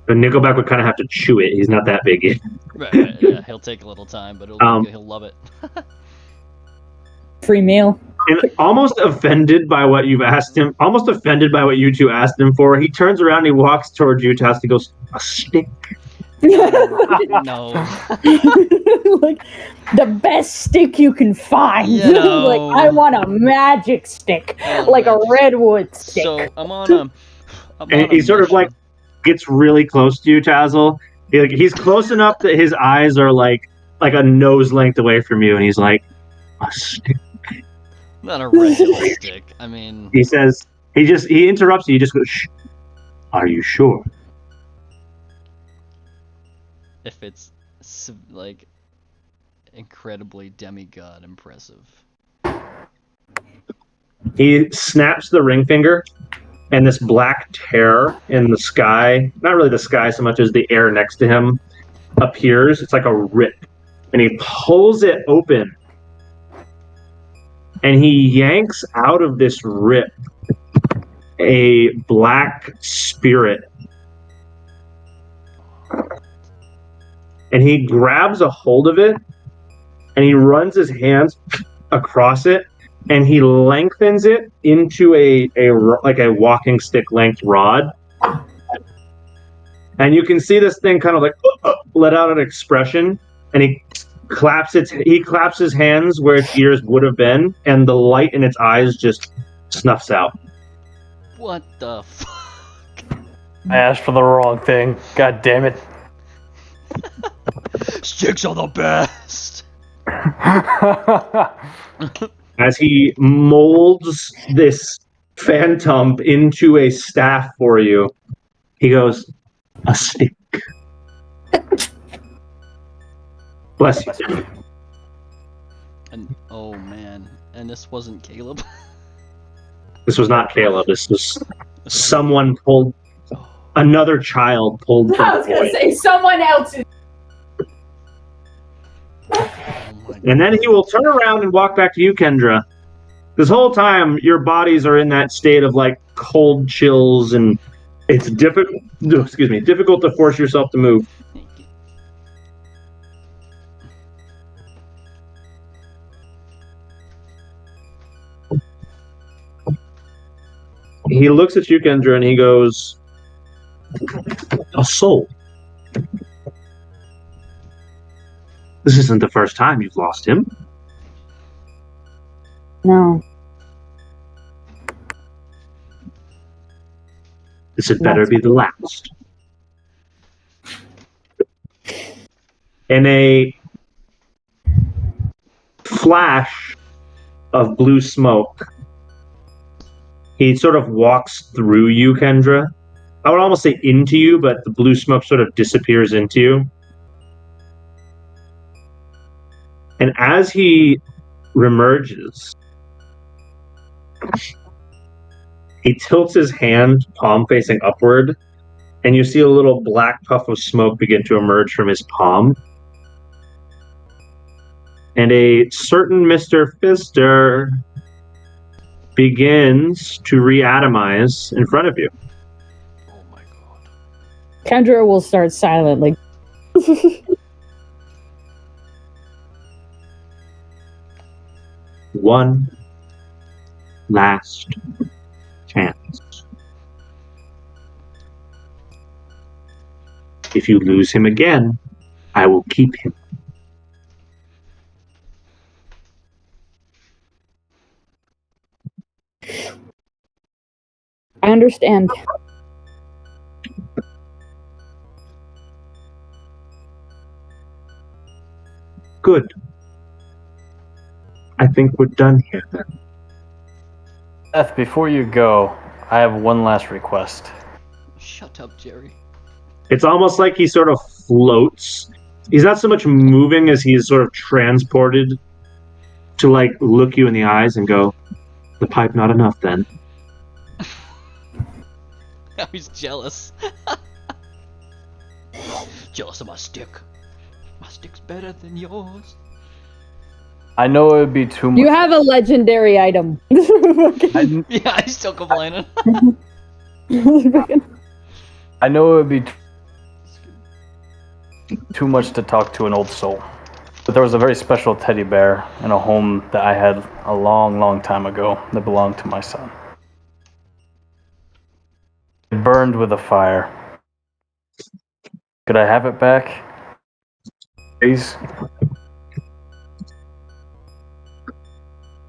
But Nickelback would kind of have to chew it. He's not that big yet. Right, yeah, he'll take a little time, but he'll love it. Free meal. And almost offended by what you've asked him, almost offended by what you two asked him for, he turns around and he walks towards you, Task, and goes, "A stick." No. Like, the best stick you can find. No. Like, I want a magic stick. Like a redwood stick. So I'm on And he sort of like gets really close to you, Tazzle. He's close enough that his eyes are like a nose length away from you, and he's like, "A stick." Not a regular stick. I mean, He says, he interrupts you. He just goes, "Shh. Are you sure?" if it's like incredibly demigod impressive. He snaps the ring finger, and this black tear in the sky, not really the sky so much as the air next to him, appears. It's like a rip. And he pulls it open. And he yanks out of this rip a black spirit. And he grabs a hold of it, and he runs his hands across it, and he lengthens it into a walking stick length rod. And you can see this thing kind of like let out an expression, and he claps his hands where its ears would have been, and the light in its eyes just snuffs out. What the fuck? I asked for the wrong thing. God damn it. Sticks are the best. As he molds this phantom into a staff for you, he goes, "A stick. Bless you." And oh man, and this wasn't Caleb. This was not Caleb. This was someone pulled, another child pulled from I the was gonna void. say someone else. Oh my And then he will turn around and walk back to you, Kendra. This whole time, your bodies are in that state of like cold chills, and it's difficult. Excuse me, difficult to force yourself to move. Thank you. He looks at you, Kendra, and he goes, "A soul. This isn't the first time you've lost him. No. This had better be the last." In a flash of blue smoke, he sort of walks through you, Kendra. I would almost say into you, but the blue smoke sort of disappears into you. And as he remerges, he tilts his hand, palm facing upward, and you see a little black puff of smoke begin to emerge from his palm. And a certain Mr. Fister begins to reatomize in front of you. Oh my god. Kendra will start silently. One last chance. If you lose him again, I will keep him. I understand. Good. I think we're done here then. Beth, before you go, I have one last request. Shut up, Jerry. It's almost like he sort of floats. He's not so much moving as he is sort of transported to like look you in the eyes and go, "The pipe not enough then." I was jealous. Jealous of my stick. My stick's better than yours. I know it would be too much. You have a legendary item. Yeah, he's still complaining. I know it would be too much to talk to an old soul. But there was a very special teddy bear in a home that I had a long, long time ago that belonged to my son. It burned with a fire. Could I have it back? Please?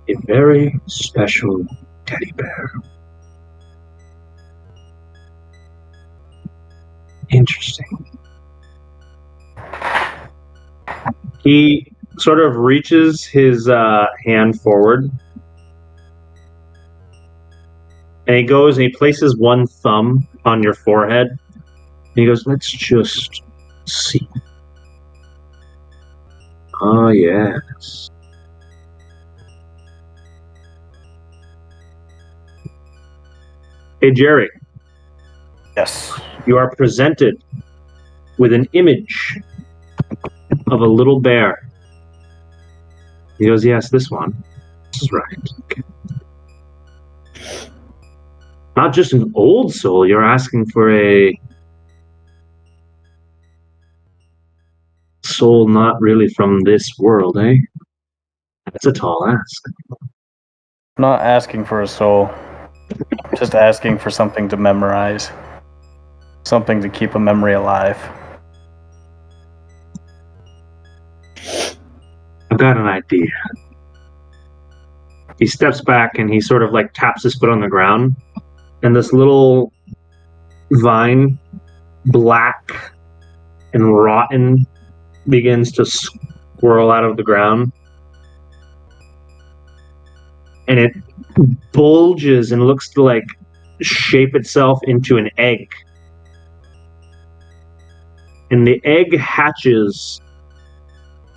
A very special teddy bear. Interesting. He sort of reaches his hand forward, and he goes and he places one thumb on your forehead, and he goes, "Let's just see." Oh, yes. Hey, Jerry, Yes. you are presented with an image of a little bear. He goes, "Yes, this one. This is right." Okay. Not just an old soul, you're asking for a soul not really from this world, eh? That's a tall ask. I'm not asking for a soul. I'm just asking for something to memorize. Something to keep a memory alive. I've got an idea. He steps back and he sort of like taps his foot on the ground, and this little vine, black and rotten, begins to swirl out of the ground. And it bulges and looks to like shape itself into an egg. And the egg hatches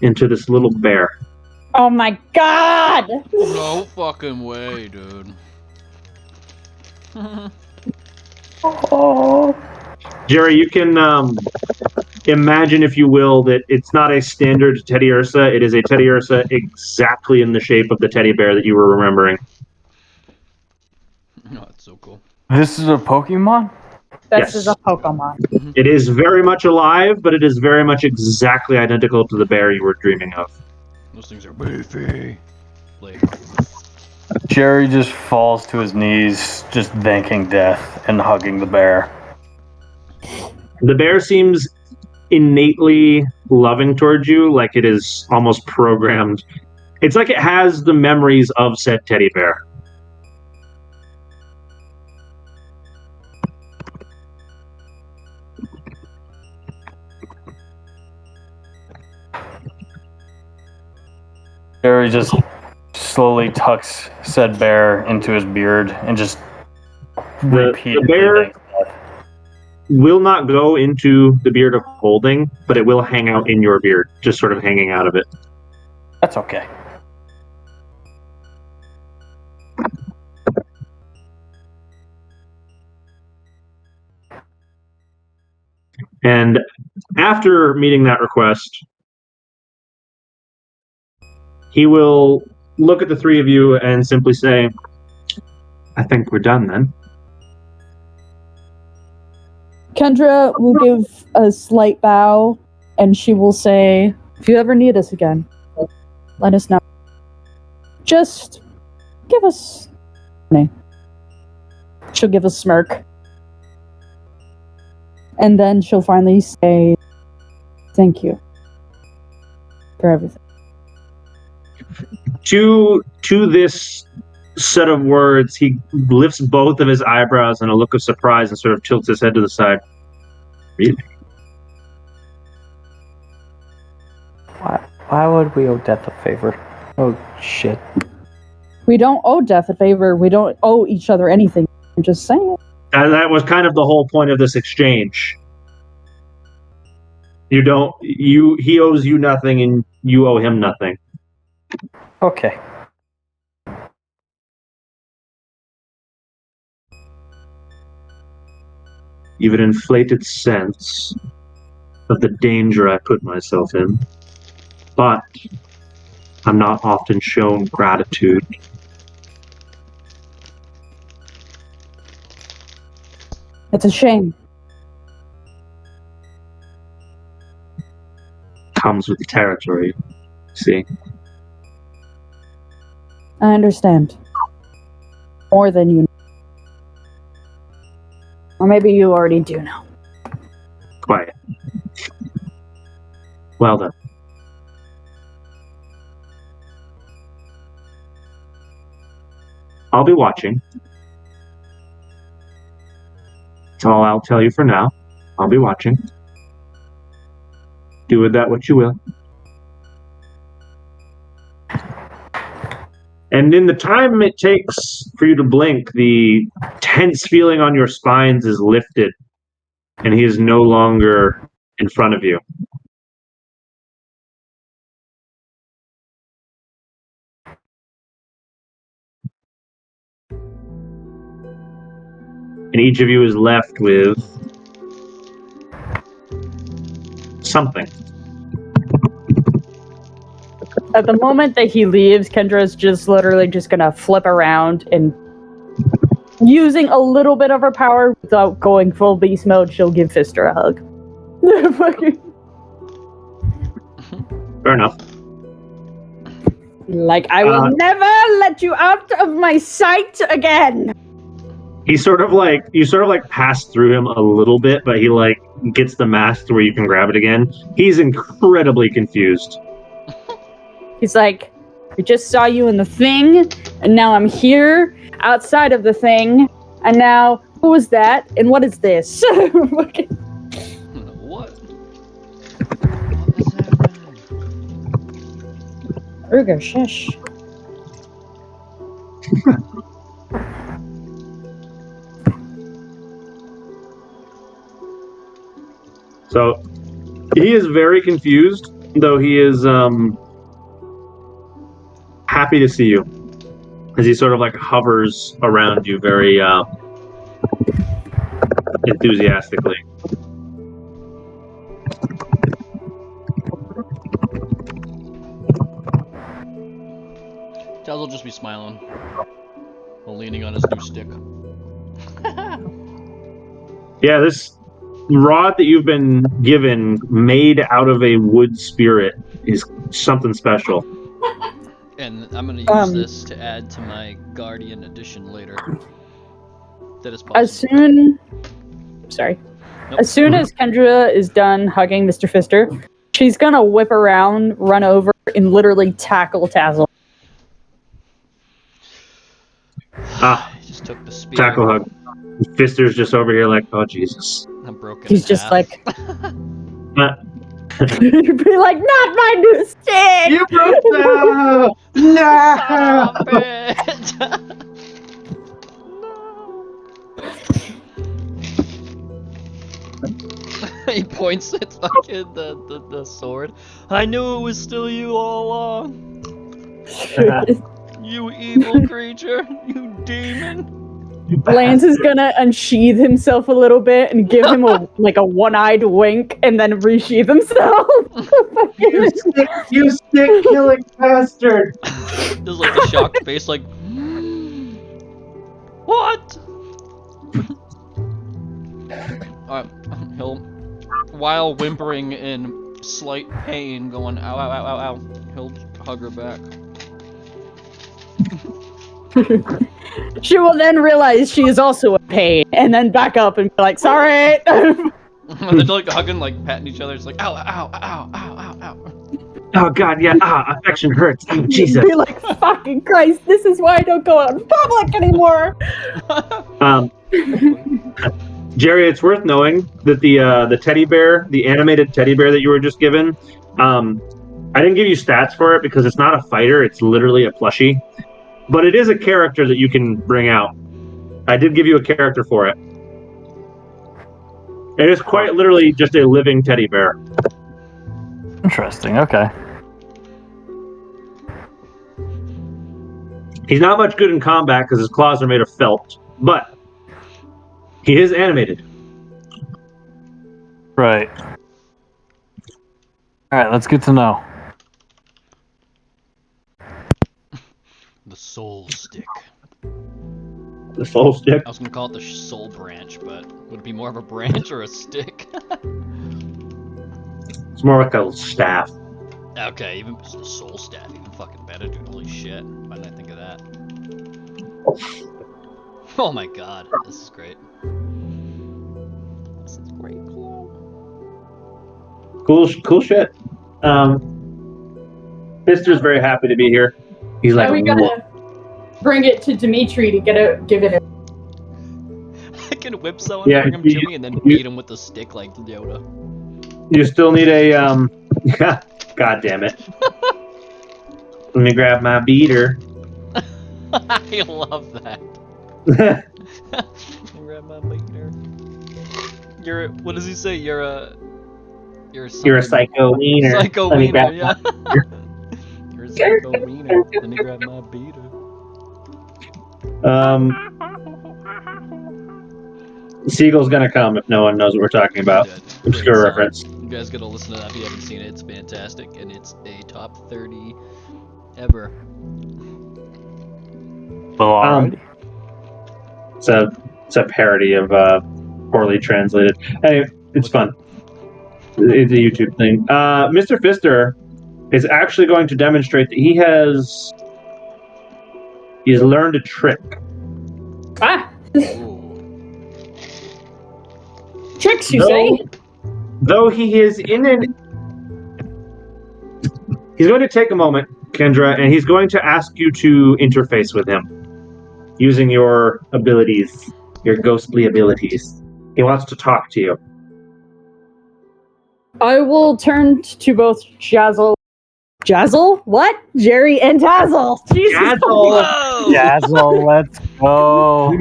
into this little bear. Oh my god! No fucking way, dude. Oh. Jerry, you can imagine, if you will, that it's not a standard Teddy Ursa. It is a Teddy Ursa exactly in the shape of the teddy bear that you were remembering. No, that's so cool. This is a Pokemon? This Yes. is a Pokemon. It is very much alive, but it is very much exactly identical to the bear you were dreaming of. Those things are beefy. Like, Jerry just falls to his knees, just thanking death and hugging the bear. The bear seems innately loving towards you, like it is almost programmed. It's like it has the memories of said teddy bear. Jerry just slowly tucks said bear into his beard and just repeatedly bear- thanks death. Will not go into the beard of holding, but it will hang out in your beard, just sort of hanging out of it. That's okay. And after meeting that request, he will look at the three of you and simply say, I think we're done then. Kendra will give a slight bow, and she will say, if you ever need us again, let us know. Just give us money. She'll give a smirk. And then she'll finally say, thank you for everything. To this set of words, he lifts both of his eyebrows in a look of surprise and sort of tilts his head to the side. Really? Why would we owe death a favor? Oh, shit. We don't owe Death a favor. We don't owe each other anything. I'm just saying. That was kind of the whole point of this exchange. He owes you nothing and you owe him nothing. Okay. You've an inflated sense of the danger I put myself in, but I'm not often shown gratitude. It's a shame. Comes with the territory, see? I understand. More than you know. Or maybe you already do know. Quiet. Well done. I'll be watching. That's all I'll tell you for now. I'll be watching. Do with that what you will. And in the time it takes for you to blink, the tense feeling on your spines is lifted, and he is no longer in front of you. And each of you is left with something. At the moment that he leaves, Kendra's just literally just gonna flip around and using a little bit of her power without going full beast mode, she'll give Fister a hug. Fair enough. Like, I will never let you out of my sight again. You sort of like pass through him a little bit, but he like gets the mask to where you can grab it again. He's incredibly confused. He's like, I just saw you in the thing, and now I'm here outside of the thing, And now, who is that? And what is this? What? What is happening? Urga, shush. So he is very confused, though he is happy to see you as he sort of like hovers around you very enthusiastically. Taz will just be smiling while leaning on his new stick. Yeah, this rod that you've been given, made out of a wood spirit, is something special. And I'm gonna use this to add to my Guardian edition later. That is possible. As soon as Kendra is done hugging Mr. Fister, she's gonna whip around, run over, and literally tackle Tazzle. He just took the spear. Tackle hug. Fister's just over here like, oh Jesus. I'm broken. He's in just half. like, you'd be like, not my new stick! You broke down! No! Stop it! No. He points at fucking the sword. I knew it was still you all along. You evil creature. You demon. Lance is gonna unsheath himself a little bit and give him a one-eyed wink and then resheath himself. You stick killing bastard! Just like the shocked face, like, what? He'll, while whimpering in slight pain, going ow ow ow ow ow, he'll hug her back. She will then realize she is also in pain and then back up and be like, sorry. And they're like hugging, like patting each other. It's like ow ow ow ow ow ow. Oh God, yeah, affection hurts. Oh, Jesus. Be like, fucking Christ, this is why I don't go out in public anymore. Jerry, it's worth knowing that the teddy bear, the animated teddy bear that you were just given, I didn't give you stats for it because it's not a fighter, it's literally a plushie. But it is a character that you can bring out. I did give you a character for it. It is quite literally just a living teddy bear. Interesting, okay. He's not much good in combat because his claws are made of felt, but he is animated. Right. Alright, that's good to know. The soul stick. The soul stick. I was gonna call it the soul branch, but would it be more of a branch or a stick? It's more like a staff. Okay, even the soul staff, even fucking better, dude. Holy shit! Why didn't I think of that? Oh my god, this is great. This is great. Cool shit. Fister's very happy to be here. He's like, we gotta bring it to Dimitri to give it a... I can whip someone, Yeah, bring him to me, and then beat him with the stick like Yoda. you still need a God damn it. Let me grab my beater. I love that. Grab my beater. What does he say? You're a psycho wiener. Psycho Let me wiener, grab yeah. You're a psycho wiener. Let me grab my beater. Seagull's gonna come if no one knows what we're talking about. Good. Obscure Great reference. song. You guys gotta listen to that if you haven't seen it. It's fantastic, and it's a top 30 ever. Well, alrighty. It's a parody of poorly translated. Anyway, it's fun. It's a YouTube thing. Mr. Fister is actually going to demonstrate that he's learned a trick. Ah! Ooh. Tricks, you say? Though he is he's going to take a moment, Kendra, and he's going to ask you to interface with him using your abilities, your ghostly abilities. He wants to talk to you. I will turn to both Jazzle? What? Jerry and Tazzle. Jesus. Jazzle! Whoa! Dazzle, let's go.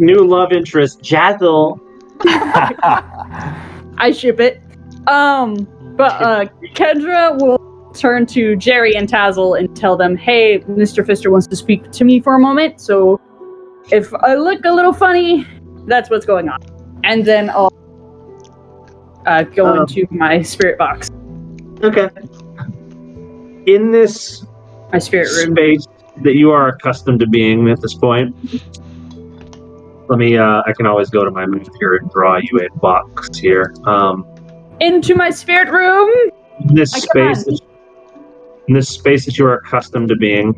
New love interest, Jazzle. I ship it. But Kendra will turn to Jerry and Tazzle and tell them, hey, Mr. Fister wants to speak to me for a moment, so if I look a little funny, that's what's going on. And then I'll go into my spirit box. Okay. In this My spirit room. space that you are accustomed to being at this point, let me, I can always go to my move here and draw you a box here. Into my spirit room! In this space that you are accustomed to being,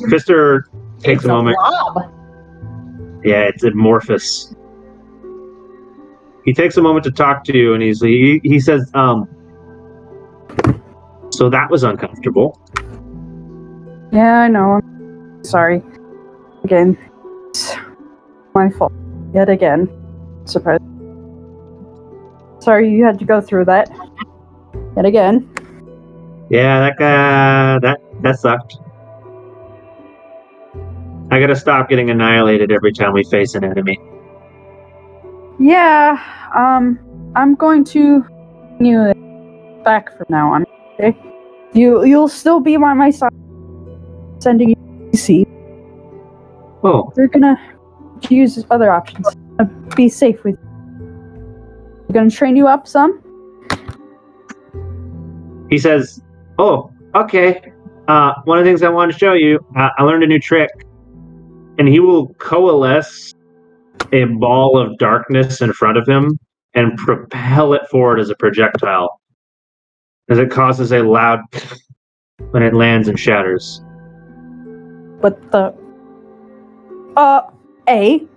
Fister takes It's a moment. blob. Yeah, it's amorphous. He takes a moment to talk to you, and he says, so that was uncomfortable. Yeah, I know. I'm sorry. Again. It's my fault. Yet again. Surprise. Sorry you had to go through that. Yet again. Yeah, that sucked. I gotta stop getting annihilated every time we face an enemy. Yeah, I'm going to you back from now on, okay? You'll still be by my side, sending you PC. Oh, We're gonna use other options. Be safe with you. We're gonna train you up some. he says, oh, okay. One of the things I wanted to show you, I learned a new trick. And he will coalesce a ball of darkness in front of him and propel it forward as a projectile, as it causes a loud when it lands and shatters. But the A.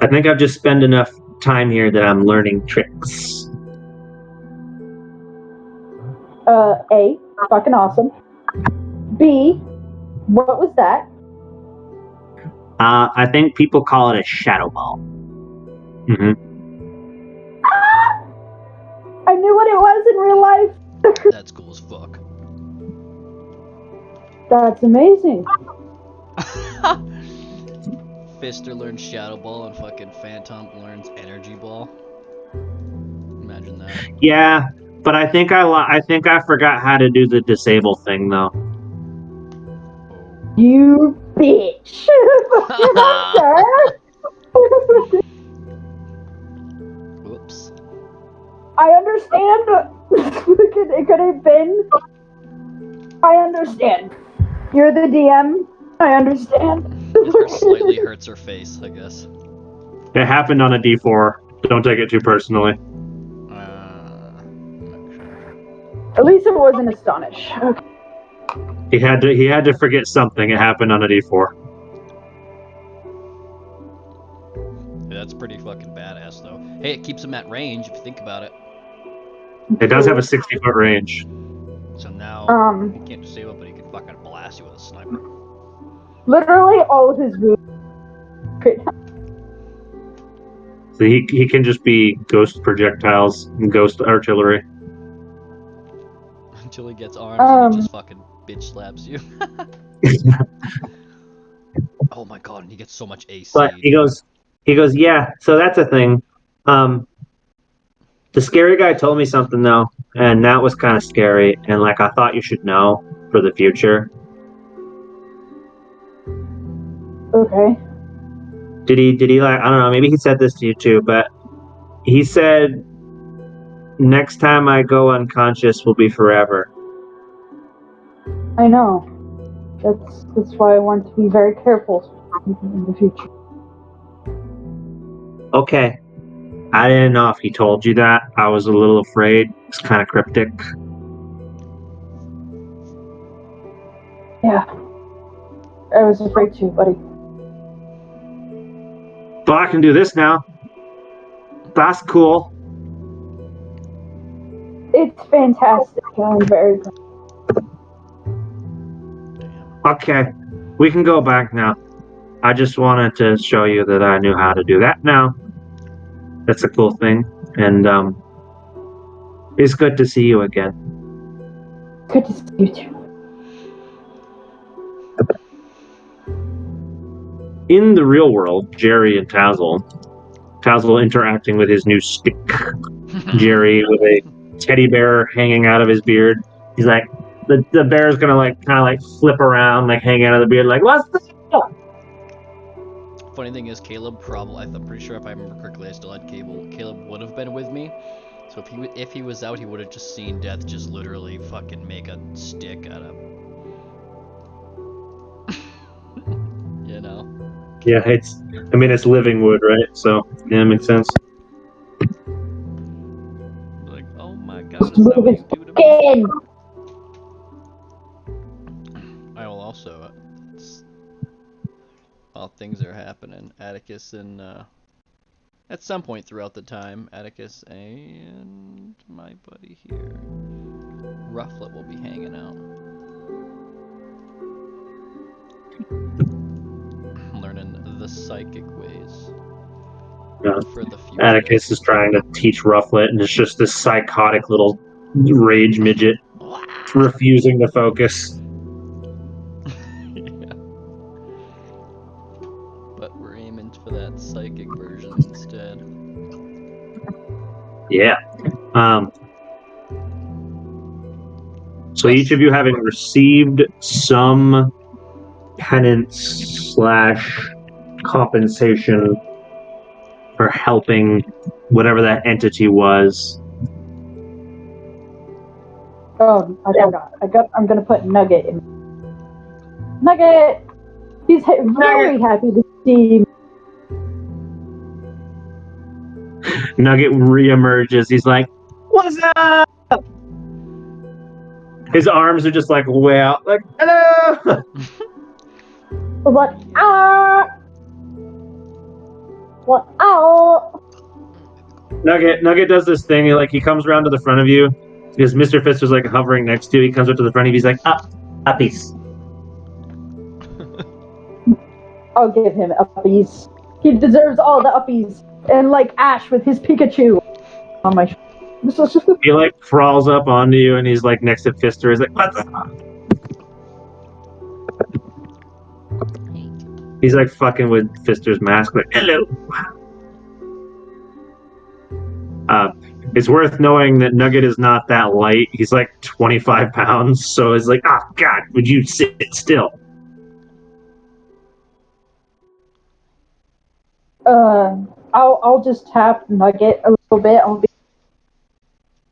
I think I've just spent enough time here that I'm learning tricks. A. Fucking awesome. B. What was that? I think people call it a shadow ball. Mm-hmm. I knew what it was in real life. That's cool as fuck. That's amazing. Fister learns Shadow Ball and fucking Phantom learns Energy Ball. Imagine that. Yeah, but I think I forgot how to do the disable thing though. You bitch. Whoops. I understand. It could have been. I understand. You're the DM. I understand. Or slightly hurts her face, I guess. It happened on a D4. Don't take it too personally. At least it wasn't astonish. Okay. He had to forget something. It happened on a D4. Yeah, that's pretty fucking badass, though. Hey, it keeps him at range if you think about it. It does have a 60-foot range. So now he can't disable it, but he can fucking blast you with a sniper. Literally all of his moves. So he can just be ghost projectiles and ghost artillery. Until he gets arms and he just fucking bitch slaps you. Oh my god, and he gets so much AC. But he goes, yeah, so that's a thing. The scary guy told me something though, and that was kind of scary, and like I thought you should know for the future. Okay. Did he like, I don't know, maybe he said this to you too, but he said next time I go unconscious will be forever. I know. That's why I want to be very careful in the future. Okay. I didn't know if he told you that. I was a little afraid. It's kind of cryptic. Yeah. I was afraid too, buddy. But I can do this now. That's cool. It's fantastic. I'm very proud. Okay, we can go back now. I just wanted to show you that I knew how to do that now. That's a cool thing. And it's good to see you again. Good to see you too. In the real world, Jerry and Tazzle interacting with his new stick. Jerry with a teddy bear hanging out of his beard. He's like, the bear's gonna like kind of like flip around, like hang out of the beard, like, what's this? Funny thing is, Caleb I'm pretty sure if I remember correctly, I still had Caleb. Caleb would have been with me. So if he was out, he would have just seen Death just literally fucking make a stick out of. You know. Yeah, it's living wood, right? So yeah, it makes sense. Like, oh my god, is that what you do to me? I will also, while things are happening, Atticus and, at some point throughout the time, Atticus and my buddy here, Rufflet, will be hanging out. Learning the psychic ways Yeah. for the future. Atticus is trying to teach Rufflet, and it's just this psychotic little rage midget refusing to focus. Yeah. But we're aiming for that psychic version instead. Yeah. So each of you having received some penance / compensation for helping whatever that entity was. Oh, I forgot. I'm gonna put Nugget in. Nugget! He's very happy to see me. Nugget reemerges. He's like, "What's up?" His arms are just like way out, like, "Hello." I was like, ah! What? Ow! Nugget does this thing. He comes around to the front of you. Because Mr. Fister's like hovering next to you. He comes up to the front of you. He's like, uppies. I'll give him uppies. He deserves all the uppies. And like Ash with his Pikachu on my shoulder. He like crawls up onto you, and he's like next to Fister. He's like, what the? He's like fucking with Fister's mask. Like, hello. It's worth knowing that Nugget is not that light. He's like 25 pounds. So it's like, oh god, would you sit still? I'll just tap Nugget a little bit. I'll be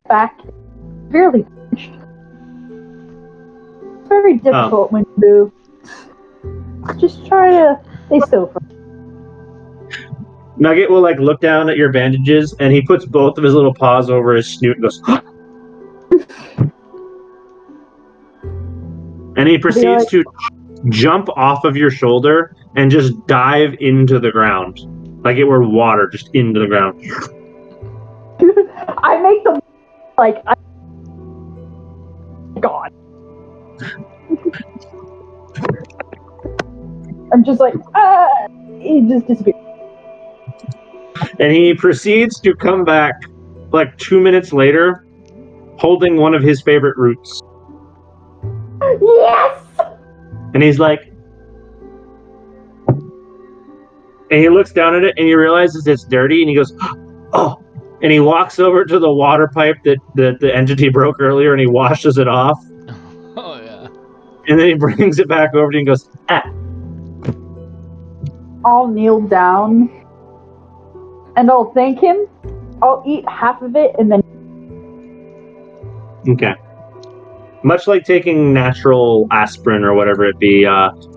back. Severely pinched. It's very difficult when you move. Just try to stay still for Nugget will like look down at your bandages, and he puts both of his little paws over his snoot and goes, and he proceeds to jump off of your shoulder and just dive into the ground. Like it were water, just into the ground. I make them like God. I'm just like, he just disappeared. And he proceeds to come back like 2 minutes later, holding one of his favorite roots. Yes! And he's like, and he looks down at it and he realizes it's dirty and he goes, oh, and he walks over to the water pipe that the entity broke earlier and he washes it off. Oh, yeah. And then he brings it back over to you and goes, I'll kneel down and I'll thank him. I'll eat half of it and then. Okay. Much like taking natural aspirin or whatever it be,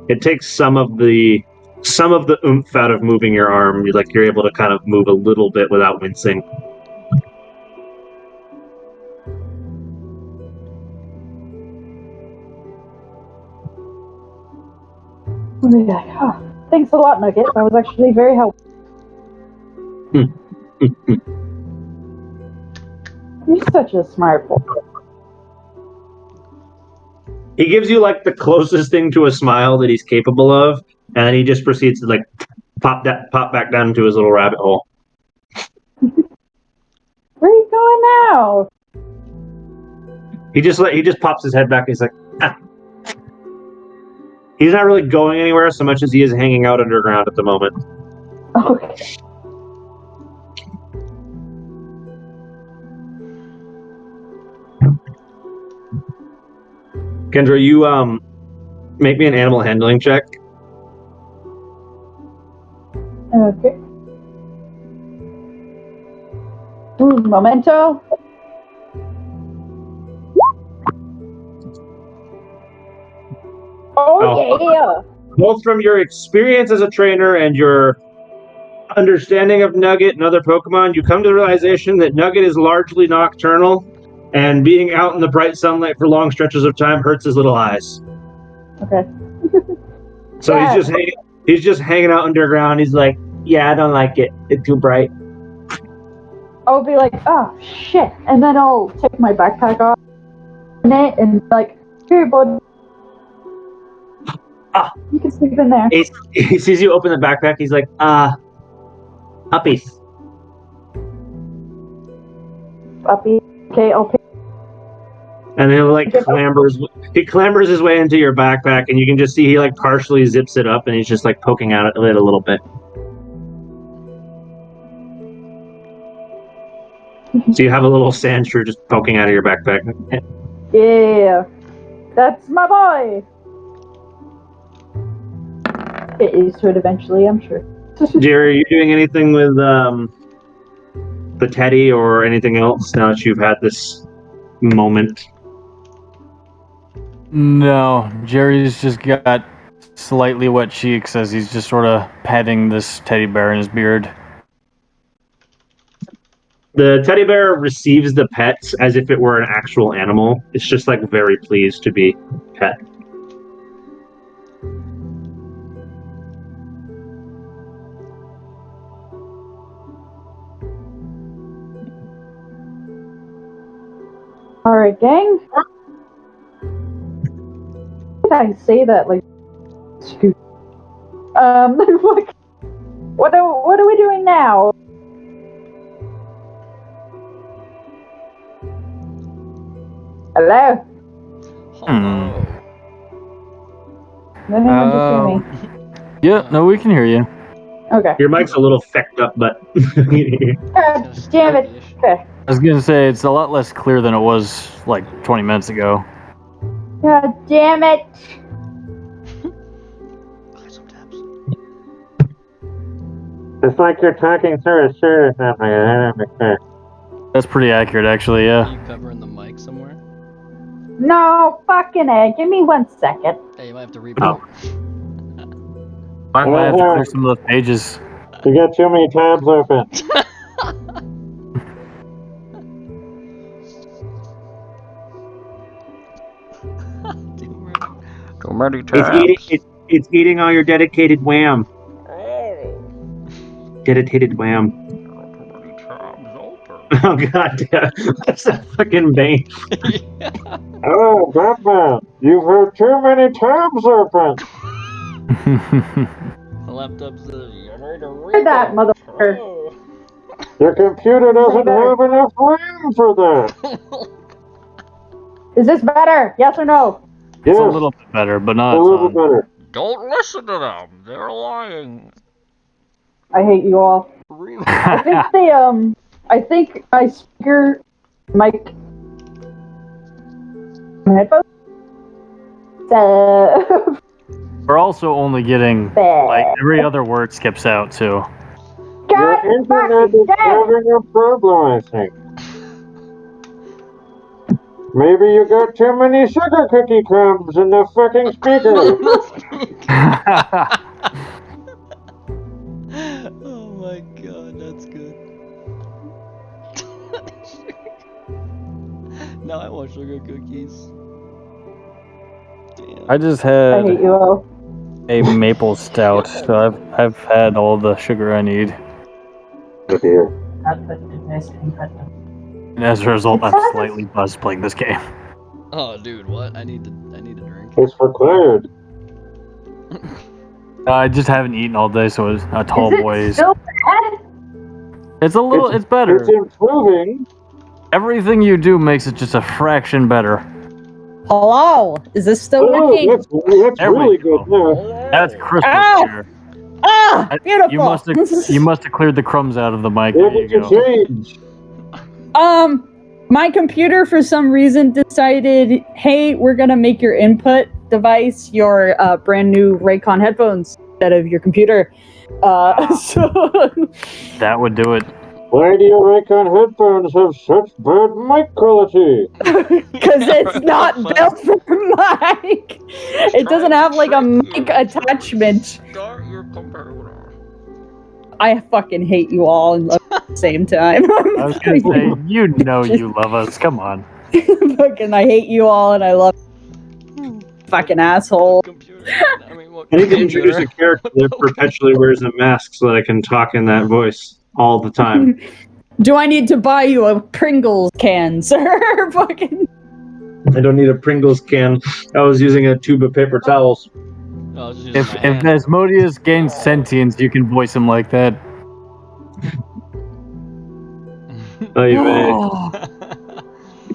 it takes some of the oomph out of moving your arm. You're able to kind of move a little bit without wincing. Thanks a lot, Nugget. That was actually very helpful. You're such a smart boy. He gives you like the closest thing to a smile that he's capable of, and then he just proceeds to like pop back down into his little rabbit hole. Where are you going now? He just pops his head back. And he's like, ah. He's not really going anywhere so much as he is hanging out underground at the moment. Okay. Kendra, you make me an animal handling check. Okay. Ooh, memento. Oh yeah. Both from your experience as a trainer and your understanding of Nugget and other Pokemon, you come to the realization that Nugget is largely nocturnal, and being out in the bright sunlight for long stretches of time hurts his little eyes. Okay. So Yeah. he's just hanging out underground. He's like, yeah, I don't like it. It's too bright. I'll be like, oh shit, and then I'll take my backpack off and like, here, bud. Ah. You can sleep in there. He sees you open the backpack. He's like, puppies. Puppy. Okay, I'll pick. And he like clambers his way into your backpack, and you can just see he like partially zips it up, and he's just like poking at it a little bit. So you have a little sand shrew just poking out of your backpack. Yeah, that's my boy. Get used to it eventually, I'm sure. Jerry, are you doing anything with the teddy or anything else now that you've had this moment? No, Jerry's just got slightly wet cheeks as he's just sort of petting this teddy bear in his beard. The teddy bear receives the pets as if it were an actual animal. It's just like very pleased to be pet. Alright, gang. How did I say that like stupid? Like, what are we doing now? Hello? Hello. Did anyone just hear me? Yeah, no, we can hear you. Okay. Your mic's a little fecked up, but God damn it. Okay. I was gonna say, it's a lot less clear than it was, like, 20 minutes ago. God damn it. it's like you're talking through a shirt or something. I don't understand. That's pretty accurate, actually, Are yeah. you covering the mic somewhere? No, fucking A. Give me 1 second. Hey, you might have to reboot. I might have to clear some of those pages. You got too many tabs open. Too many It's eating all your dedicated wham. Dedicated wham. Oh god damn. That's a fucking bane. Oh, Batman, you've heard too many tabs open. The laptop's Hear that, motherfucker. Your computer doesn't have enough RAM for that. Is this better? Yes or no? It's a little bit better, but not a a little ton. bit better. Don't listen to them. They're lying. I hate you all. I think they, I think my speaker, mic, headphones. We're also only getting, like, every other word skips out, too. God Your internet is having a problem, I think. Maybe you got too many sugar cookie crumbs in the fucking speaker. Oh my god, that's good. Now I want sugar cookies. Damn. I just I had hate you all. a maple stout, so I've had all the sugar I need. Oh dear. And as a result, I'm slightly buzzed playing this game. Oh, dude, what? I need to drink. It's required. I just haven't eaten all day, so it's a tall Is it boy. still bad? It's a little. It's better. It's improving. Everything you do makes it just a fraction better. Hello? Is this still Oh, working? that's There we really go. good there. That's Christmas Ah! cheer. Ah, beautiful. You must have cleared the crumbs out of the mic. Yeah, There you to go. change. My computer for some reason decided, hey, we're gonna make your input device your brand new Raycon headphones instead of your computer. So That would do it. Why do your Raycon headphones have such bad mic quality? because it's not built for mic. It doesn't have like a mic attachment. Start your computer. I fucking hate you all and love you at the same time. I was gonna say, you know you love us. Come on. Fucking, I hate you all and I love you. Fucking asshole. Computer. I mean, what I need to computer? introduce a character that perpetually wears a mask so that I can talk in that voice all the time. Do I need to buy you a Pringles can, sir? Fucking. I don't need a Pringles can. I was using a tube of paper towels. No, I was just using If my hand. Asmodeus gains sentience, you can voice him like that. Oh, you may.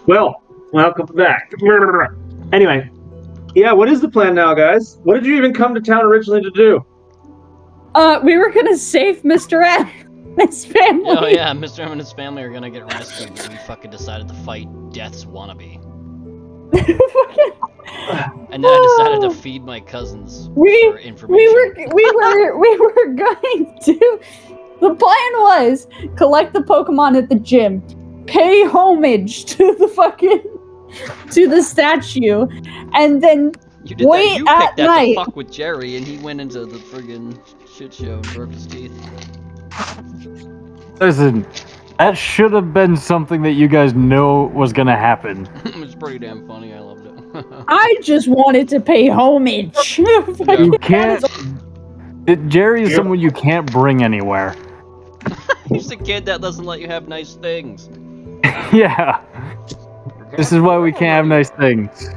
Well, welcome back. Anyway, yeah, what is the plan now, guys? What did you even come to town originally to do? We were gonna save Mr. M and his family. Oh yeah, Mr. M and his family are gonna get rescued, but we fucking decided to fight Death's wannabe. And then I decided to feed my cousins for information. we were going to. The plan was collect the Pokemon at the gym, pay homage to the statue, and then You did wait that. You at picked that night. to fuck with Jerry, and he went into the friggin' shit show and broke his teeth. Listen, that should have been something that you guys know was gonna happen. It was pretty damn funny. I loved it. I just wanted to pay homage. You can't. Jerry is someone you can't bring anywhere. He's the kid that doesn't let you have nice things. Yeah. This is why we can't have nice things.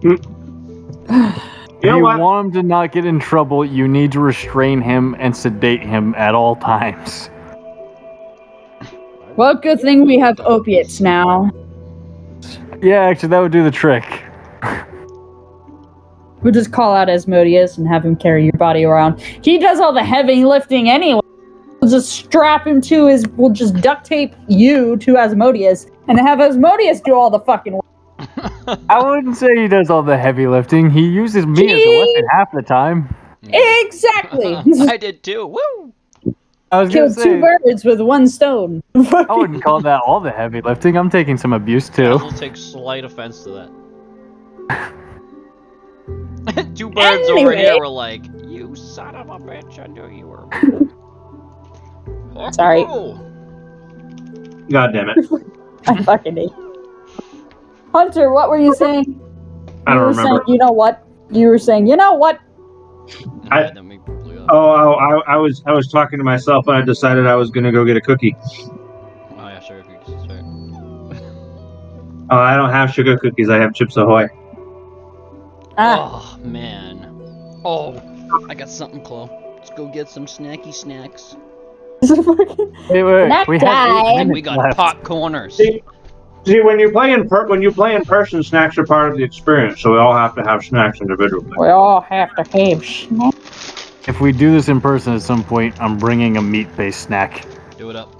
You If know you what? want him to not get in trouble, you need to restrain him and sedate him at all times. Well, good thing we have opiates now. Yeah, actually, that would do the trick. We'll just call out Asmodeus and have him carry your body around. He does all the heavy lifting anyway. We'll just strap him to his. We'll just duct tape you to Asmodeus and have Asmodeus do all the fucking work. I wouldn't say he does all the heavy lifting. He uses me as a weapon half the time. Exactly. I did too. Woo! I was gonna Killed two say, birds with one stone. I wouldn't call that all the heavy lifting. I'm taking some abuse too. We'll take slight offense to that. Two birds over Anyway. here were like, "You son of a bitch! I knew you were." Sorry. Oh. God damn it. I fucking hate. Hunter, what were you saying? I You don't were remember. saying, you know what? You were saying, you know what? I- Then we blew up. I was talking to myself and I decided I was gonna go get a cookie. Oh yeah, sure. That's right. Oh, I don't have sugar cookies. I have Chips Ahoy. Ah, Oh man. Oh, I got something, Chloe. Let's go get some snacky snacks. Wait. Snack We have time. 8 minutes We got left. pot corners. See, when you play in person, snacks are part of the experience. So we all have to have snacks individually. we all have to have snacks. If we do this in person at some point, I'm bringing a meat-based snack. Do it up.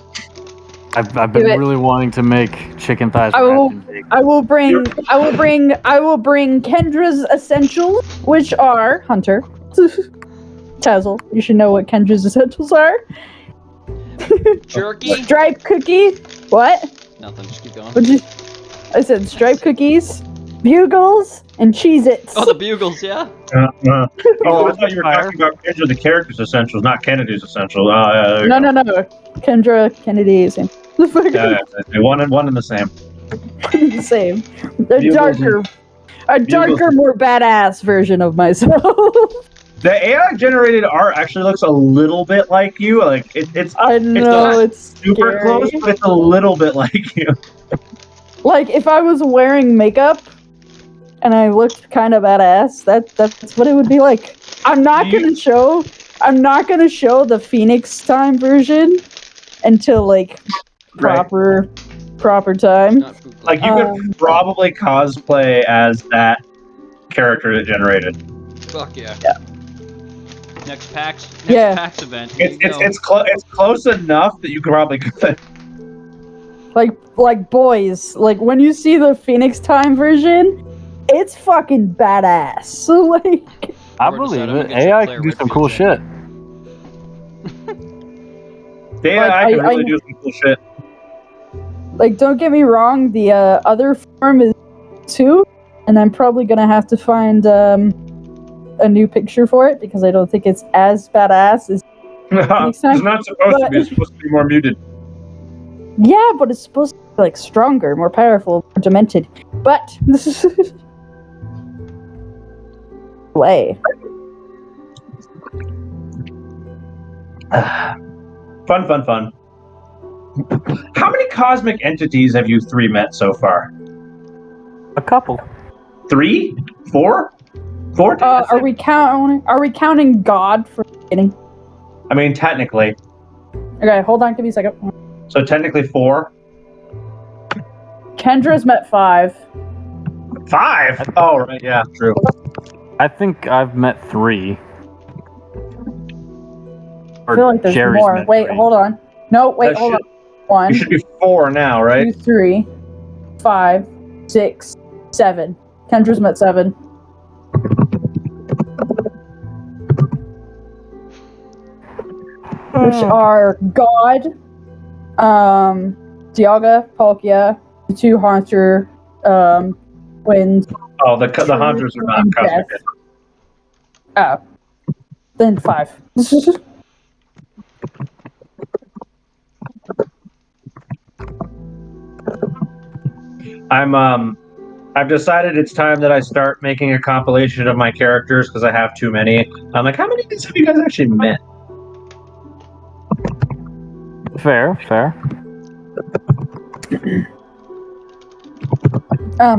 I've Do been it. really wanting to make chicken thighs I will- wrapped in bacon. I will bring Kendra's essentials, which are Hunter. Tazzle, you should know what Kendra's essentials are. Jerky? Striped cookie. What? Nothing. Just keep going. What'd you? I said striped cookies, bugles, and Cheez-Its. Oh, the bugles, yeah. Oh, I thought you were talking about Kendra the character's essentials, not Kennedy's essentials. No. Kendra Kennedy is same. The fucking One and the same. the same. Bugles A darker, more badass version of myself. The AI generated art actually looks a little bit like you. Like it's I know it's super scary. close, but it's a little bit like you. Like if I was wearing makeup, and I looked kind of badass, that's what it would be like. I'm not gonna show the Phoenix time version until like proper time. Not bootleg. Like you could probably cosplay as that character that generated. Fuck yeah. Next PAX event. It's close enough that you probably could. Like boys, like when you see the Phoenix time version, it's fucking badass. So like, I believe it. AI can do some cool shit. AI can really do some cool shit. Like, don't get me wrong, the other form is too, and I'm probably gonna have to find a new picture for it because I don't think it's as badass as It's not supposed to be. It's supposed to be more muted. Yeah, but it's supposed to be like stronger, more powerful, more demented. But this is way. Fun. How many cosmic entities have you three met so far? A couple. 3? 4? 4? Are we counting God for beginning? I mean, technically. Okay, hold on, give me a second. So technically 4. Kendra's met 5. 5? Oh, right, yeah, true. I think I've met 3. I feel like there's Jerry's more. met Wait, 3. hold on. No, wait, hold on. 1. You should be 4 now, right? 2, 3, 5, 6, 7. Kendra's met 7. Which are God, Dialga, Palkia, the 2 Haunter, Wind. Oh, the Hunters are not and cosmic. Death. Oh. Then 5. I've decided it's time that I start making a compilation of my characters because I have too many. I'm like, how many of these have you guys actually met? Fair.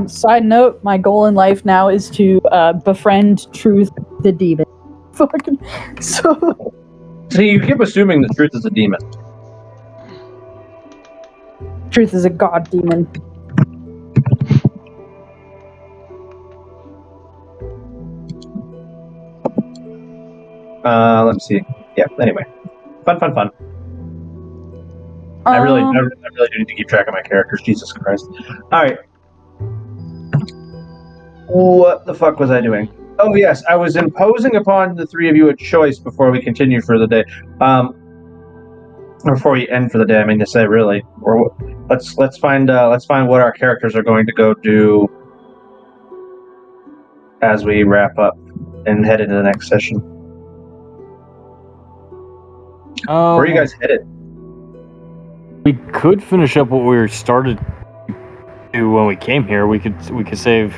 Side note, my goal in life now is to befriend Truth the demon. Fucking so See, you keep assuming that Truth is a demon. Truth is a god demon. Let's see. Yeah, anyway. Fun. I really do need to keep track of my characters. Jesus Christ. Alright. What the fuck was I doing? Oh, yes, I was imposing upon the three of you a choice before we continue for the day. Or before we end for the day, I mean to say, really. Or let's find what our characters are going to go do as we wrap up and head into the next session. Where are you guys headed? We could finish up what we were started to when we came here. We could save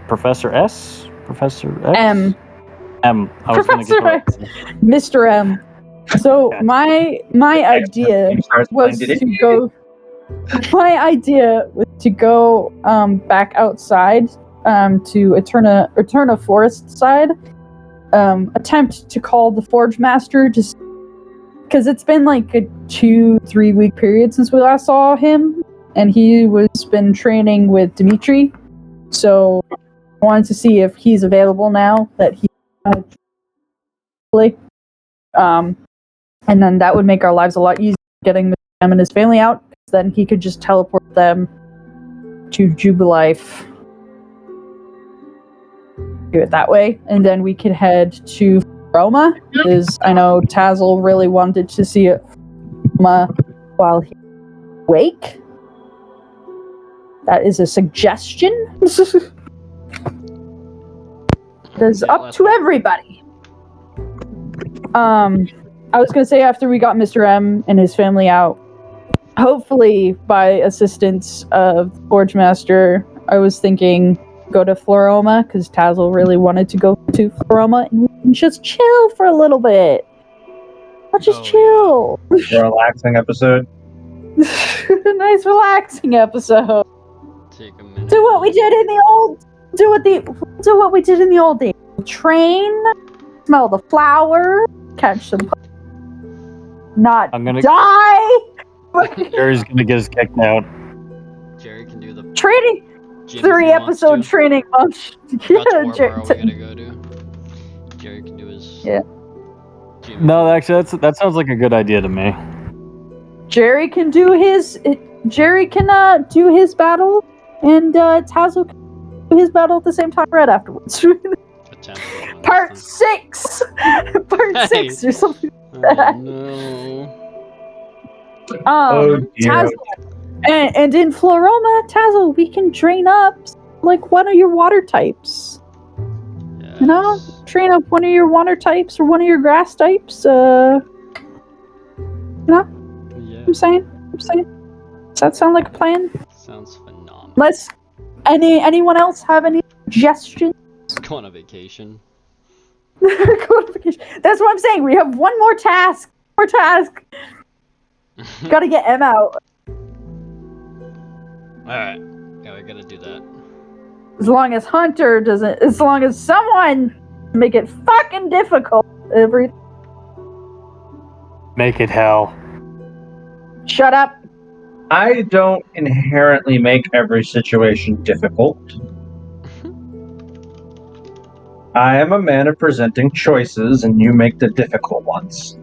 Professor S. Professor X? M. I was Professor gonna X. Mr. M. So my idea was to go. My idea was to go back outside to Eterna Forest side. Attempt to call the Forge Master just because it's been like a 2-3 week period since we last saw him, and he was been training with Dimitri. So I wanted to see if he's available now that he and then that would make our lives a lot easier getting him and his family out, because then he could just teleport them to Jubilife. Do it that way, and then we could head to Roma, because I know Tazzle really wanted to see it while he awake. That is a suggestion. It's up to everybody. I was gonna say after we got Mr. M and his family out, hopefully by assistance of Forge Master, I was thinking go to Floroma, because Tazzle really wanted to go to Floroma and we can just chill for a little bit. I'll just chill. A relaxing episode. Nice relaxing episode. Take a minute. Do what we did in the old do what we did in the old days. Train, smell the flower, catch some, not I'm gonna- die. Jerry's gonna get us kicked out. Jerry can do the Training, gym if 3 he wants episode to. training month. Where are we gonna go to? Jerry can do his Yeah. gym. No, actually, that sounds like a good idea to me. Jerry can do his. Jerry can do his battle, and Tazo can do his battle at the same time right afterwards. Potentially. Part 6, Part Hey. 6 or something. Oh no. Oh, dear. Tazo, and in Floroma, Tazo, we can train up like one of your water types. Yes. You know, train up one of your water types or one of your grass types. You know, Yeah. I'm saying. Does that sound like a plan? Sounds phenomenal. Let's. Anyone else have any suggestions? Go on a vacation. That's what I'm saying. We have one more task. Gotta get M out. Alright. Yeah, we gotta do that. As long as Hunter doesn't. As long as someone make it fucking difficult. Make it hell. Shut up. I don't inherently make every situation difficult. I am a man of presenting choices, and you make the difficult ones.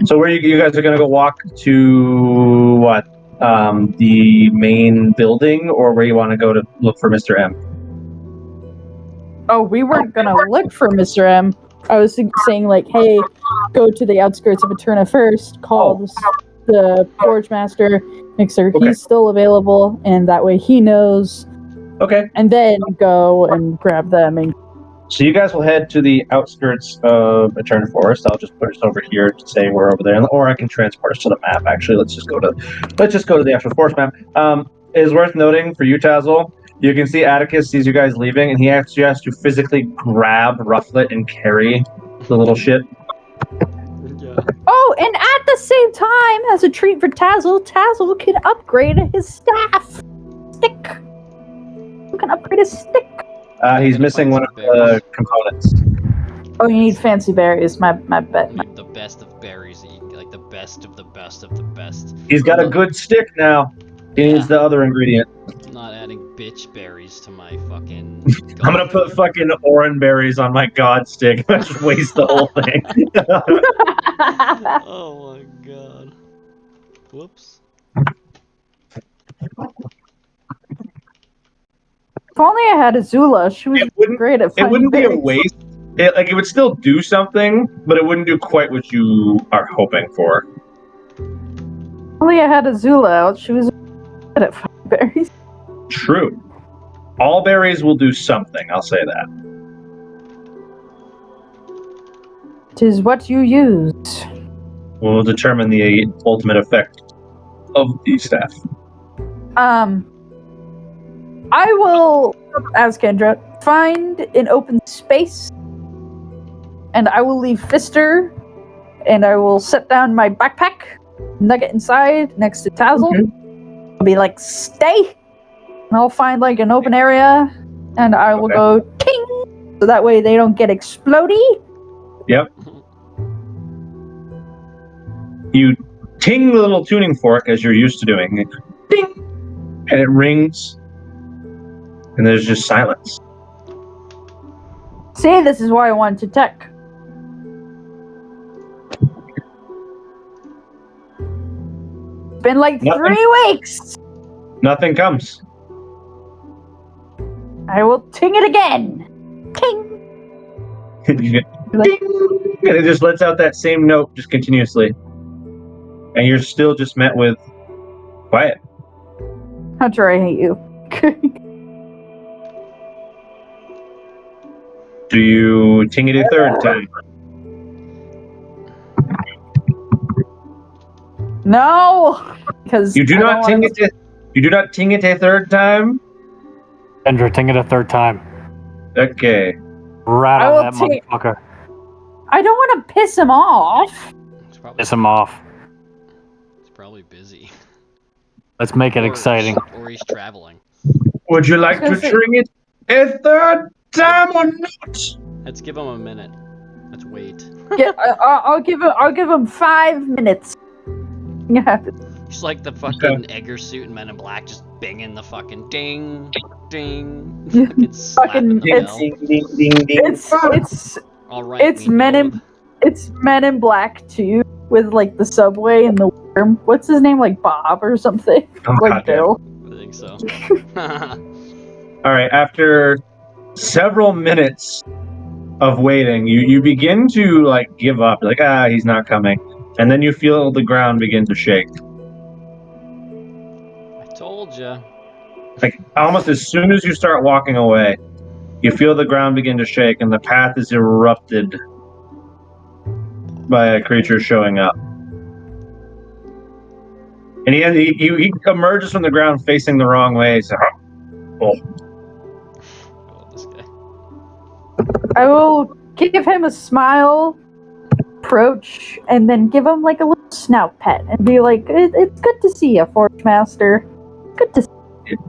So where you guys are going to go walk to what? The main building, or where you want to go to look for Mr. M? Oh, we weren't gonna look for Mr. M. I was saying like, hey, go to the outskirts of Eterna first. Call the Forge Master. Make sure he's still available, and that way he knows. Okay. And then go and grab them. And So you guys will head to the outskirts of Eternal Forest. I'll just put us over here to say we're over there, or I can transport us to the map. Actually, let's just go to the actual forest map. It is worth noting for you, Tazzle. You can see Atticus sees you guys leaving, and he actually has to physically grab Rufflet and carry the little shit. Yeah. oh, and at the same time, as a treat for Tazzle, Tazzle can upgrade his staff stick. You can upgrade his stick. He's missing one of the components. Oh, you need fancy berries. My bet. Like the best of berries that you can get, like the best of the best of the best. He's got a good stick now. He needs the other ingredient. I'm not adding bitch berries to my fucking. I'm gonna put fucking orange berries on my god stick. Just waste the whole thing. Oh my god. Whoops. If only I had Azula. She was great at It finding wouldn't be a berries. waste. It would still do something, but it wouldn't do quite what you are hoping for. If only I had Azula out. She was good at finding berries. True. All berries will do something, I'll say that. 'Tis what you use. Will determine the ultimate effect of the staff. I will, as Kendra, find an open space, and I will leave Fister, and I will set down my backpack, nugget inside next to Tazzle. I'll be like, stay! And I'll find like an open area, and I will go ting! So that way they don't get explodey. Yep. You ting the little tuning fork as you're used to doing. Ding! And it rings. And there's just silence. See, this is why I wanted to tech. It's been like Nothing. 3 weeks! Nothing comes. I will ting it again! Ting! You get ding! And it just lets out that same note just continuously. And you're still just met with quiet. Hunter, I hate you. Do you ting it a third time? No! Because You do not ting it. You do not ting it a third time. Kendra, ting it a third time. Okay. Rattle I will that ting- motherfucker. I don't want to piss him off. It's probably Piss him off. probably busy. Let's make it Or- exciting. Or he's traveling. Would you like to drink it a third time or not? Let's give him a minute. Let's wait. Yeah, I'll give him 5 minutes. Yeah. He's like the fucking Edgar suit in Men in Black, just binging the fucking ding, ding. Fucking slapping the bell. Ding, ding, ding, ding. It's All right. it's we Men know in it's Men in Black 2 with like the subway and the worm. What's his name? Like Bob or something? Oh, Like goddamn. Bill. I think so. All right, after several minutes of waiting, you begin to like give up. You're like, he's not coming. And then you feel the ground begin to shake. I told ya. Like almost as soon as you start walking away, you feel the ground begin to shake and the path is erupted by a creature showing up. And he emerges from the ground facing the wrong way. So, Oh, this guy. I will give him a smile, approach, and then give him like a little snout pet and be like, "It's good to see you, Forge Master. Good to see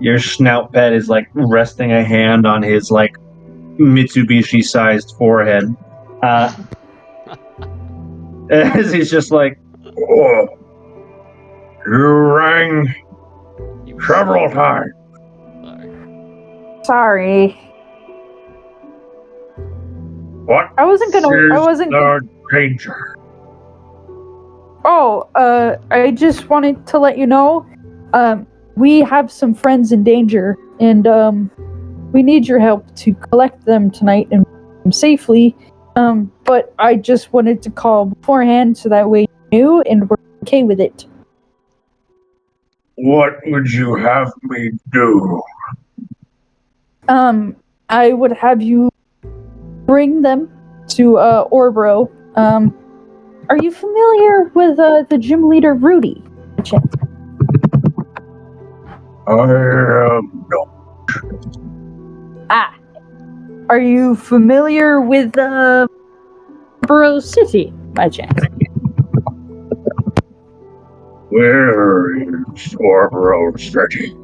your snout pet is like resting a hand on his like Mitsubishi-sized forehead. As he's just like, Oh, you rang He was several times. Sorry. Sorry. What I wasn't is gonna. the danger? Oh, I just wanted to let you know, we have some friends in danger, and we need your help to collect them tonight and bring them safely. But I just wanted to call beforehand so that way you knew and we're okay with it. What would you have me do? I would have you bring them to Orbro. Are you familiar with the gym leader Rudy? No. Ah. Are you familiar with Orbro City by chance? Where is Orbro City?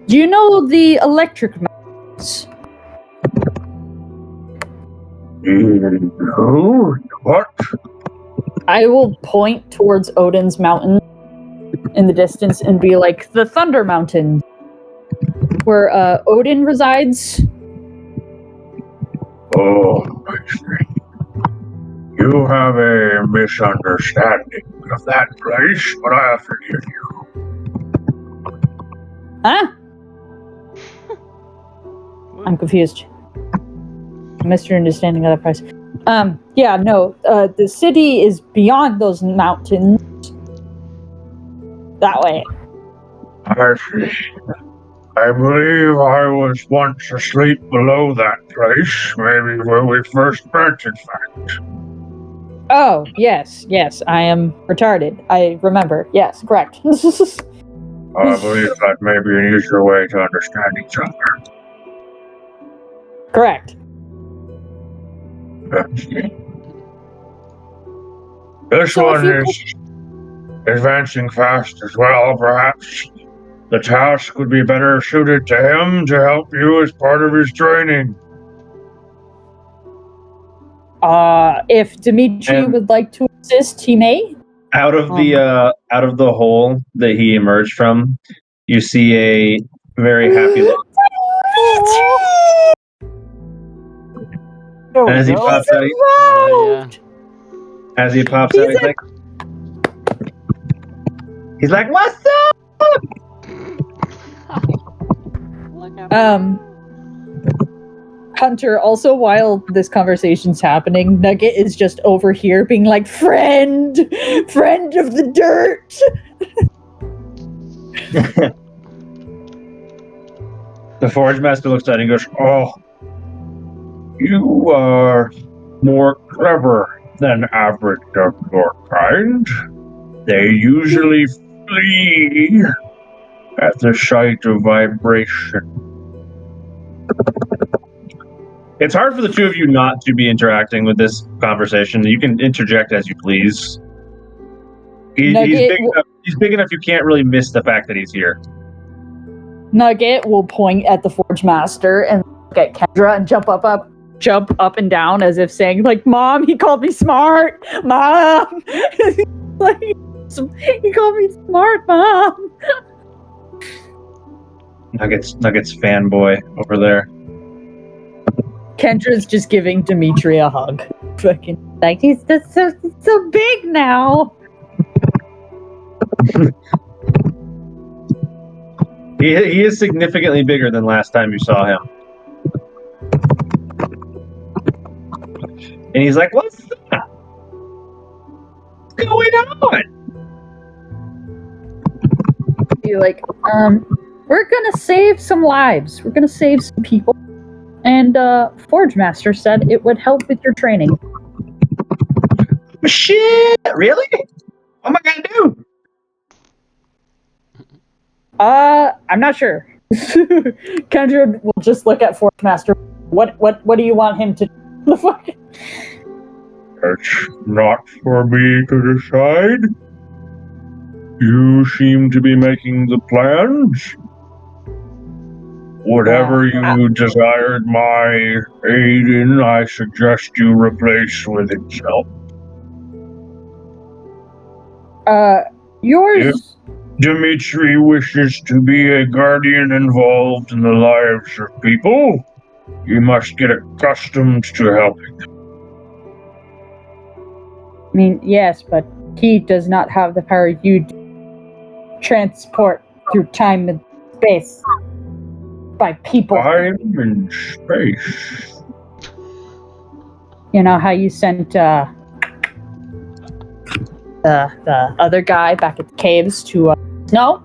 Do you know the electric mountains? No. What? I will point towards Odin's mountain in the distance and be like, the Thunder Mountain, where Odin resides. Oh, I see. You have a misunderstanding of that place, but I forgive you. Huh? I'm confused. I missed your understanding of that price. Yeah, no, the city is beyond those mountains. That way. I see. I believe I was once asleep below that place, maybe where we first met, in fact. Oh, yes, I am retarded. I remember. Yes, correct. I believe that may be an easier way to understand each other. Correct. This So if one you is advancing fast as well, perhaps. The task would be better suited to him to help you as part of his training. If Dimitri And- would like to assist, he may. out of the hole that he emerged from, you see a very happy look. And as he pops out, Oh, yeah. as he pops out, he's like, "What's up?" Hunter, also while this conversation's happening, Nugget is just over here being like, friend of the dirt. The Forge Master looks at it and goes, "Oh, you are more clever than average of your kind. They usually flee at the sight of vibration." It's hard for the two of you not to be interacting with this conversation. You can interject as you please. He's Nugget big enough. He's big enough. You can't really miss the fact that he's here. Nugget will point at the Forge Master and look at Kendra and jump up and down as if saying, like, Mom, he called me smart. Mom, like, he called me smart, Mom. Nuggets fanboy over there. Kendra's just giving Dimitri a hug. Fucking like he's just so big now. He is significantly bigger than last time you saw him. And he's like, what's that? What's going on? You're like, we're gonna save some lives. We're gonna save some people. And Forge Master said it would help with your training. Shit! Really? What am I gonna do? I'm not sure. Kendra will just look at Forge Master. What do you want him to do? The fuck? It's not for me to decide. You seem to be making the plans. Whatever you desired my aid in, I suggest you replace with itself. Yours. Dimitri wishes to be a guardian involved in the lives of people. You must get accustomed to helping them. I mean, yes, but he does not have the power you do. Transport through time and space by people. Time and space. You know how you sent the other guy back at the caves to no,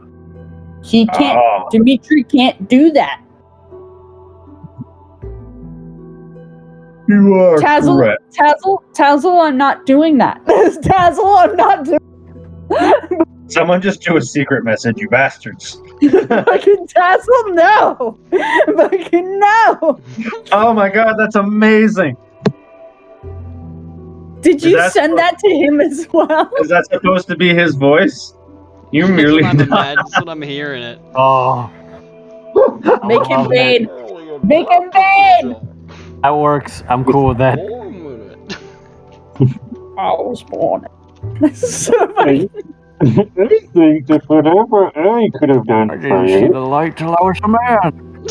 he can't. Dimitri can't do that. You are correct. Tazzle, I'm not doing that. Tazzle, I'm not doing. Someone just do a secret message, you bastards. Fucking Tazzle, no. Fucking no. Oh my god, that's amazing. Did you send that to him as well? Is that supposed to be his voice? You merely That's what I'm hearing it. Oh, Make him vain. Make him vain. that works. I'm cool with that. I was born. So funny. I think that whatever I could have done I for didn't see you. the light till I was a man.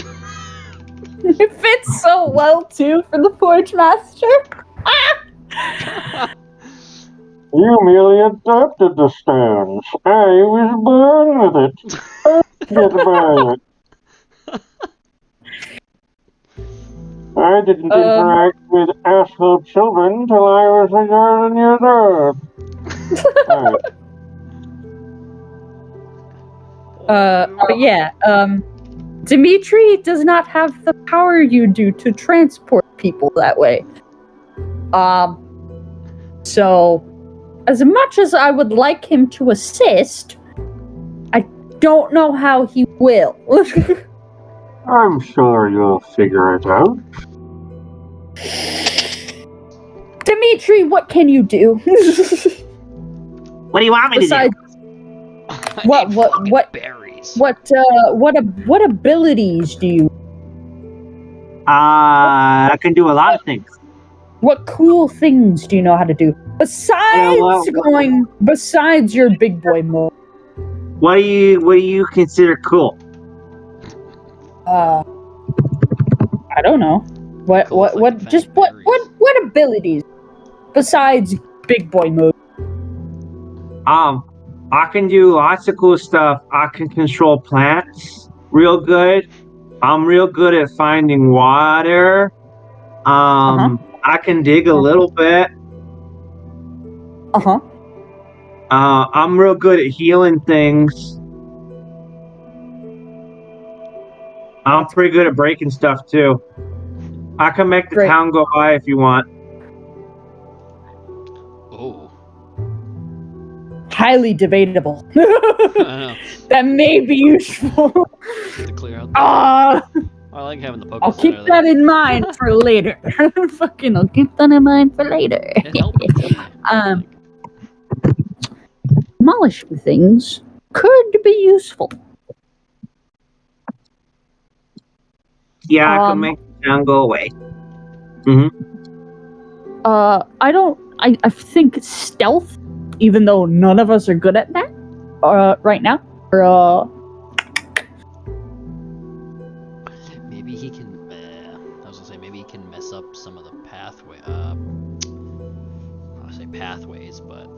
It fits so well too for the Forge Master. You merely adopted the stones. I was born with it. Get by it. I didn't interact with asshole children till I was a dozen years old. Right. But yeah, Dimitri does not have the power you do to transport people that way. So, as much as I would like him to assist, I don't know how he will. I'm sure you'll figure it out. Dimitri, what can you do? What do you want me Besides, what berries? what abilities do you? to do? I can do a lot of things. What cool things do you know how to do besides besides your big boy mode? What do you consider cool? I don't know. What abilities besides big boy mode? I can do lots of cool stuff. I can control plants real good. I'm real good at finding water. I can dig a little bit. I'm real good at healing things. I'm pretty good at breaking stuff too. I can make the town go by if you want. Oh. Highly debatable. I know. That may be useful. To clear out. I like having the Pokemon. I'll keep that in mind for later. Fucking, I'll keep that in mind for later. It helped me. demolishing things could be useful. Yeah, I can make the sound go away. I think stealth, even though none of us are good at that, right now. Maybe he can. I was gonna say maybe he can mess up some of the pathway. I say pathways, but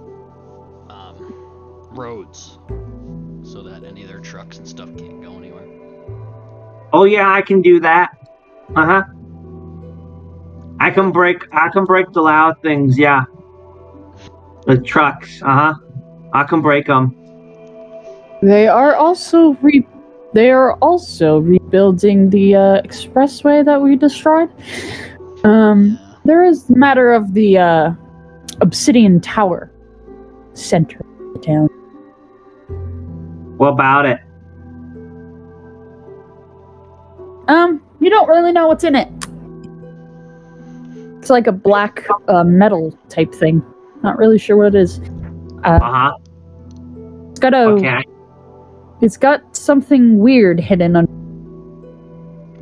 roads, so that any of their trucks and stuff can't go anywhere. Oh yeah, I can do that. I can break the loud things. Yeah, the trucks. I can break them. They are also rebuilding the expressway that we destroyed. There is the matter of the Obsidian Tower center of the town. What about it? You don't really know what's in it. It's like a black metal type thing. Not really sure what it is. It's got It's got something weird hidden under.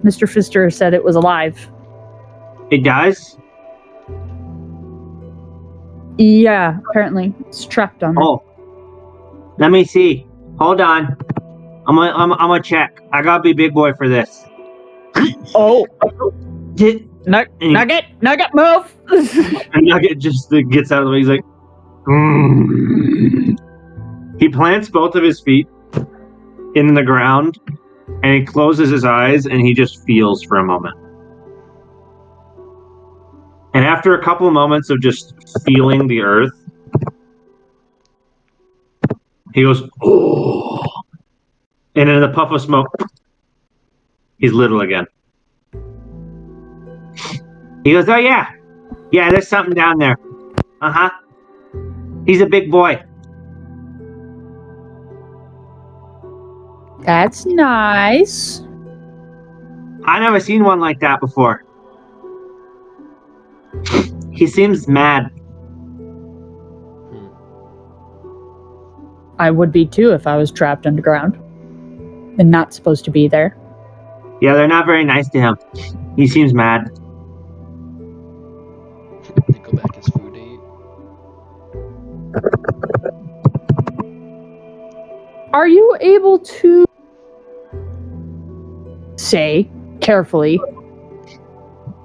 Mr. Pfister said it was alive. It does? Yeah, apparently it's trapped on it. Oh, let me see. Hold on. I'm gonna check. I gotta be big boy for this. Oh, Nugget, move! And Nugget just gets out of the way. He's like, He plants both of his feet in the ground, and he closes his eyes, and he just feels for a moment. And after a couple of moments of just feeling the earth, he goes, oh. And in a puff of smoke, he's little again. He goes, oh yeah, there's something down there. He's a big boy. That's nice. I never seen one like that before. He seems mad. I would be too if I was trapped underground and not supposed to be there. Yeah, they're not very nice to him. He seems mad. They go back his food to eat. Are you able to say carefully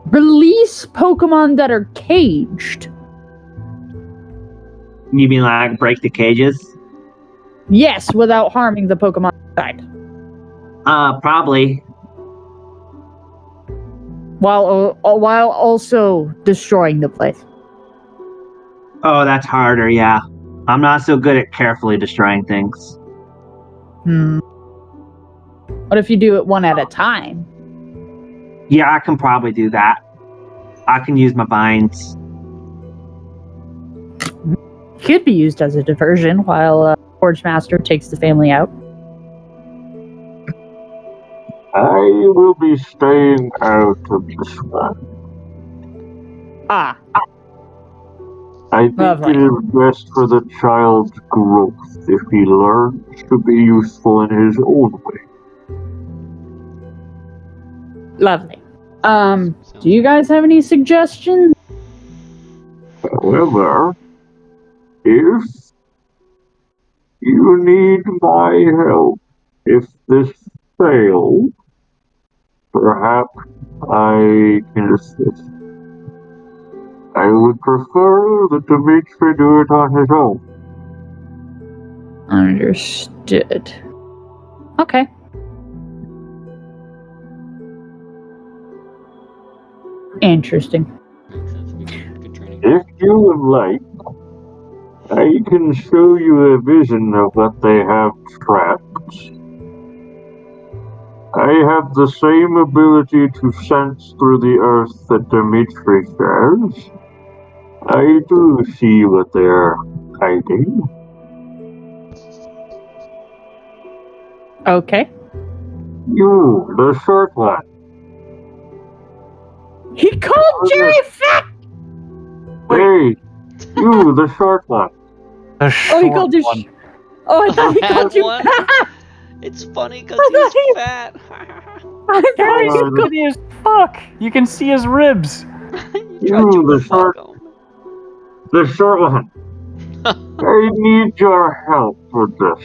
release Pokemon that are caged? You mean like break the cages? Yes, without harming the Pokemon inside. Probably. While also destroying the place. Oh, that's harder, yeah. I'm not so good at carefully destroying things. What if you do it one at a time? Yeah, I can probably do that. I can use my vines. Could be used as a diversion while Forge Master takes the family out. I will be staying out of this one. Ah. I think Lovely. it is best for the child's growth if he learns to be useful in his own way. Lovely. Do you guys have any suggestions? However, if you need my help, if this fails, perhaps I can assist. I would prefer that Dimitri do it on his own. Understood. Okay. Interesting. Makes sense. Good training. If you would like, I can show you a vision of what they have trapped. I have the same ability to sense through the earth that Dimitri shares. I do see what they're hiding. Okay. You, the short one. He called Jerry fat! Hey, you, the short one. The Oh, he short called you one. Oh, I thought he I had called you one. fat. It's funny because I thought he's he- fat. I thought Gary's you called. skinny as fuck. You can see his ribs. You tried to the fuck short one. him. I need your help with this.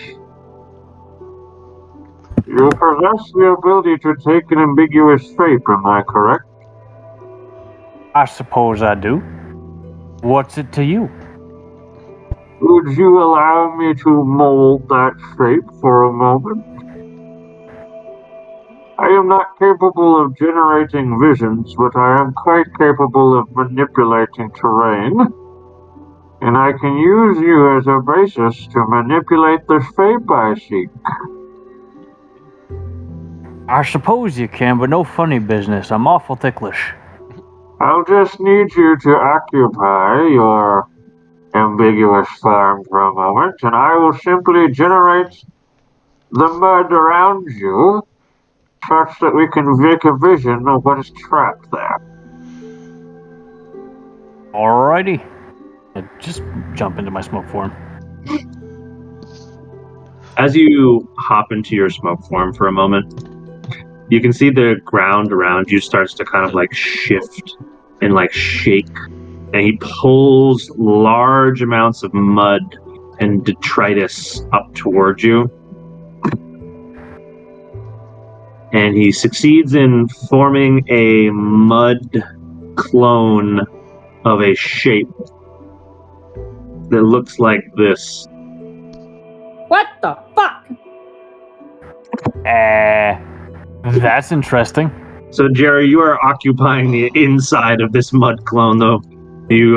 You possess the ability to take an ambiguous shape, am I correct? I suppose I do. What's it to you? Would you allow me to mold that shape for a moment? I am not capable of generating visions, but I am quite capable of manipulating terrain. And I can use you as a basis to manipulate the shape I seek. I suppose you can, but no funny business. I'm awful ticklish. I'll just need you to occupy your ambiguous farm for a moment, and I will simply generate the mud around you such that we can make a vision of what is trapped there. Alrighty. Just jump into my smoke form. As you hop into your smoke form for a moment, you can see the ground around you starts to kind of like shift and like shake. And he pulls large amounts of mud and detritus up towards you. And he succeeds in forming a mud clone of a shape that looks like this. What the fuck? That's interesting. So, Jerry, you are occupying the inside of this mud clone, though. You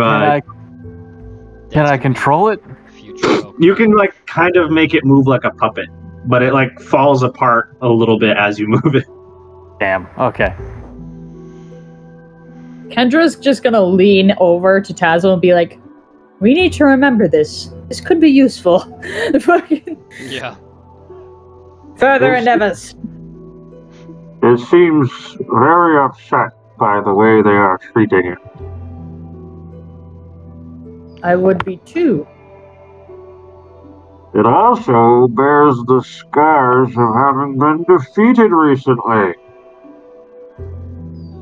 Can I control it? Future. you can like kind of make it move like a puppet, but it like falls apart a little bit as you move it. Damn. Okay. Kendra's just gonna lean over to Tazo and be like, "We need to remember this. This could be useful." Fucking Yeah. further endeavors. It seems very upset by the way they are treating it. I would be too. It also bears the scars of having been defeated recently.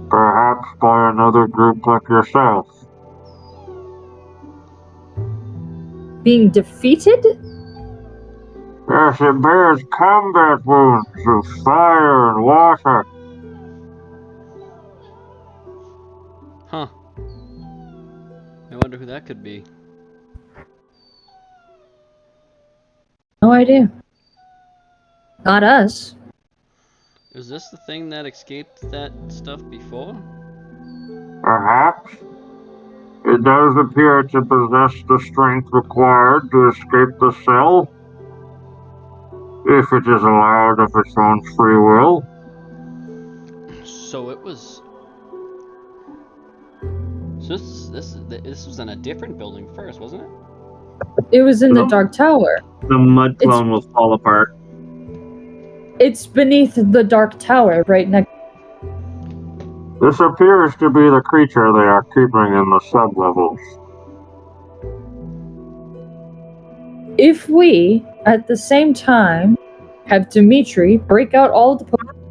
Perhaps by another group like yourself. Being defeated? Yes, it bears combat wounds of fire and water. Huh. I wonder who that could be. No idea. Not us. Is this the thing that escaped that stuff before? Perhaps. It does appear to possess the strength required to escape the cell. If it is allowed of its own free will. So it was. So this was in a different building first, wasn't it? It was in the No. Dark Tower. The mud clone will fall apart. It's beneath the Dark Tower, right next. This appears to be the creature they are keeping in the sublevels. If we, at the same time, have Dimitri break out all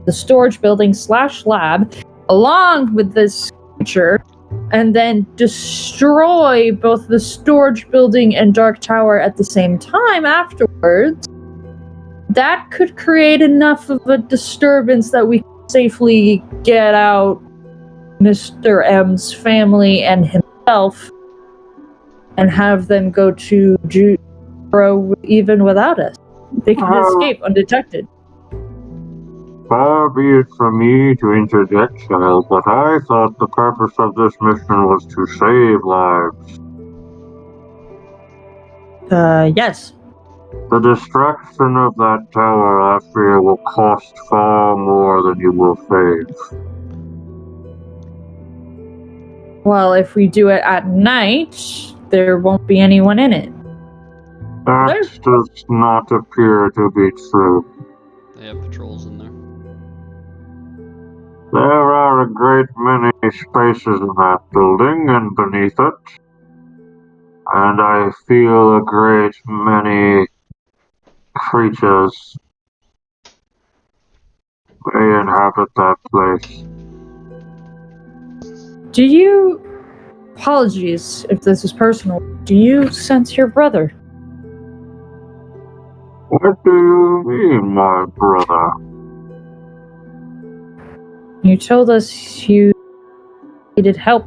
the storage building / lab, along with this creature, and then destroy both the storage building and Dark Tower at the same time afterwards, that could create enough of a disturbance that we can safely get out Mr. M's family and himself and have them go to Juro even without us. They can escape undetected. Far be it from me to interject, child, but I thought the purpose of this mission was to save lives. Yes. The destruction of that tower, I fear, will cost far more than you will save. Well, if we do it at night, there won't be anyone in it. That does not appear to be true. They have patrols in there. There are a great many spaces in that building and beneath it. And I feel a great many creatures may inhabit that place. Do you... Apologies if this is personal. Do you sense your brother? What do you mean, my brother? You told us you needed help.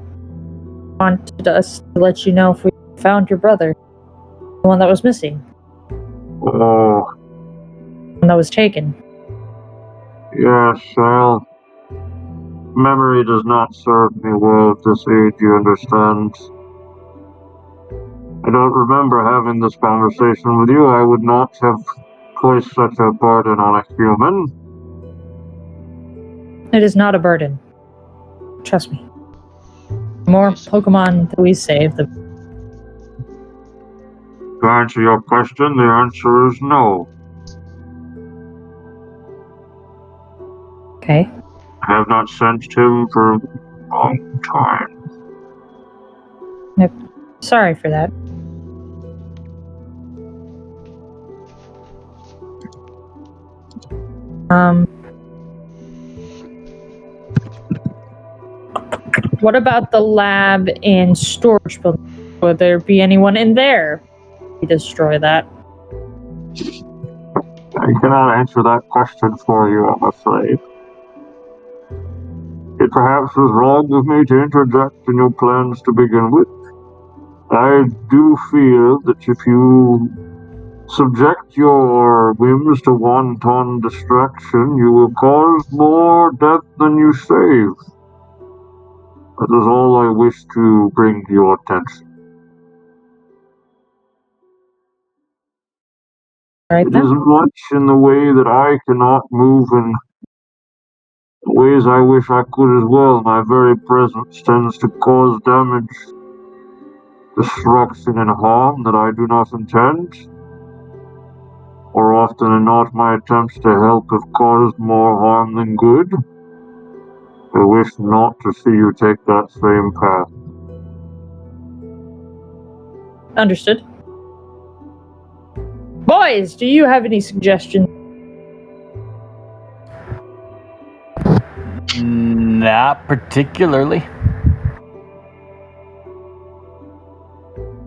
Wanted us to let you know if we found your brother. The one that was missing. Oh, The one that was taken. yes, well, memory does not serve me well at this age, you understand. I don't remember having this conversation with you. I would not have placed such a burden on a human. It is not a burden. Trust me. The more Pokemon that we save, the... To answer your question, the answer is no. Okay. I have not sensed him for a long time. Sorry for that. What about the lab and storage building? Would there be anyone in there? We destroy that. I cannot answer that question for you, I'm afraid. It perhaps was wrong of me to interject in your plans to begin with. I do fear that if you subject your whims to wanton distraction, you will cause more death than you save. That is all I wish to bring to your attention. Right It then. isn't much in the way that I cannot move in ways I wish I could as well. My very presence tends to cause damage, destruction, and harm that I do not intend. More often than not, my attempts to help have caused more harm than good. I wish not to see you take that same path. Understood. Boys, do you have any suggestions? Not particularly.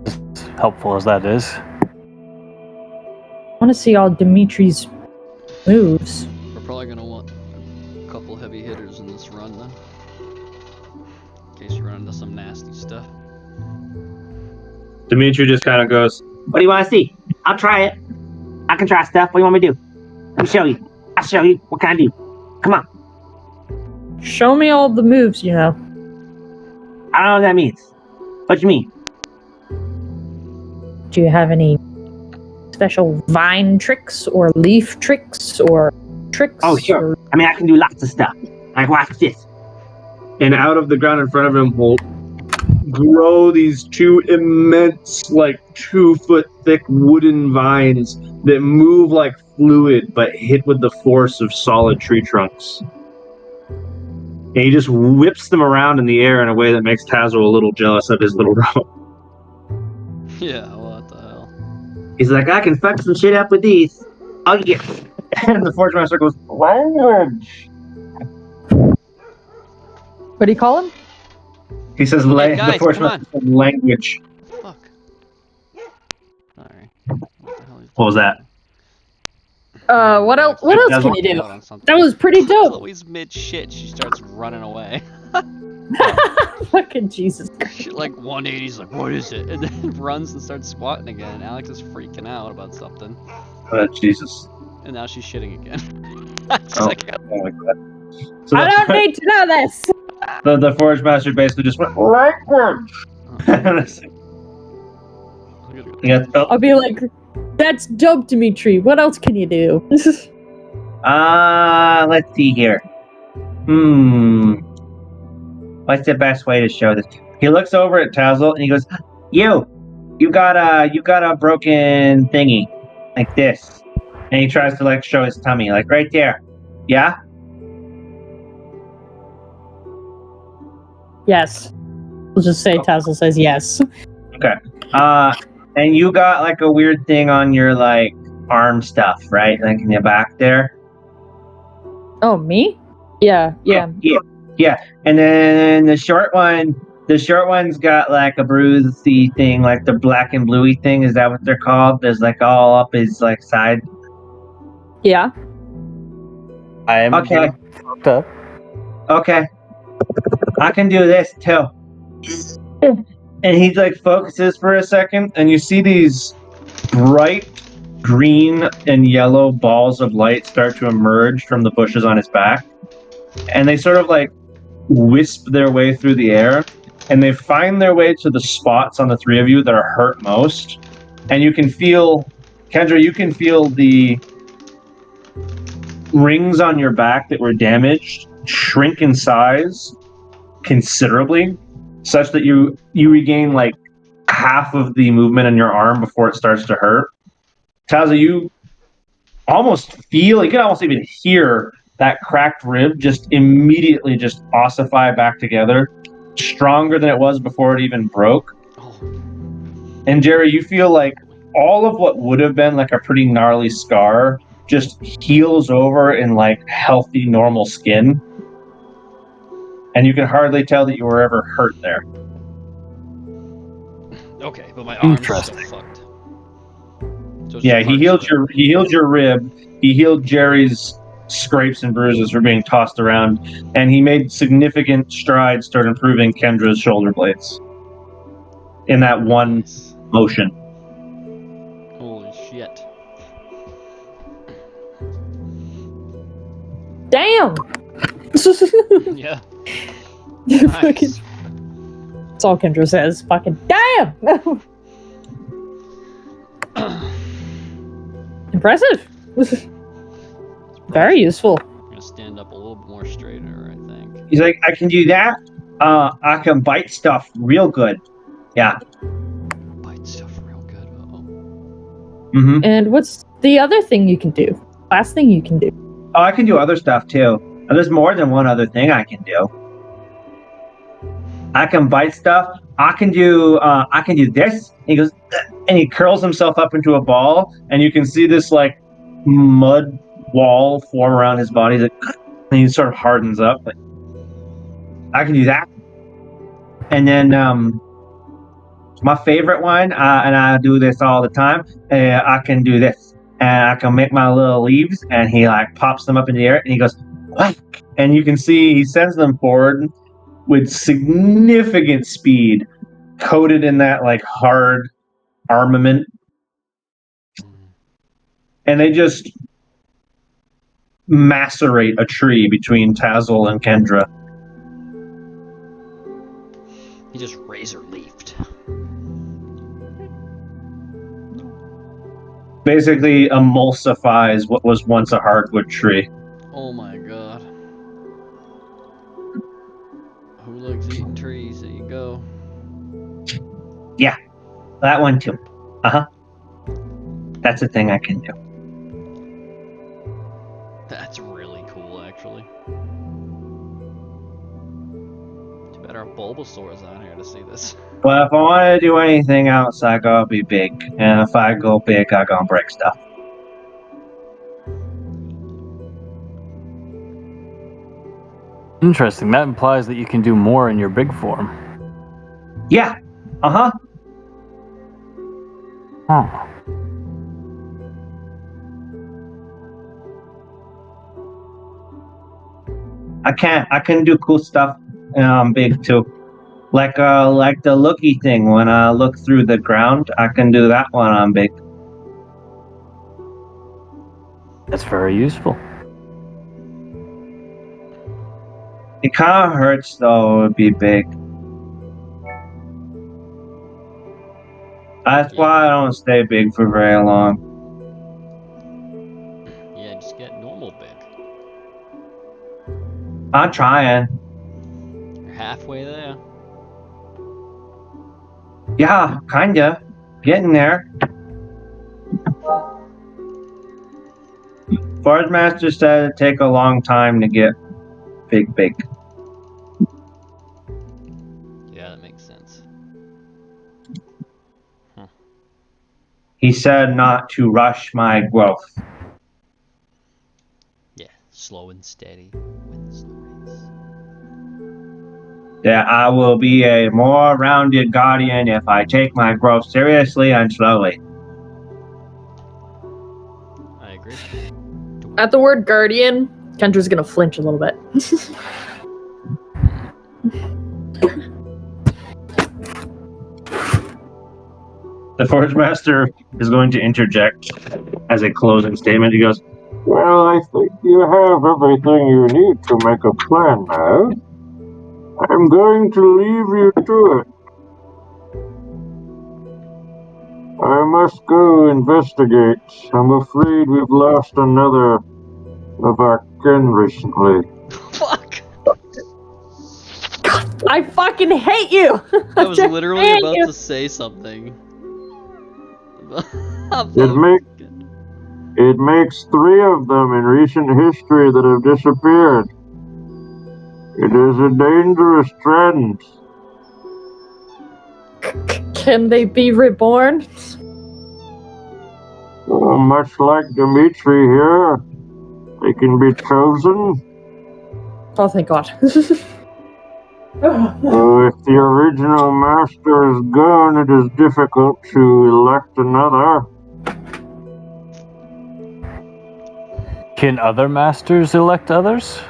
As helpful as that is. I want to see all Dimitri's moves. We're probably gonna want a couple heavy hitters in this run then. In case you run into some nasty stuff. Dimitri just kind of goes, What do you want to see? I'll try it. I can try stuff. What do you want me to do? Let me show you. I'll show you. What can I do? Come on. Show me all the moves, you know. I don't know what that means. What you mean? Do you have any special vine tricks or leaf tricks or tricks? Oh, sure. Or... I mean, I can do lots of stuff. Like, watch this. and out of the ground in front of him will grow these two immense, like 2-foot thick wooden vines that move like fluid but hit with the force of solid tree trunks. And he just whips them around in the air in a way that makes Tazzle a little jealous of his little rope. Yeah, what the hell? He's like, I can fuck some shit up with these. I'll get. And the Forge Master goes, language! What do you call him? He says, Hey, guys, the Forge come Master said language. Fuck. Alright. What the hell is What was that? What else can you do? That was pretty dope. Chloe's mid shit, she starts running away. Fucking Jesus. She like 180's like, what is it? And then runs and starts squatting again. And Alex is freaking out about something. Jesus. And now she's shitting again. She's Oh, like, oh my god. So I don't need to know this. the Forge Master basically just went, language! Yeah, I'll be like, that's dope, Dimitri. What else can you do? Let's see here. What's the best way to show this? he looks over at Tazzle and he goes, You got a broken thingy, like this, and he tries to like show his tummy, like right there. yeah? Yes. We'll just say Tazzle says yes. Okay. And you got like a weird thing on your arm stuff, right? Like in your back there. Oh, me? Yeah. Yeah. And then the short one's got like a bruisey thing, like the black and bluey thing. Is that what they're called? There's like all up his like side. Yeah. I am Okay. fucked up. Okay. I can do this too. And he like focuses for a second, and you see these bright green and yellow balls of light start to emerge from the bushes on his back. And they sort of like wisp their way through the air, and they find their way to the spots on the three of you that are hurt most. And you can feel, Kendra, you can feel the rings on your back that were damaged shrink in size considerably, such that you regain like half of the movement in your arm before it starts to hurt. Taza, you almost feel, you can almost even hear that cracked rib just immediately just ossify back together, stronger than it was before it even broke. Oh, And Jerry, you feel like all of what would have been like a pretty gnarly scar just heals over in like healthy, normal skin. And you can hardly tell that you were ever hurt there. okay, but my arm's still Interesting. fucked. So it's Yeah, just he parts healed of it. your rib. He healed Jerry's scrapes and bruises for being tossed around, and he made significant strides toward improving Kendra's shoulder blades in that one Nice. motion. Holy shit. Damn. Yeah. Fucking- Nice. That's all Kendra says. Fucking damn. Impressive. Very useful. I'm gonna stand up a little bit more straighter, I think. He's like, I can do that. I can bite stuff real good. Yeah. Bite stuff real good. Uh-oh. Mm-hmm. And what's the other thing you can do? Last thing you can do. Oh, I can do other stuff too. And there's more than one other thing I can do. I can bite stuff. I can do this. He goes, and he curls himself up into a ball, and you can see this like mud wall form around his body. That, and he sort of hardens up. Like, I can do that. And then my favorite one, and I do this all the time. I can do this, and I can make my little leaves, and he like pops them up in the air, and he goes whack, and you can see he sends them forward with significant speed, coated in that like hard armament, and they just macerate a tree between Tazzle and Kendra. He just razor leafed. Basically emulsifies what was once a hardwood tree. Oh my god. Who likes eating trees? There you go. That one too. That's a thing I can do. That's really cool, actually. Too bad our Bulbasaur's out here to see this. Well, if I want to do anything else, I gotta be big. And if I go big, I gotta break stuff. Interesting. That implies that you can do more in your big form. Yeah. Huh. I can do cool stuff big too. Like the looky thing when I look through the ground, I can do that one on big. That's very useful. It kind of hurts though to be big. That's why I don't stay big for very long. Yeah, just get normal big. I'm trying. You're halfway there. Yeah, kinda. Getting there. Forest Master said it'd take a long time to get big. Yeah, that makes sense. He said not to rush my growth. Yeah, slow and steady wins the race. That I will be a more rounded guardian if I take my growth seriously and slowly. I agree. At the word guardian, Kendra's gonna flinch a little bit. The Forge Master is going to interject as a closing statement. He goes, Well, I think you have everything you need to make a plan now. I'm going to leave you to it. I must go investigate. I'm afraid we've lost another of our kin recently. Fuck! I fucking hate you! I was just literally hate about you. to say something. It makes 3 of them in recent history that have disappeared. It is a dangerous trend. Can they be reborn? Oh, much like Dimitri here, they can be chosen. Oh, thank God. If the original master is gone, it is difficult to elect another. Can other masters elect others?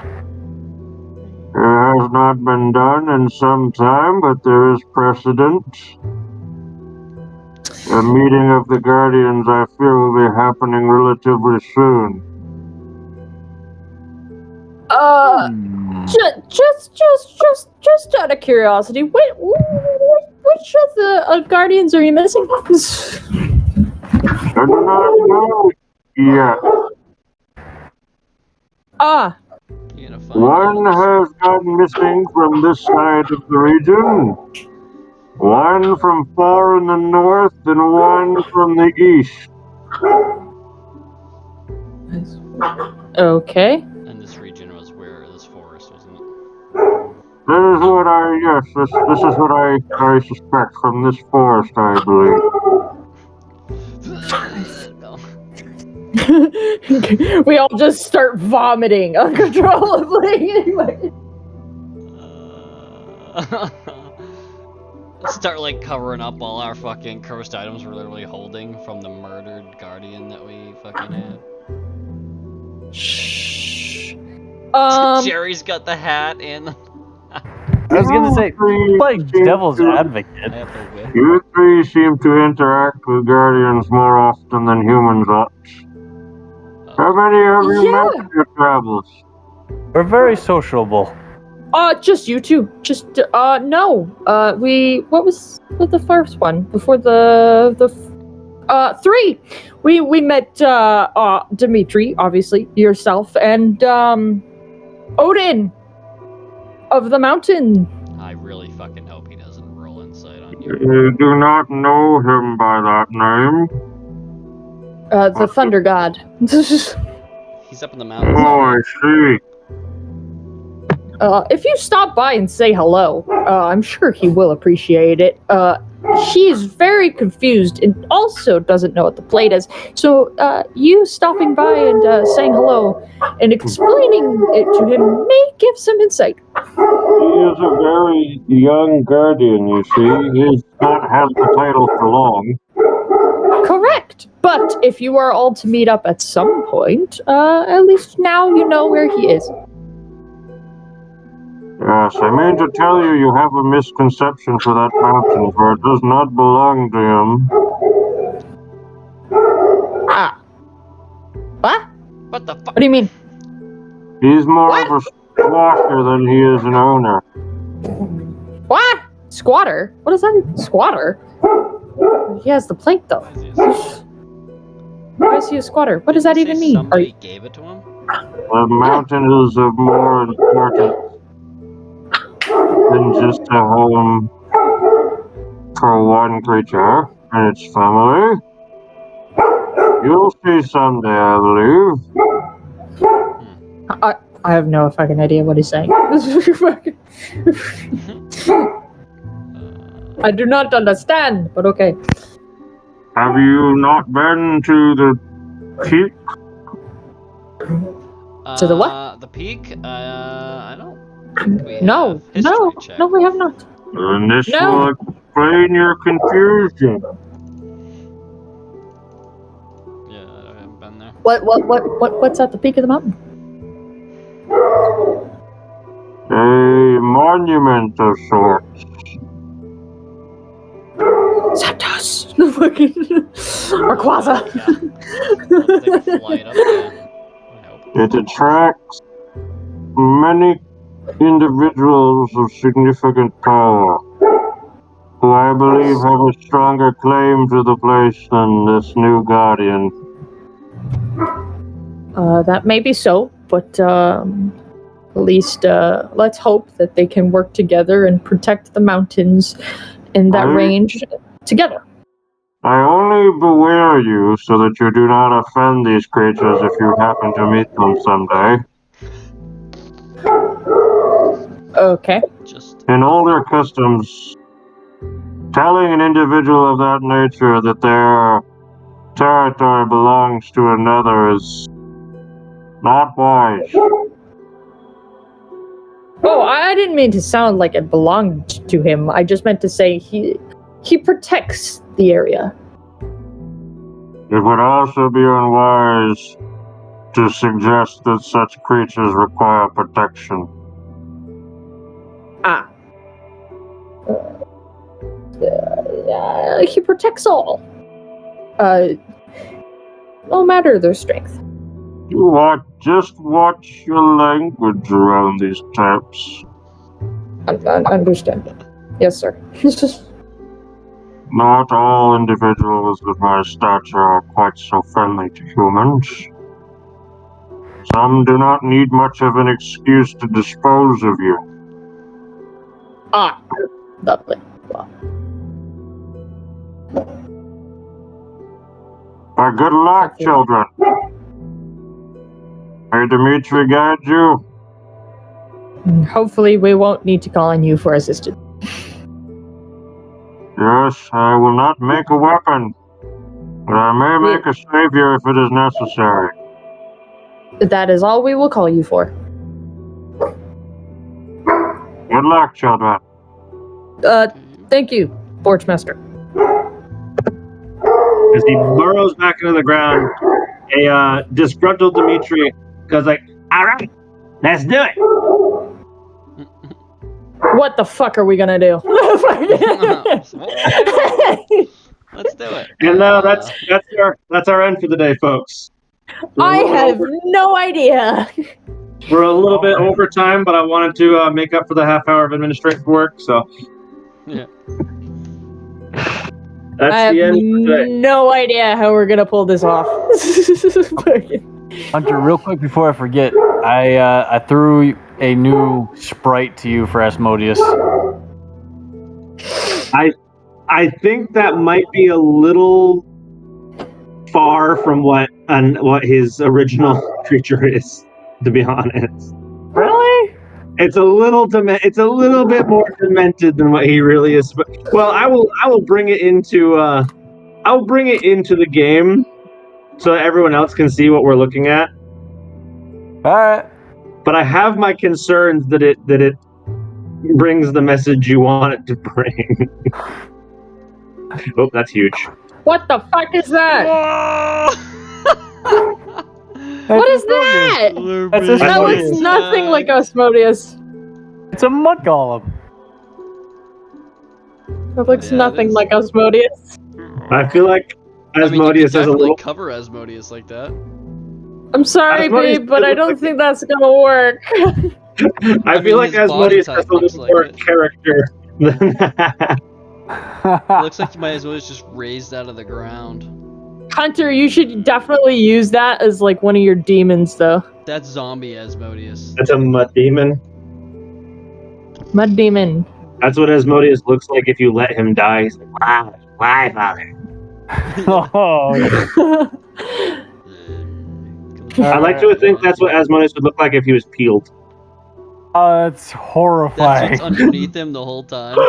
It has not been done in some time, but there is precedent. A meeting of the Guardians, I fear, will be happening relatively soon. Just out of curiosity, which of the Guardians are you missing? I do not know yet. You're gonna find One has gone missing from this side of the region, one from far in the north, and one from the east. Okay. And this region was where this forest, wasn't it? That is what this is what I suspect from this forest, I believe. No. We all just start vomiting uncontrollably. Anyway. Start like covering up all our fucking cursed items we're literally holding from the murdered guardian that we fucking had. Shh. Jerry's got the hat and I was gonna say, like devil's advocate. I have the whip. You 3 seem to interact with Guardians more often than humans ought. How many have you met in your travels? We're very sociable. Just you two. Just no. What was the first one before the 3? We met Dimitri, obviously, yourself, and Odin of the mountain. I really fucking hope he doesn't roll insight on you. You do not know him by that name. The thunder god. He's up in the mountains. Oh, I see. If you stop by and say hello, I'm sure he will appreciate it. He's very confused and also doesn't know what the plate is. So, you stopping by and saying hello and explaining it to him may give some insight. He is a very young guardian, you see. He's not had the title for long. Correct. But if you are all to meet up at some point, at least now you know where he is. Yes, I mean to tell you, you have a misconception for that mountain, for it does not belong to him. What? What the fuck? What do you mean? He's more of a squatter than he is an owner. What? Squatter? What does that mean? Squatter? He has the plate, though. Why is he a squatter? What does that even mean? Somebody gave it to him? The mountain is of more importance than just a home for one creature and its family. You'll see someday, I believe. I have no fucking idea what he's saying. I do not understand, but okay. Have you not been to the peak? To the what? The peak? I don't think we No, have history no, check. no, we have not. Then this No. will explain your confusion. Yeah, I haven't been there. What's at the peak of the mountain? A monument of sorts. Zapdos! The fucking Rayquaza! Let's take a flight up there. I hope. It attracts many individuals of significant power, who I believe have a stronger claim to the place than this new guardian. That may be so, but at least let's hope that they can work together and protect the mountains in that range together. I only beware you so that you do not offend these creatures if you happen to meet them someday. Okay. Just In older customs, telling an individual of that nature that their territory belongs to another is not wise. Oh, I didn't mean to sound like it belonged to him. I just meant to say he protects the area. It would also be unwise to suggest that such creatures require protection. He protects all. No matter their strength. Just watch your language around these types. Understand. Yes, sir. Not all individuals of my stature are quite so friendly to humans. Some do not need much of an excuse to dispose of you. Lovely. Well, Good luck, children. May Dimitri guide you. hopefully we won't need to call on you for assistance. Yes, I will not make a weapon, but I may make a savior if it is necessary. That is all we will call you for. Good luck, children. Thank you, Borchmaster. As he burrows back into the ground, a disgruntled Dimitri goes like, "All right, let's do it." What the fuck are we gonna do? let's do it. And that's our end for the day, folks. I have no idea. We're a little bit over time, but I wanted to make up for the half hour of administrative work, so Yeah. that's I the have end for today. no idea how we're gonna pull this off. Hunter, real quick before I forget, I threw a new sprite to you for Asmodeus. I think that might be a little far from what his original creature is, to be honest. Really? It's a little bit more demented than what he really is. But well, I will bring it into the game so that everyone else can see what we're looking at. All right. But I have my concerns that it brings the message you want it to bring. Oh, that's huge. What the fuck is that? What is that? That's That Asmodeus. looks nothing like Asmodeus. It's a mud golem. That looks Yeah, it nothing is. like Asmodeus. I feel like Asmodeus has a definitely little. cover Asmodeus like that. I'm sorry, Asmodeus babe, but I looks don't like- think that's gonna work. I feel like his body Asmodeus type has a looks little like more it. character than that. It looks like my Asmodeus just raised out of the ground. Hunter, you should definitely use that as like one of your demons, though. That's zombie Asmodeus. That's a mud demon. Mud demon. That's what Asmodeus looks like if you let him die. He's like, wow, why, father? Oh, I like to think that's what Asmodeus would look like if he was peeled. That's That's horrifying. what's underneath him the whole time. No!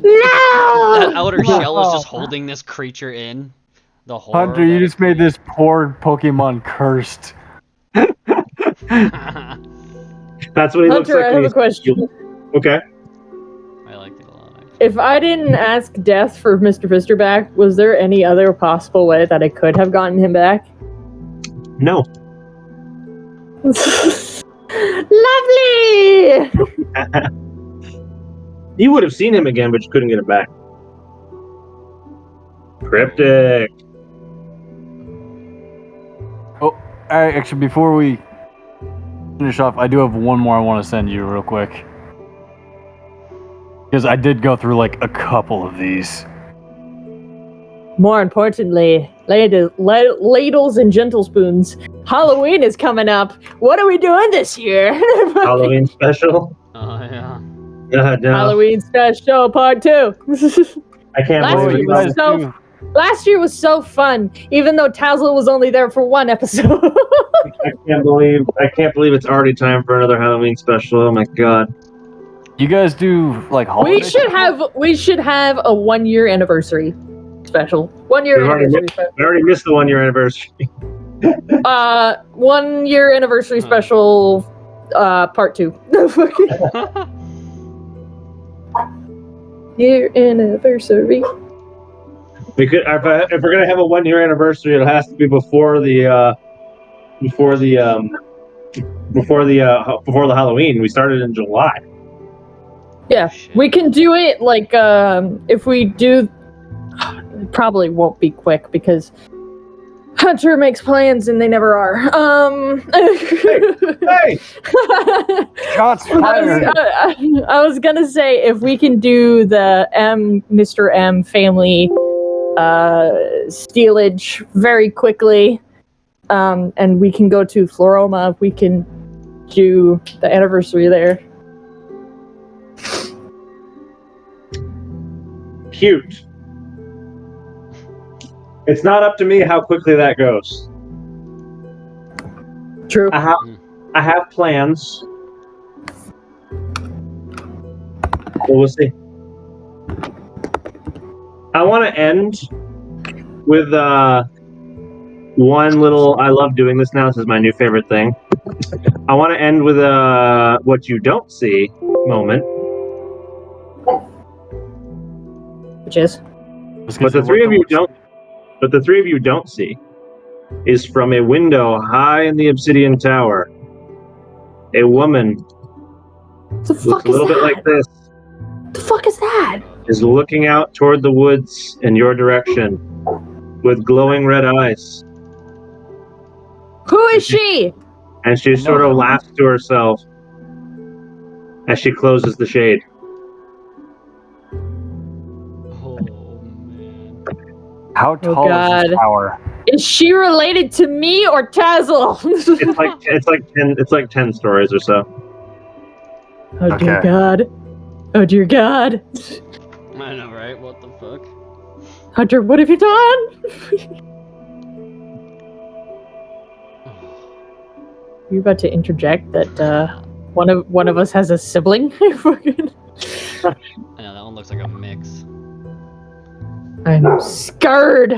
That outer shell is just holding this creature in. The horror. Hunter, you just made this poor Pokemon cursed. That's what he looks Hunter, like. I when have a he's question. healed. Okay. I like it a lot. Actually. If I didn't ask Death for Mr. Fister back, was there any other possible way that I could have gotten him back? No. Lovely! You would have seen him again, but you couldn't get him back. Cryptic. Alright, actually, before we finish off, I do have one more I want to send you real quick. Because I did go through like a couple of these. More importantly, ladles and gentle spoons. Halloween is coming up. What are we doing this year? Halloween special. Oh yeah. No. Halloween special part 2. I can't Last believe year it. was so Last year was so fun, even though Tazzle was only there for one episode. I can't believe it's already time for another Halloween special. Oh my god. You guys do like holiday? we should have a 1 year anniversary special. 1 year We've already anniversary special. I already missed the 1 year anniversary. 1 year anniversary special part 2. Year anniversary. We could, if we're gonna have a 1 year anniversary, it has to be before the Halloween. We started in July. Yeah, we can do it like if we do. It probably won't be quick because Hunter makes plans and they never are. Hey! Shots fired. I was gonna say if we can do the Mr. M family stealage very quickly, and we can go to Floroma. We can do the anniversary there. Cute. It's not up to me how quickly that goes. True. I have plans. But we'll see. I want to end with one little. I love doing this now. This is my new favorite thing. I want to end with a what you don't see moment. Which is? But the three of you don't see is from a window high in the obsidian tower. A woman The looks fuck a little is bit that? like this. The fuck is that? Is looking out toward the woods in your direction with glowing red eyes. Who is she? And she sort of laughs to herself as she closes the shade. Oh man. How tall is God. this tower? Is she related to me or Tazzle? It's like 10 stories or so. Oh dear Okay. God. Oh dear God. I know, right? What the fuck? Hunter, what have you done? You're about to interject that one of us has a sibling? Fucking- I know that one looks like a mix. I'm scared.